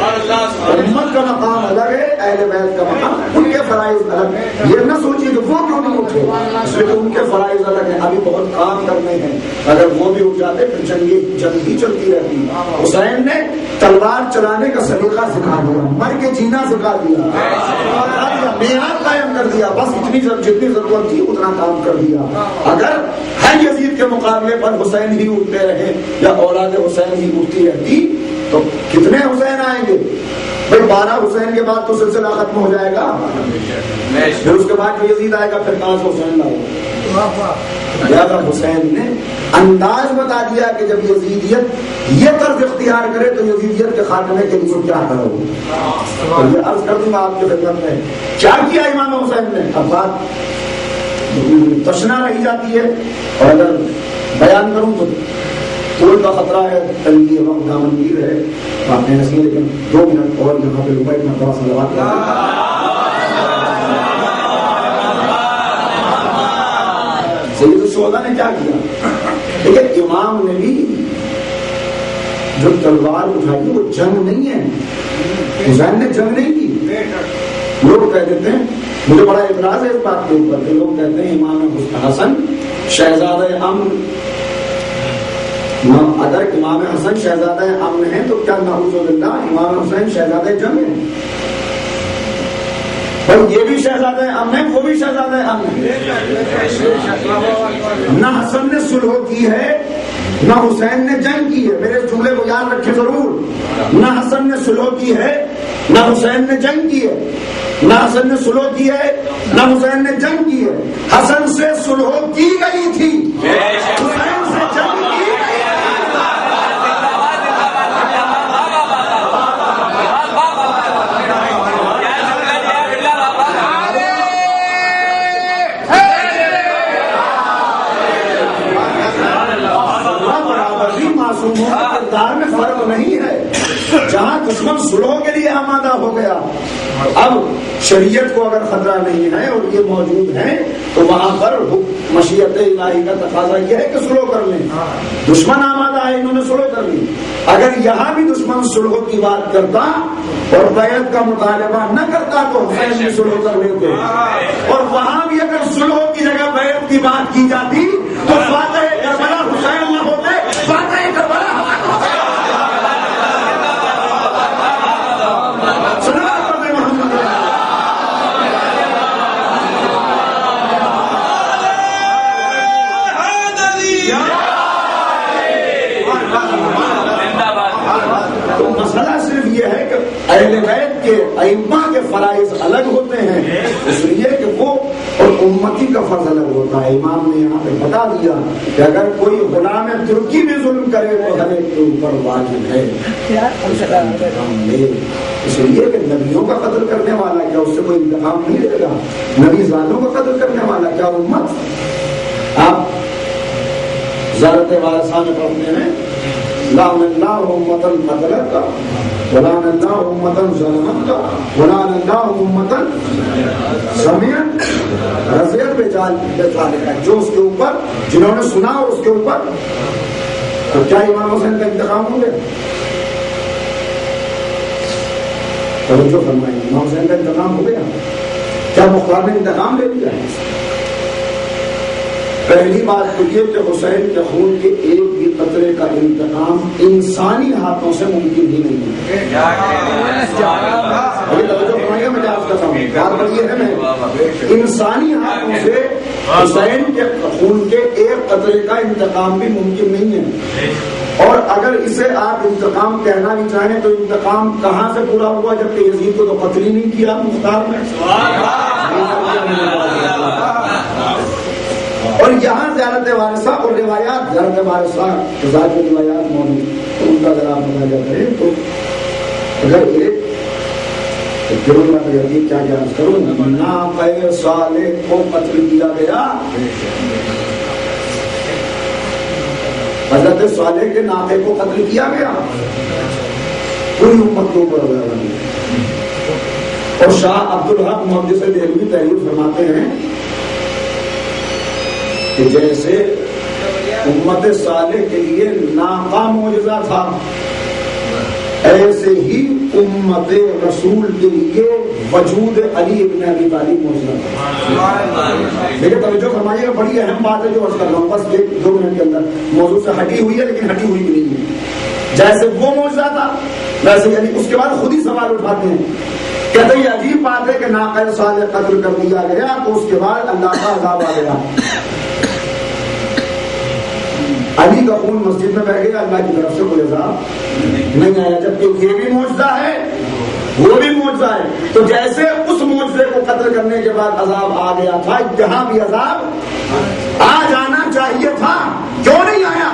امت کا مقام الگ ہے، اہل بیت کا مقام، ان کے فرائض الگ ہے. یہ نہ سوچیے کہ وہ کیوں نہیں اٹھے، اس لیے کہ ان کے فرائض الگ ہیں. ابھی بہت کام کرنے ہیں. اگر وہ بھی اٹھ جاتے پھر جنگ ہی چلتی رہتی. حسین نے تلوار چلانے کا سلیقہ سکھا دیا، مر کے جینا سکھا دیا، معیار قائم کر دیا. بس جتنی ضرورت تھی اتنا کام کر دیا. اگر ہر یزید کے مقابلے پر حسین ہی اٹھتے رہے یا اولاد حسین ہی اٹھتی رہتی تو کتنے حسین آئیں گے؟ بھائی 12 حسین کے بعد تو سلسلہ ختم ہو جائے گا. پھر اس کے بعد جو یزید آئے گا پھر کہاں سے حسین لائے گا؟ لہذا حسین نے انداز بتا دیا کہ جب یزیدیت یہ طرز اختیار کرے تو یزیدیت کے خاتمے کے لیے کیا کرو. اور یہ عرض کر دوں گا آپ کی خدمت میں کیا کیا امام حسین نے. اب بات تشنا رہی جاتی ہے اور اگر بیان کروں تو طول کا خطرہ ہے، تنگی وقت دامنگیر ہے، باتیں ایسی ہیں. لیکن 2 منٹ اور یہاں پہ روپئے میں تھوڑا سا لگا دیا. سید الشہداء نے کیا کیا؟ لیکن امام نے بھی جو تلوار اٹھائی وہ جنگ نہیں ہے. حسین نے جنگ نہیں کی. لوگ کہہ دیتے ہیں، مجھے بڑا اعتراض ہے اس بات کے اوپر کہ لوگ کہتے ہیں امام حسن شہزادہ امن. اگر امام حسن شہزادہ امن ہے تو کیا نعوذ باللہ امام حسین شہزادہ جنگ ہے؟ بھائی یہ بھی شہزادہ امن ہے، وہ بھی شہزادہ امن ہے. نہ حسن نے صلح کی ہے نہ حسین نے جنگ کی ہے. میرے جملے کو یاد رکھیں ضرور. نہ حسن نے صلح کی ہے نہ حسین نے جنگ کی ہے. نہ حسن نے صلح کی ہے نہ حسین نے جنگ کی ہے. حسن سے صلح کی گئی تھی، حسین سے جنگ کی گئی. کردار میں فرق نہیں ہے. جہاں دشمن صلح کے لیے آمادہ ہو گیا، اب شریعت کو اگر خطرہ نہیں ہے اور یہ موجود ہے تو وہاں پر مشیت مشیت الہی کا تقاضا یہ ہے کہ سلو کر لیں. دشمن آمادہ ہے، انہوں نے سلو کر لی. اگر یہاں بھی دشمن سلو کی بات کرتا اور بیعت کا مطالبہ نہ کرتا تو حسین بھی سلو کر لیتے. اور وہاں بھی اگر سلو کی جگہ بیعت کی بات کی جاتی تو فاتح کربلا حسین نہ ہوتے، فاتح کربلا اہل بیت کے ائمہ کے فرائض الگ ہوتے ہیں، اس لیے کہ وہ اور امتی کا فرض الگ ہوتا ہے. امام نے یہاں پہ بتا دیا کہ اگر کوئی غلام ترکی بھی ظلم کرے تو ہر ایک کے اوپر واجب ہے. اس لیے کہ نبیوں کا قتل کرنے والا کیا اس سے کوئی انتقام نہیں لے گا؟ نبی زادوں کا قتل کرنے والا کیا امت؟ آپ زیارت وارثہ میں پڑھتے ہیں لعن اللہ امتن قتلت کا، ولعن اللہ امتن ظلمت کا، ولعن اللہ امتن سمعت رضیت پہ جال کا، جو اس کے اوپر جنہوں نے سنا اور اس کے اوپر. تو کیا امام حسین کا انتقام ہو گیا؟ توجہ فرمائیں، امام حسین کا انتقام ہو گیا؟ کیا مختار نے انتقام لے لیا؟ پہلی بات تو یہ کہ حسین کے خون کے ایک بھی قطرے کا انتقام انسانی ہاتھوں سے ممکن ہی نہیں ہے. انسانی ہاتھوں سے حسین کے خون کے ایک قطرے کا انتقام بھی ممکن نہیں ہے. اور اگر اسے آپ انتقام کہنا بھی چاہیں تو انتقام کہاں سے پورا ہوا جبکہ یزید کو تو قتل ہی نہیں کیا مختار نے. اور یہاں زیارت وارثہ اور روایات زیارت وارثہ ذات روایات موجود ان کا اگر آپ مطالعہ کریں تو اگر ایک ضرور میں یزید کیا جانچ کروں ناقہ صالح کو قتل کیا گیا. حضرت صالح کے ناقے کو قتل کیا گیا، پوری امت کے اوپر ہوا. اور شاہ عبدالحق محدث دہلوی تحریر فرماتے ہیں کہ جیسے امت صالح کے لیے ناقہ معجزہ تھا، ایسے ہی امت رسول کے لیے وجود علی ابن ابی طالب معجزہ تھا. لیکن توجہ فرمائیے گا، بڑی اہم بات ہے جو عرض کر رہا ہوں، بس 1-2 منٹ کے اندر موضوع سے ہٹی ہوئی ہے لیکن ہٹی ہوئی بھی نہیں ہے. جیسے وہ معجزہ تھا ویسے یعنی اس کے بعد خود ہی سوال اٹھاتے ہیں، کہتے یہ عجیب بات ہے کہ ناقہ صالح قتل کر دیا گیا تو اس کے بعد اللہ کا عذاب آ گیا. علی کا خون مسجد میں بہ گیا، اللہ کی طرف سے کوئی عذاب نہیں آیا. جبکہ یہ بھی معجزہ ہے وہ بھی معجزہ ہے. تو جیسے اس معجزے کو قتل کرنے کے بعد عذاب آ گیا تھا، یہاں بھی عذاب آ جانا چاہیے تھا. کیوں نہیں آیا؟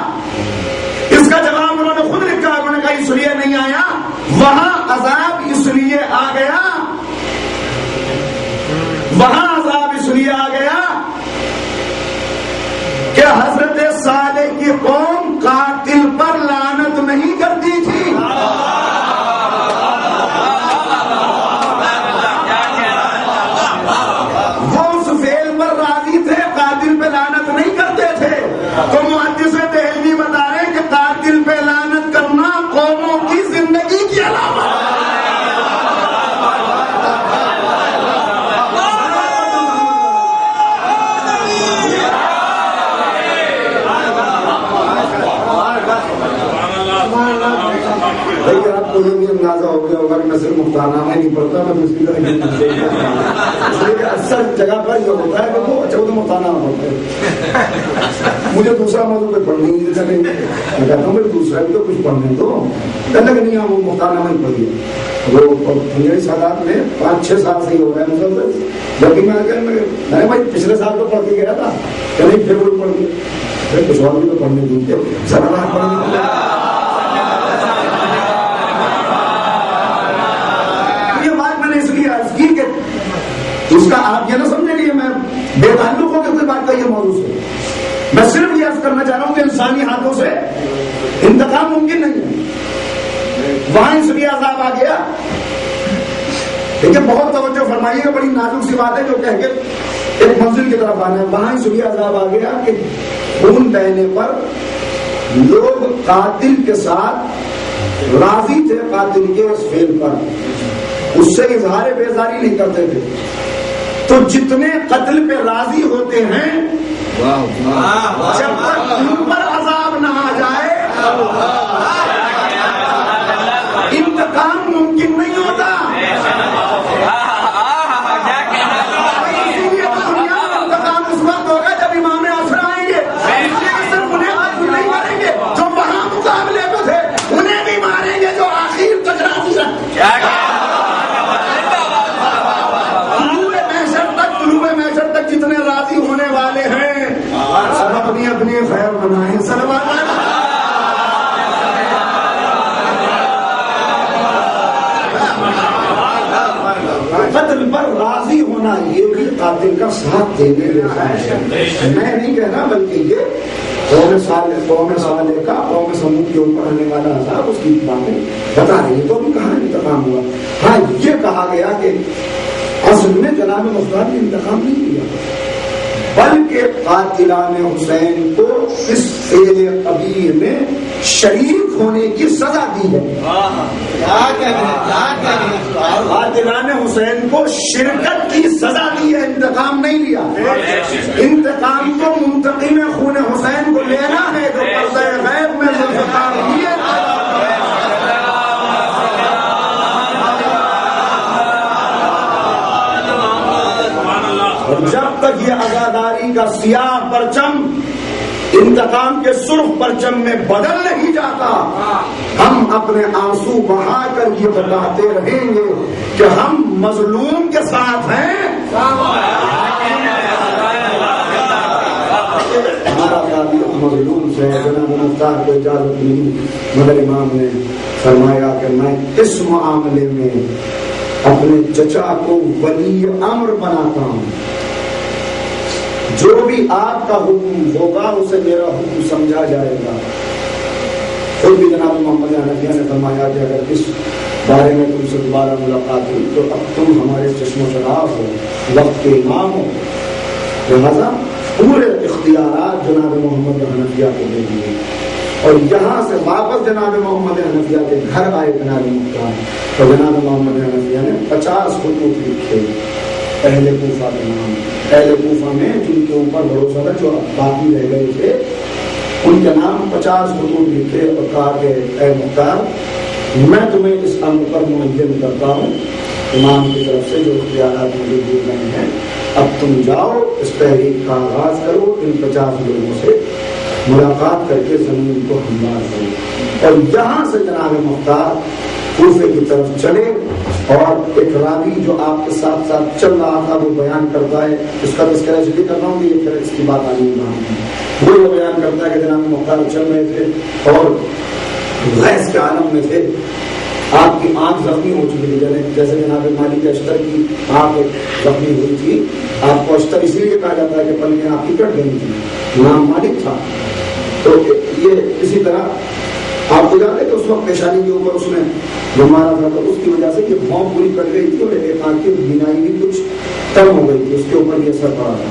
اس کا جواب انہوں نے خود لکھا. انہوں نے کہا اس لیے نہیں آیا، وہاں عذاب اس لیے آ گیا، وہاں عذاب اس لیے آ گیا کہ حضرت صالح کی قوم قاتل پر لعنت نہیں کرتی تھی. وہ اس فعل پر راضی تھے، قاتل پہ لعنت نہیں کرتے تھے. تو محدث دہلوی بتا رہے ہیں کہ قاتل پہ لعنت کرنا قوموں کی زندگی کی علامت ہے. آپ کو یہ بھی اندازہ ہو گیا ہوگا کہ میں صرف مختارنامہ نہیں پڑھتا، میں دوسری طرح اکثر جگہ پر یہ ہوتا ہے کہ وہ اچھا وہ تو مختارنامہ پڑھتے ہیں، مجھے دوسرا موضوع پہ پڑھنے نہیں دیتا. میں کہتا ہوں دوسرا بھی تو کچھ پڑھنے دو. کہتا کہ نہیں ہم وہ مختارنامہ ہی پڑھیے. وہ میری سادات میں 5-6 سال سے ہی ہو رہا ہے مسلسل. جبکہ میں نے بھائی پچھلے سال تو پڑھ کے گیا تھا کہ نہیں، پھر وہ پڑھ گیا، پھر کچھ اور بھی تو پڑھنے دوں سوالات پڑھنے. اس کا آپ یہ نہ سمجھیں کہ میں بے تعلق ہو کے کوئی بات کا یہ موضوع سے، میں صرف یہ عرض کرنا چاہ رہا ہوں کہ انسانی ہاتھوں سے انتقام ممکن نہیں ہے. وہاں اس لیے عذاب آ گیا. لیکن بہت توجہ فرمائیے گا، بڑی نازک سی بات ہے جو کہہ کے ایک منزل کی طرف آنا ہے، وہاں سبھی عذاب آ گیا کہ خون بہنے پر لوگ قاتل کے ساتھ راضی تھے، قاتل کے اس فعل پر، اس سے اظہار بیزاری نہیں کرتے تھے. تو جتنے قتل پہ راضی ہوتے ہیں جب تک ان پر عذاب نہ آ جائے انتقام ممکن نہیں ہوتا. اسی لیے دنیا میں انتقام اس وقت ہوگا جب امام عصر آئیں گے، اس لیے صرف انہیں آج نہیں ماریں گے جو وہاں مقابلے پہ تھے، انہیں بھی ماریں گے جو آخر تک راضی رہے. جتنے راضی ہونے والے ہیں سب اپنی اپنی خیر بنائیں. قتل پر راضی ہونا یہ بھی قاتل کا ساتھ دینے جیسا ہے. میں نہیں کہنا بلکہ یہ قوم صالح کا قوم سمود کے اوپر آنے والا عذاب اس کی باتیں بتا رہی ہے. تو بھی کہاں انتقام ہوا؟ ہاں یہ کہا گیا کہ اصل میں جناب مختار نے انتقام نہیں کیا بلکہ قاتلان حسین کو اس فعل قبیح میں شریک ہونے کی سزا دی ہے. قاتلان حسین کو شرکت کی سزا دی ہے، انتقام نہیں لیا. انتقام تو منتقم خون حسین کو لینا ہے جو پردہ غیب میں ذوالفقار لیے. جب تک یہ عزاداری کا سیاہ پرچم انتقام کے سرخ پرچم میں بدل نہیں جاتا، ہم اپنے آنسو بہا کر یہ بتاتے رہیں گے کہ ہم مظلوم کے ساتھ ہیں. ہمارا تعلق مظلوم سے ہے. جناب مختار کو اجازت نہیں، مگر امام نے فرمایا کہ میں اس معاملے میں اپنے چچا کو ولی امر بناتا ہوں، جو بھی آپ کا حکم ہوگا اسے میرا حکم سمجھا جائے گا. خود بھی جناب محمد حنفیہ نے فرمایا کہ اگر اس بارے میں تم سے دوبارہ ملاقات ہوئی تو اب تم ہمارے چشم و چراغ ہو، وقت کے امام ہو، لہذا پورے اختیارات جناب محمد حنفیہ کو دے دیے. اور یہاں سے واپس جناب محمد حنفیہ کے گھر آئے جناب مختار، تو جناب محمد حنفیہ نے 50 خطوط لکھے اہل کوفہ کے نام. اہل کوفہ میں جن کے اوپر بھروسہ تھا، جو باقی رہ گئے تھے، ان کے نام 50 خطوط لکھے اور کہا کہ اے مختار، میں تمہیں اس امر پر معین کرتا ہوں امام کی طرف سے جو اختیارات مجھے دیے گئے ہیں. اب تم جاؤ، اس تحریک کا آغاز کرو، ان 50 لوگوں سے ملاقات کر کے زمین کو ہموار کرو. اور یہاں سے جناب مختار کوفے کی طرف چلے. اور ایک راوی جو آپ کے ساتھ ساتھ چل رہا تھا وہ بیان کرتا ہے، اس کا تذکرہ اس لیے کر رہا ہوں کہ یہ پھر اس کی بات آگے وہ بیان کرتا ہے کہ جناب مختار چل رہے تھے اور غیظ کے عالم میں تھے. آپ کی آنکھ زخمی ہو چکی تھی، جیسے جناب مالک اشتر کی آنکھ زخمی ہوئی تھی. آپ کو اشتر اسی لیے کہا جاتا ہے کہ پلکیں آپ کی کٹ گئی تھی، نام مالک تھا. تو یہ اسی طرح آپ کو جانتے کہ اس وقت پیشانی کے اوپر اس نے جو مارا تھا تو اس کی وجہ سے یہ بھونک پوری کٹ گئی تھی اور ایک آنکھ کی بینائی بھی کچھ کم ہو گئی تھی، اس کے اوپر یہ اثر پڑا تھا.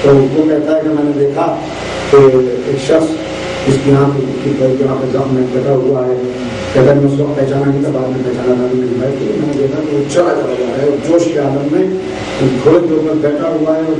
تو وہ کہتا ہے کہ میں نے دیکھا کہ ایک شخص جس کی آنکھ کی یہاں پہ زخم میں کٹا ہوا ہے، کہتا ہے میں اس وقت پہچانا نہیں تھا، بعد میں پہچانا تھا نہیں بھائی. تو میں نے دیکھا کہ وہ چلا جا رہا ہے اور جوش کے عالم میں گھوڑے کے اوپر بیٹھا ہوا ہے اور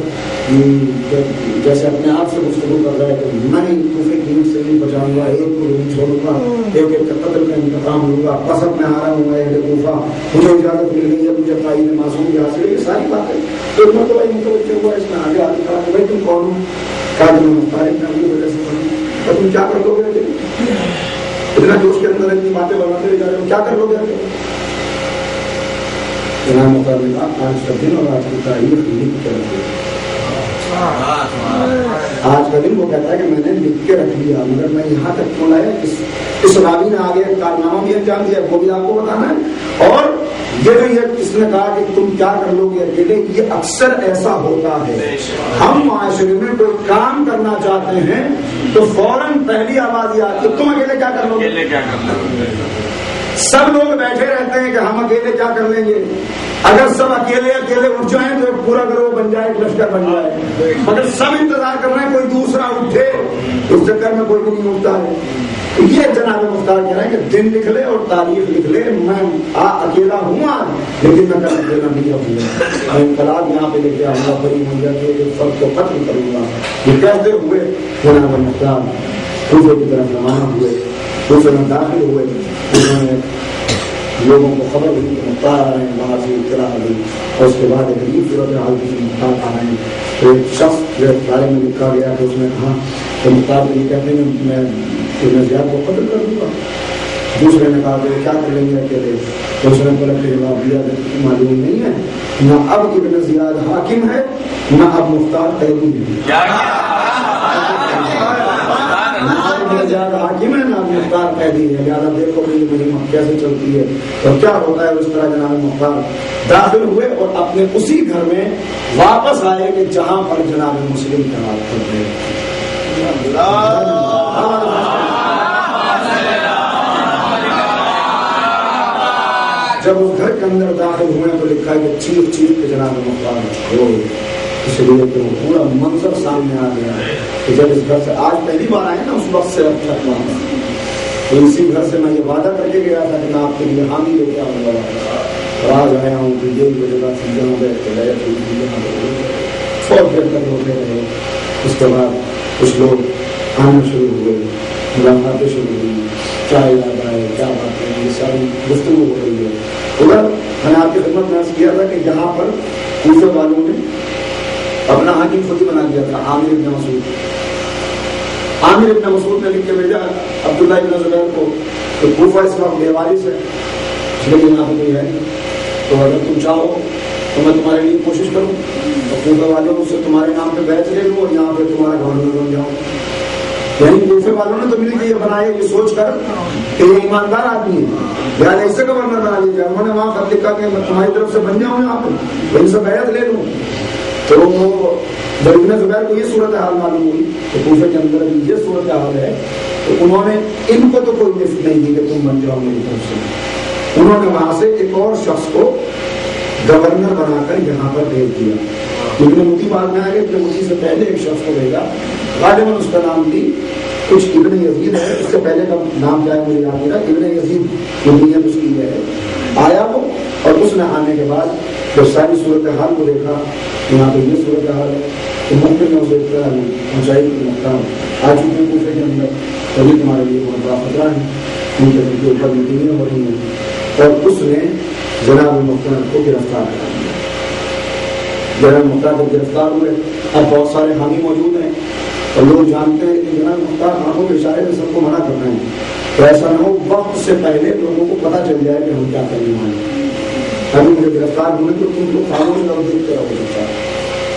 جیسے اپنے آپ سے گفتگو کر رہا ہے کہ میں کوفے کی سے نہیں بچاؤں گا، ایک کو نہیں چھوڑوں گا، ایک ایک قتل کا انتقام لوں گا، قسم میں آ رہا ہوں اہل کوفہ، مجھے اجازت مل گئی ہے، مجھے تعین معصوم کی حاصل ہے. یہ ساری باتیں ایک مرتبہ متوجہ ہوا. اس میں آگے آگے کہا کہ بھائی تم کون ہو؟ کہا کہ میں مختار ابن ابی وجہ سے پڑھوں. اور تم کیا کر لو گے؟ اتنا جوش کے اندر اتنی باتیں بناتے ہوئے جا رہے ہو، کیا کر لو گے؟ جناب مختار نے کہا آج کا دن اور آج کی تاریخ لکھ کے رکھ دیا. آج کا دن وہ کہتا ہے کہ میں نے لکھ کے رکھ لیا، مگر میں یہاں تک کیوں لایا؟ اس راوی نے آگے کارنامہ بھی انجام دیا، وہ بھی آپ کو بتانا ہے. اور یہ اس نے کہا کہ تم کیا کر لو گے اکیلے، یہ اکثر ایسا ہوتا ہے. ہم معاشرے میں کوئی کام کرنا چاہتے ہیں تو فوراً پہلی آواز یہ آتی ہے تم اکیلے کیا کر لو گے. سب لوگ بیٹھے رہتے ہیں کہ ہم اکیلے کیا کر لیں گے. اگر سب اکیلے اٹھ جائیں تو ایک پورا گروہ بن جائے, ایک لشکر بن جائے. مگر سب انتظار کر رہے ہیں کوئی دوسرا اٹھے, اس چکر میں کوئی نہیں اٹھتا ہے. یہ جناب مختار کہہ رہے ہیں کہ دن لکھ لے اور تاریخ لکھ لے, میں اکیلا ہوں آج لیکن میں کل اکیلا نہیں رہوں گا. میں انقلاب یہاں پہ لے کے آؤں گا, بڑی منظر کے سب کو قتل کروں گا. یہ کہتے ہوئے جناب مختار کوفے کی طرف روانہ ہوئے. کوفے میں داخل ہوئے, انہوں نے لوگوں کو خبر دی کہ مختار آ رہے ہیں, وہاں سے اطلاع دی. اور اس کے بعد ایک عجیب صورت حال کی مختار آ رہے ہیں. تو ایک شخص جو بارے میں لکھا گیا تو اس نے کہا کہ مختار یہ کہتے ہیں میں ابن زیاد کو قتل کر دوں گا. دوسرے نے کہا کہ کیا کر لیں گے اکیلے. دوسرے نے پلٹ کے جواب دیا کہ معلوم نہیں ہے, نہ اب ابن زیاد حاکم ہے نہ اب مختار قیدی ہے. زیادہ حاکم ہے نہ مختار قیدی ہے. لہٰذا دیکھو کہ یہ میری کیسے چلتی ہے اور کیا ہوتا ہے. اس طرح جناب مختار داخل ہوئے اور اپنے اسی گھر میں واپس آئے کہ جہاں پر جناب مسلم تعلق کرتے ہیں. جب اس گھر کے اندر داخل ہوئے تو لکھا ہے کہ چیخ چیخ کے جناب مختار ہوئے, اس لیے کہ وہ پورا منظر سامنے آ گیا کہ جب اس گھر سے آج پہلی بار آئے نا, اس وقت سے اب تک وہاں تو اسی گھر سے میں یہ وعدہ کر کے گیا تھا کہ میں آپ کے لیے حامی لے کے آؤں گا. اور آج آیا ہوں کہ یہ جگہ سمجھا ہوں گئے بہت دیر تک ہوتے رہے. اس کے بعد کچھ لوگ آنا شروع ہوئے, ملاقاتیں شروع ہوئی, چائے یاد آئے, کیا بات ہے, یہ ساری گفتگو ہو رہی ہے. ادھر میں نے آپ کی خدمت میں عرض کیا تھا کہ یہاں پر کوفے والوں نے اپنا حاکم خود ہی بنا دیا تھا, عامر ابن مسعود. عامر ابن مسعود نے لکھ کے بھیجا عبداللہ ابن زبیر کو کہ کوفہ اس وقت بیواریس ہے, لیکن یہاں پہ کوئی ہے نہیں, تو اگر تم چاہو تو میں تمہارے لیے کوشش کروں اور کوفے والوں سے تمہارے نام پہ بیعت لے لوں اور یہاں پہ تمہارا گورنر بن جاؤں. یعنی کوفے والوں نے تو مل کے یہ بنایا یہ سوچ کر کہ یہ ایماندار آدمی ہے, یعنی ایسے گورنر بنا لیجیے. انہوں نے وہاں خط لکھا کہ میں تمہاری طرف سے بن جاؤں یہاں پہ, ان سے بیعت لے لوں. تو جب ابن زبیر کو یہ صورتحال معلوم ہوئی کہ کوفے کے اندر بھی یہ صورتحال ہے, تو انہوں نے ان کو تو کوئی لفٹ نہیں دی کہ تم بن جاؤ میری طرف سے. انہوں نے وہاں سے ایک اور شخص کو گورنر بنا کر یہاں پر بھیج دیا. لیکن مودی بعد میں آئے کہ مودی سے پہلے ایک شخص کو بھیجا, غالباً اس کا نام بھی کچھ ابن یزید ہے, اس سے پہلے کا نام کیا ہے مجھے یاد نہیں رہا, ابن یزید نیت اس کی ہے. آیا وہ, اور اس نے آنے کے بعد جب ساری صورتحال کو دیکھا, یہاں پہ یہ صورتحال ہے تو ممکن میں اسے اطلاع اونچائی کی مختار آ چکے ہیں کوفے کے اندر, تبھی تمہارے لیے بہت بڑا خطرہ ہے کیونکہ ان کے اوپر میٹنگیں ہو رہی ہیں. اور اس نے جناب مختار کو گرفتار کر دیا. جناب مختار جب گرفتار ہوئے, اب بہت سارے حامی موجود ہیں اور لوگ جانتے ہیں کہ جناب مختار آنکھوں کے اشارے سے سب کو منع کر رہے ہیں, تو ایسا نہ ہو وقت سے پہلے لوگوں کو پتہ چل جائے کہ ہم کیا کرنے والے ہیں. ابھی مجھے گرفتار ہونے تو تم لوگ خاموش رہو, دیکھتے رہو.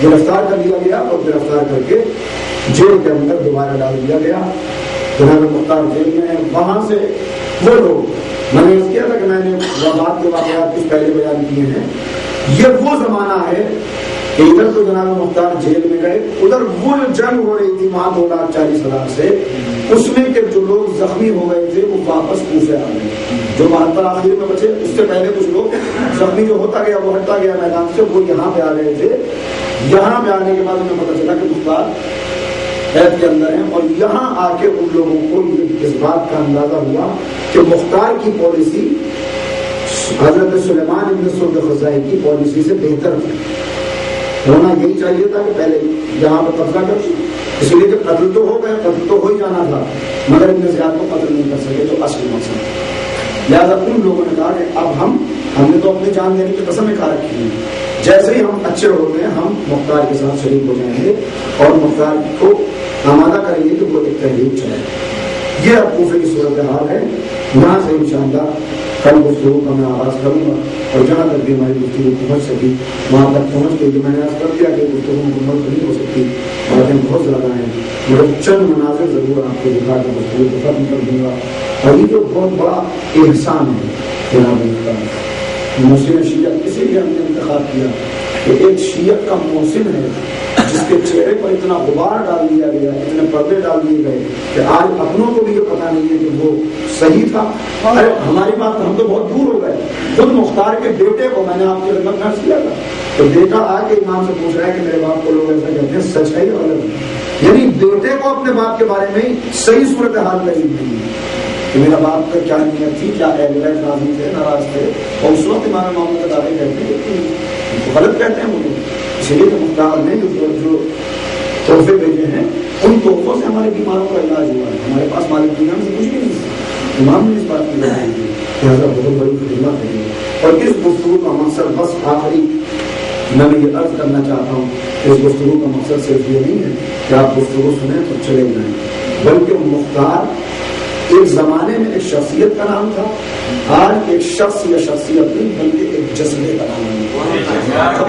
گرفتار کر لیا گیا اور گرفتار کر کے جیل کے اندر دوبارہ ڈال دیا گیا. جناب مختار جیل میں, وہاں سے وہ لوگ, میں نے اس کیا تھا کہ میں نے بات کے واقعات کچھ پہلے بیان کیے ہیں, یہ وہ زمانہ ہے کہ ادھر تو جناب مختار جیل میں گئے, ادھر وہ جنگ ہو رہی تھی وہاں 2,40,000 سے, اس میں کہ جو لوگ زخمی ہو گئے تھے وہ واپس کوفے آ گئے, جو 72 آخر میں بچے, اس سے پہلے کچھ لوگ زخمی جو ہوتا گیا وہ ہٹتا گیا میدان سے, وہ یہاں پہ آ گئے تھے. یہاں پہ آنے کے بعد انہیں پتہ چلا کہ مختار قید کے اندر ہیں, اور یہاں آ کے ان لوگوں کو اس بات کا اندازہ ہوا کہ مختار کی پالیسی حضرت سلیمان ابن سعد خزائی کی پالیسی سے بہتر تھی. ہونا یہی چاہیے تھا کہ پہلے یہاں پہ قبضہ کر, اس لیے کہ قتل تو ہو گئے, قتل تو ہو ہی جانا تھا, مگر ابن زیاد کو قتل نہیں کر سکے جو اصل مقصد. لہٰذا ان لوگوں نے کہا کہ اب ہم نے تو اپنی جان دینے کی قسمیں کھا رکھی ہیں, جیسے ہی ہم اچھے ہوتے ہیں ہم مختار کے ساتھ شریک ہو جائیں گے اور مختار کو آمادہ کریں گے کہ وہ ایک تحریک چلائے. یہ اب کوفے کی صورتحال ہے. یہاں سے انشاءاللہ کل گفتگو کا میں آغاز کروں گا, اور جہاں تک بھی ہماری گفتگو پہنچ سکی وہاں تک پہنچ کے جو میں نے کر دیا کہ گفتگو مکمل نہیں ہو سکتی, باتیں بہت زیادہ ہیں, مگر چند مناظر ضرور آپ کو دکھا کر گفتگو کو ختم کر دوں گا. اور یہ جو بہت بڑا احسان ہے جناب محسن شیعہ, اسی لیے ہم نے انتخاب کیا کہ ایک شیعہ کا محسن ہے جس کے چہرے پر اتنا غبار ڈال دیا گیا، اتنے پردے ڈال دیے گئے کہ آج اپنوں کو بھی یہ پتہ نہیں ہے کہ وہ صحیح تھا۔ ارے ہماری بات ہم تو بہت دور ہو گئے، خود مختار کے بیٹے کو میں نے آپ کی خدمت میں کیا تھا، تو بیٹا آ کے امام سے پوچھ رہا ہے کہ میرے باپ کو لوگ ایسا کہتے ہیں، سچ ہے یا غلط؟ یعنی بیٹے کو اپنے باپ کے بارے میں صحیح صورتحال نہیں ہے کہ میرا باپ کا کیا نیت تھی، کیا اہل بیت راضی تھے ناراض تھے، اور اس وقت امام محمد کا دعوے کہتے ہیں کہ غلط کہتے ہیں وہ لوگ۔ اس لیے تو مختار نے جو تحفے بھیجے ہیں ان تحفوں سے ہمارے بیماروں کا علاج ہوا ہے۔ ہمارے پاس مالک دنیا میں سے کچھ بھی نہیں، امام نے اس بات کی بتائی تھی، لہٰذا بہت بڑی خدمت ہے۔ اور اس گفتگو کا مقصد بس آخری میں یہ عرض کرنا چاہتا ہوں کہ اس گفتگو کا مقصد صرف یہ نہیں ہے کہ آپ گفتگو سنیں تو چلے جائیں، بلکہ مختار ایک زمانے میں ایک شخصیت کا نام تھا، آج ایک شخص یا شخصیت نہیں بلکہ ایک جذبے کا نام ہے۔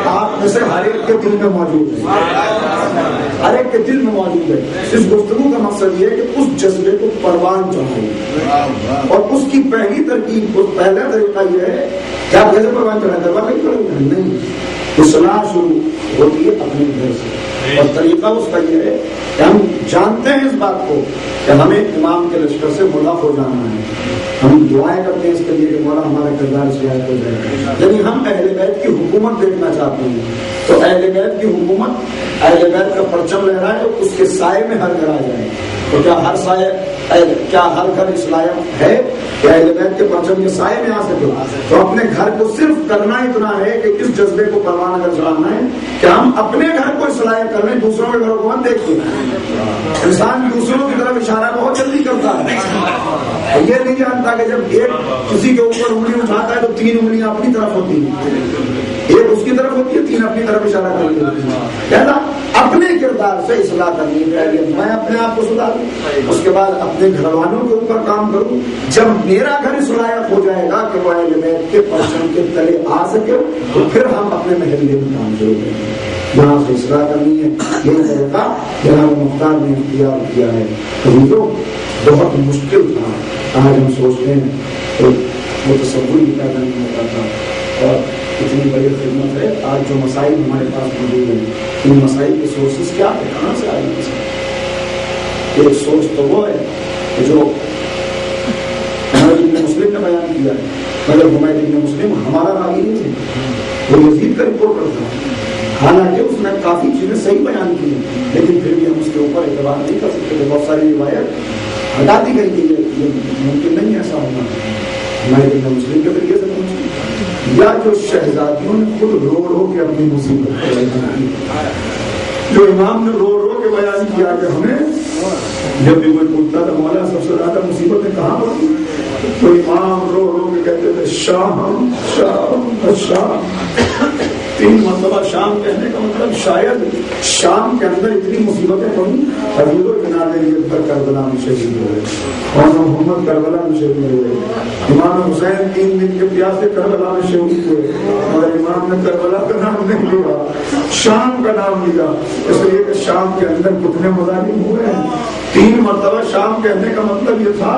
آپ میں سے ہر ایک کے دل میں موجود ہے، ہر ایک کے دل میں موجود ہے۔ اس گفتگو کا مقصد یہ ہے کہ اس جذبے کو پروان چڑھائیں، اور اس کی پہلی ترکیب، پہلا طریقہ یہ ہے کہ آپ کیسے پروان چڑھائیں؟ دربار نہیں، اصلاح شروع ہوتی ہے اپنے گھر سے، اور طریقہ اس کا یہ ہے کہ ہم جانتے ہیں اس بات کو کہ ہمیں امام کے لشکر سے ملحق ہو جانا ہے، ہم دعائیں کرتے ہیں اس کے لیے کہ مولا ہمارا کردار شاید ہو جائے، یعنی ہم اہل بیت کی حکومت دیکھنا چاہتے ہیں، تو اہل بیت کی حکومت، اہل بیت کا پرچم لہرائے تو اس کے سائے میں ہر گھر آ جائے۔ تو کیا ہر سائے، کیا ہر گھر اس لائق ہے کہ اہل بیت کے پرچم کے سائے میں آ سکے؟ تو اپنے گھر کو صرف کرنا اتنا ہے کہ اس جذبے کو پروان اگر چڑھانا ہے کہ ہم اپنے گھر کو اس لائق کر لیں، دوسروں کے گھروں کو مت دیکھیں۔ انسان دوسروں کی طرف اشارہ بہت جلدی کرتا ہے، یہ نہیں جانتا کہ جب ایک کسی کے اوپر انگلی اٹھاتا ہے تو 3 انگلیاں اپنی طرف ہوتی ہیں، ایک اس کی طرف ہوتی ہے، 3 اپنی طرف اشارہ کر لیتی ہے۔ کہنا اپنے کردار سے اصلاح کرنی ہے، میں اپنے آپ کو سدھاروں، اس کے بعد اپنے گھر والوں کے اوپر کام کروں۔ جب میرا گھر اس لائق ہو جائے گا کہ وہ اہل بیت کے پرچم کے تلے آ سکے تو پھر ہم اپنے محلے میں کام شروع کریں گے، یہاں سے اصلاح کرنی ہے۔ یہ طریقہ جناب مختار نے اختیار کیا ہے، کبھی تو بہت مشکل تھا، آج ہم سوچتے ہیں تو وہ تصور بھی پیدا نہیں ہوتا تھا، اور اتنی بڑی خدمت ہے۔ آج جو مسائل ہمارے پاس موجود ہیں، ان مسائل کے سورسز کیا ہے، کہاں سے آئی ہیں؟ ایک سورس تو وہ ہے کہ جو حمید بن مسلم نے بیان کیا ہے، مگر حمید بن مسلم ہمارا راوی نہیں تھے، وہ یزید کا رپورٹر تھا، حالانکہ اس نے کافی چیزیں صحیح بیان کی ہیں، لیکن پھر بھی ہم اس کے اوپر اعتبار نہیں کر سکتے کہ بہت ساری روایت ہٹا دی گئی کہ یہ ممکن نہیں ایسا ہونا۔ حمید بن مسلم کے طریقے سے یا جو شہزادیوں نے خود رو رو کے اپنی مصیبت کو بیان کی، جو امام نے رو رو کے بیان کیا کہ ہمیں جب بھی کوئی پوچھتا تھا مولا سب سے زیادہ مصیبتیں کہاں پڑتی، تو امام رو رو کے کہتے تھے شام شام شام، 3 مرتبہ شام کہنے کا مطلب شاید شام کے اندر اتنی مصیبتیں پڑی، حضور جناب علی پر کربلا میں شہید ہوئے، اور محمد کربلا میں شہید ہوئے، امام حسین 3 دن کے پیاسے کربلا میں شہید ہوئے، اور امام نے کربلا کا نام نہیں لیا، شام کا نام لیا، اس لیے کہ شام کے اندر کتنے مظالم ہوئے ہیں۔ 3 مرتبہ شام کہنے کا مطلب یہ تھا،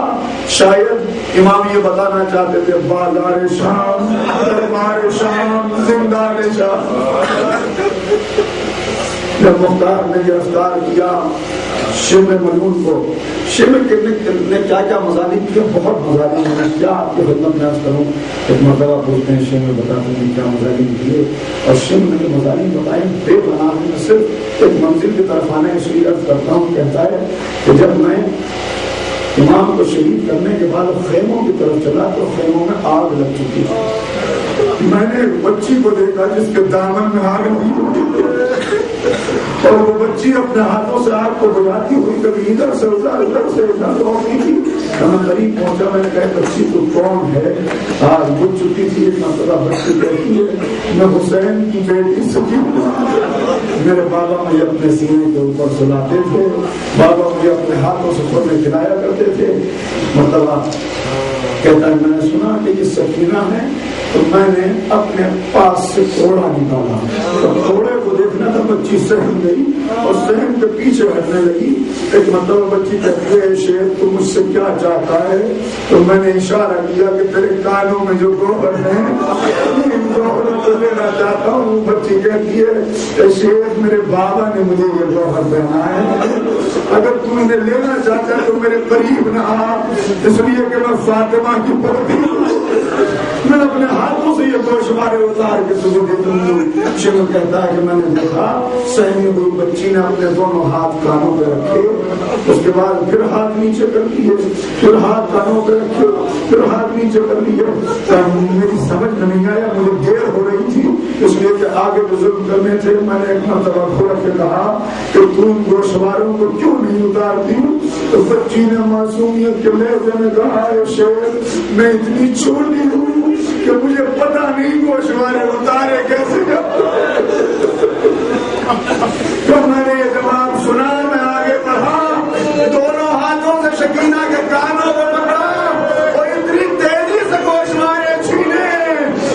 شاید امام یہ بتانا چاہتے تھے بازار شام، دربار شام، زندان شام۔ جب مختار نے گرفتار کیا شمر ملعون کو، شمر نے کیا کیا مظالم کیے، بہت مظالم ہیں، کیا آپ کی خدمت میں عرض کروں۔ ایک مرتبہ پوچھتے ہیں شمر بتاتے ہیں کیا مظالم کیے، اور شمر نے مظالم بتائے بے پناہ۔ میں صرف ایک منزل کی طرف آنے اس لیے عرض کرتا ہوں، کہتا ہے کہ جب میں امام کو شہید کرنے کے بعد خیموں کی طرف چلا تو خیموں میں آگ لگ چکی تھی، میں نے ایک بچی کو دیکھا جس کے دامن میں آگ نہیں ہوتی، اور وہ بچی اپنے ہاتھوں سے آگ کو بجھاتی ہوئی کبھی ادھر سے ادھر سے ادھر دوڑتی تھی۔ میں قریب پہنچا، میں نے کہا بچی تو کون ہے، آج بجھ چکی تھی۔ ایک مرتبہ بچی کہتی ہے میں حسین کی بیٹی سکی، میرے بابا مجھے اپنے سینے کے اوپر سلاتے تھے، بابا مجھے اپنے ہاتھوں سے خود میں کھلایا کرتے تھے۔ مرتبہ کہتا ہے میں نے سنا کہ یہ سکینہ ہے تو میں نے اپنے پاس سے کوڑا نکالا، تو کوڑے کو دیکھنا تھا، بچی سہم گئی اور سہم کے پیچھے ہٹنے لگی۔ ایک مرتبہ بچی کہتی ہے شیر تو مجھ سے کیا چاہتا ہے؟ تو میں نے اشارہ کیا کہ تیرے کانوں میں جو گوبر ہے ان گوبروں کو لینا چاہتا ہوں۔ بچی کہتی ہے کہ شیر میرے بابا نے مجھے یہ گوبر دینا ہے، اگر تم نے لینا چاہتا ہے تو میرے قریب نہ آ، اس لیے کہ میں فاطمہ کی پوتی ہوں، میں اپنے ہاتھوں سے یہ گوشوارے اتار کے تجھے دے دوں گی۔ شیخ کہتا ہے کہ میں نے دیکھا سہمی ہوئی بچی نے اپنے دونوں ہاتھ کانوں پہ رکھے، اس کے بعد پھر ہاتھ نیچے کر لیے، پھر ہاتھ کانوں پہ رکھے، پھر ہاتھ نیچے کر لیے۔ میری سمجھ نہیں آیا، مجھے دیر ہو رہی تھی اس لیے کہ آگے بزرگ کرنے تھے۔ میں نے ایک مرتبہ کھول کے کہا کہ تم گوشواروں کو کیوں نہیں اتارتی؟ تو بچی نے معصومیت کے لہجے میں کہا ہے شیر میں اتنی چھوٹی ہوں کہ مجھے پتہ نہیں گوشوارے اتارے کیسے۔ تو میں نے یہ جواب سنا، میں آگے بڑھا، دونوں ہاتھوں سے سکینہ کے کانوں کو پکڑا اور اتنی تیزی سے گوشوارے چھینے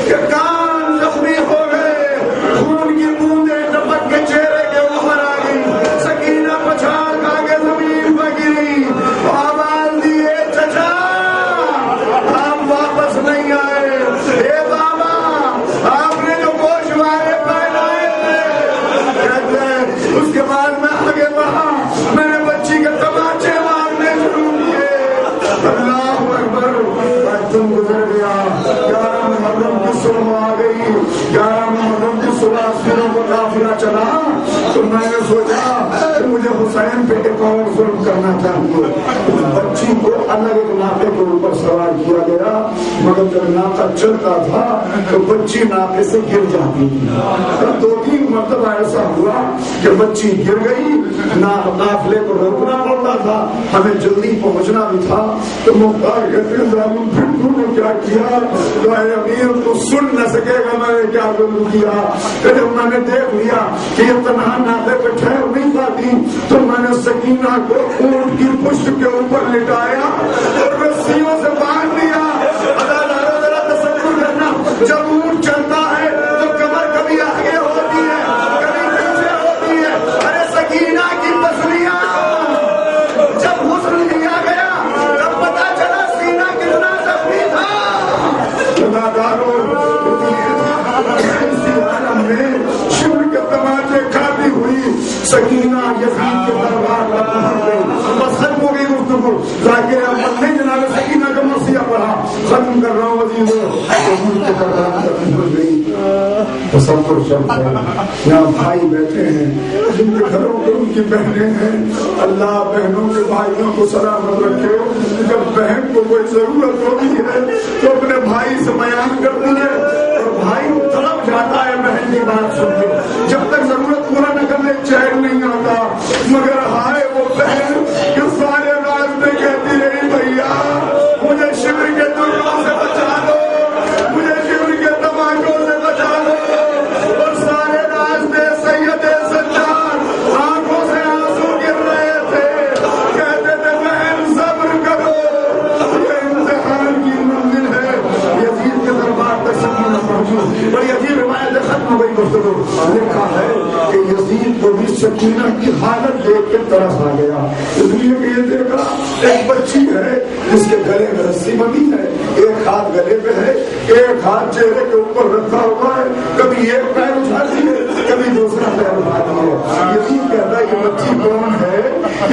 کہ کان زخمی ہو گئے، خون کی بوندیں ٹپک کے چہرے کے اوپر آ گئی۔ سکینہ پچھاڑ کھا کے زمین پر گری، آواز دیے چچا آپ واپس نہیں آئے، اے بابا آپ نے جو گوشوارے پہنائے تھے۔ اس کے بعد میں آگے بڑھا، میں نے بچی کے تماچے مارنے شروع کیے۔ اللہ اکبر، تم گزر گیا، 11 محرم کی صبح آ گئی، 11 محرم کی صبح اسیروں کو قافلہ چلا، تو میں نے سوچا کہ مجھے حسین پہ ایک اور ظلم کرنا چاہیے۔ اس بچی کو الگ ایک ناقے کے اوپر سوار کیا گیا، مگر جب ناقہ چلتا تھا تو بچی ناقے سے گر جاتی تھی۔ 2-3 مرتبہ ایسا ہوا کہ بچی گر گئی، قافلے کو روکنا پڑتا تھا، ہمیں جلدی پہنچنا بھی تھا۔ تو مختار کہتے ہیں پھر تو نے کیا کیا؟ تو اے امیر تو سن نہ سکے گا میں نے کیا ظلم کیا۔ کہ جب میں نے دیکھ لیا کہ یہ تنہا ناقے پہ ٹھہر نہیں پاتی تو میں نے سکینہ کو اونٹ کی پشت کے اوپر لٹایا اور رسیوں سے باندھ دیا۔ ذرا تصور کرنا، جب اونٹ چلتا ہے تو کمر کبھی آگے ہوتی ہے کبھی پیچھے ہوتی ہے۔ ارے سکینہ کی پسلیاں جب غسل لیا گیا تب پتا چلا سینہ کتنا زخمی تھا۔ اسی عالم میں شبر کے تماچے کھاتی ہوئی سکینہ یزید کے دربار پر پہنچ گئی۔ بس ختم ہو گئی گفتگو، ذاکر احمد نے جناب سکینہ کا مرثیہ پڑھا، ختم کر رہا ہوں عزیزو، کے دربار تک پہنچ گئی۔ تصور شب ہے، یہاں بھائی بیٹھے ہیں جن کے گھروں پر ان کی بہنیں ہیں، اللہ بہنوں کے بھائیوں کو سلامت رکھے۔ جب بہن کو کوئی ضرورت ہوتی ہے تو اپنے بھائی سے بیان کرتی ہے اور بھائی تڑپ جاتا ہے بہن کی بات سن کے، جب تک ضرورت پورا نہ کرنے چین نہیں آتا۔ مگر ہائے وہ بہن جو سارے راستے کہتی رہی بھیا مجھے شبر کے دلوں سے بچا دو، مجھے شبر کے تماچوں سے بچا دو، اور سارے راستے سید سجاد آنکھوں سے آنسو گر رہے تھے، کہتے تھے بہن صبر کرو، یہ امتحان کی منزل ہے۔ یزید کے دربار تک سکینہ پہنچی، بڑی عجیب روایت ختم ہو گئی گفتگو۔ لکھا ہے کہ یزید کو بھی سکینہ کی حالت دیکھ کے ترس آ گیا، اس لیے کہ یہ دیکھا ایک بچی ہے جس کے گلے میں رسی بندھی ہے، ایک ہاتھ گلے پہ ہے، ایک ہاتھ چہرے کے اوپر رکھا ہوا ہے، کبھی ایک پیر اٹھاتی ہے کبھی دوسرا پیر اٹھاتی ہے۔ یزید کہتا ہے یہ بچی کون ہے،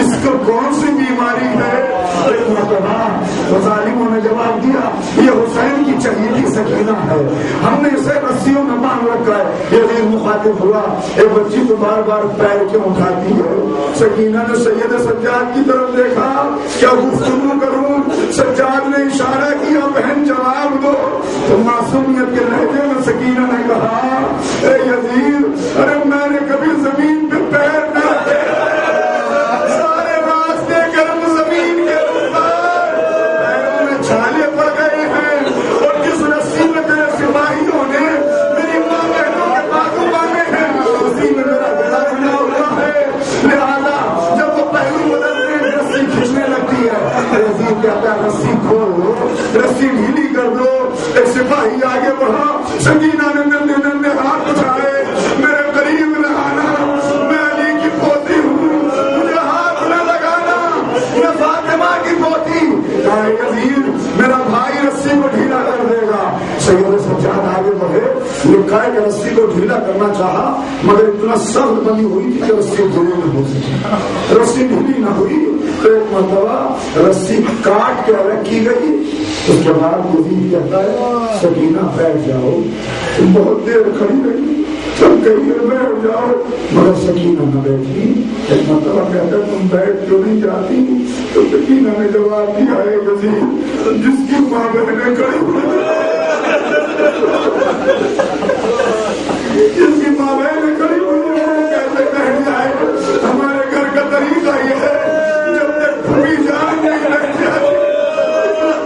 اس کو کون سی بیماری ہے؟ ایک مرتبہ ظالموں نے جواب دیا یہ حسین کی چہیتی سکینہ ہے، ہم نے اسے رسیوں میں باندھ رکھا ہے۔ یزید مخاطب ہوا ایک بچی کو بار بار پیر کیوں اٹھاتی ہے؟ سکینہ نے سید سجاد کی طرف دیکھا، کیا گفتگو کروں؟ سجاد نے اشارہ کیا بہن جواب دو، تو معصومیت کے لہجے میں سکینہ نے کہا اے یزید ارے میں نے کبھی زمین پہ پیر نہ رکھے، سارے راستے گرم زمین کے اوپر پیروں میں چھالے پڑ گئے ہیں، اور جس رسی میں میرے سپاہیوں نے میری ماں بہنوں کے پاکو باندھے ہیں اسی میں میرا گلا بنا ہوا ہے، لہذا جب وہ پہلو بدلنے رسی کھینچنے لگتی ہے، یزید کہتا ہے رسی کھولو، یزید میرا بھائی رسی کو ڈھیلا کر دے گا. سید سجاد آگے بڑھے, لکھا ہے کہ رسی کو ڈھیلا کرنا چاہا مگر اتنا سخت بنی ہوئی تھی کہ رسی ڈھیلی نہ ہو سکی. رسی ڈھیلی نہ ہوئی تو ایک مرتبہ رسی کاٹ کے الگ کی گئی. اس کے بعد یزید کہتا ہے سکینہ بیٹھ جاؤ. تم بہت دیر کھڑی رہی, تم کہیں بیٹھ جاؤ, مگر سکینہ نہ بیٹھی. ایک مرتبہ کہتا ہے تم بیٹھ کیوں نہیں جاتی؟ تو سکینہ نے جواب دیا ہے یزید جس کی ماں بہنیں کھڑی ہوئی, جس کی ماں بہنیں کھڑی ہوئی ہیں کیسے بیٹھ جائے؟ ہمارے گھر کا طریقہ یہ ہے جب تک پھوپھی جان نہیں بیٹھ جاتی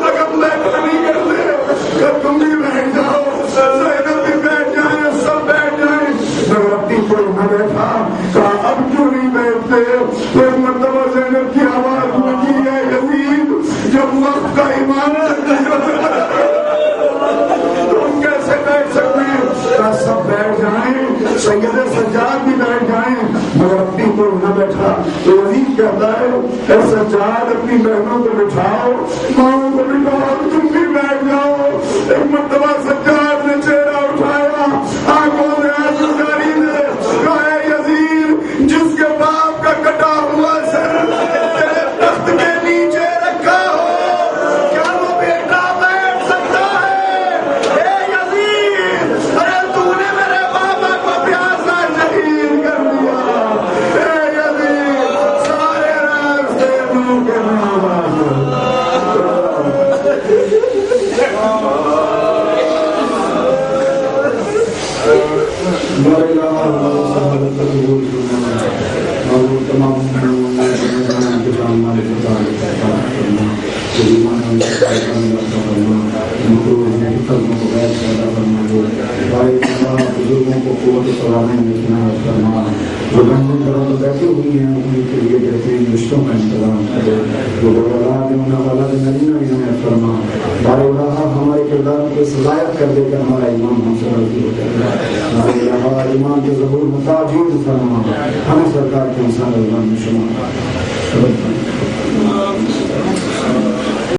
تک ہم بیٹھا نہیں کرتے. جب تم بھی بیٹھ جاؤ, زینب بھی بیٹھ جائیں, سب بیٹھ جائیں, مگر اپنی کوئی نہ بیٹھا. کہا اب کیوں نہیں بیٹھتے؟ تو ایک مرتبہ زینب کی آواز بجی ہے یزید جب وقت کا ایمان تم کیسے بیٹھ سکتے ہیں؟ سب بیٹھ جائیں, سید سجاد بھی بیٹھ جائیں, مگر اپنی کوئی نہ بیٹھا. تو یزید کہتا ہے اے سجاد اپنی بہنوں کو بٹھاؤ, ماؤں کو بٹھاؤ, تم بھی بیٹھ جاؤ. ایک مرتبہ سجاد نے چہرہ اٹھایا, آنکھوں سے آنسو جاری نے کہا یزید جس کے باپ کا کٹا ہوا سر تیرے تخت کے نیچے رکھا ہو کیا وہ بیٹا بیٹھ سکتا ہے؟ اے یزید ارے تو نے میرے بابا کو پیاسا شہید کر دیا. اے یزید سارے راستے منہ کے بزرگوں کو قوت سرانے میں فرما, جو بہنیں گھروں میں بیٹھی ہوئی ہیں ان کے لیے بہترین رشتوں کا انتظام کرے, جو اولاد انہیں اولاد نبی انہیں فرما. بارے اللہ ہمارے کردار کو صلاحیت کر دے کہ ہمارا ایمان ہم سے غلطی ہو جائے. بارے اللہ ایمان کے ظہور متاجر فرما, ہمیں سرکار کے انسان ایمان میں شمار.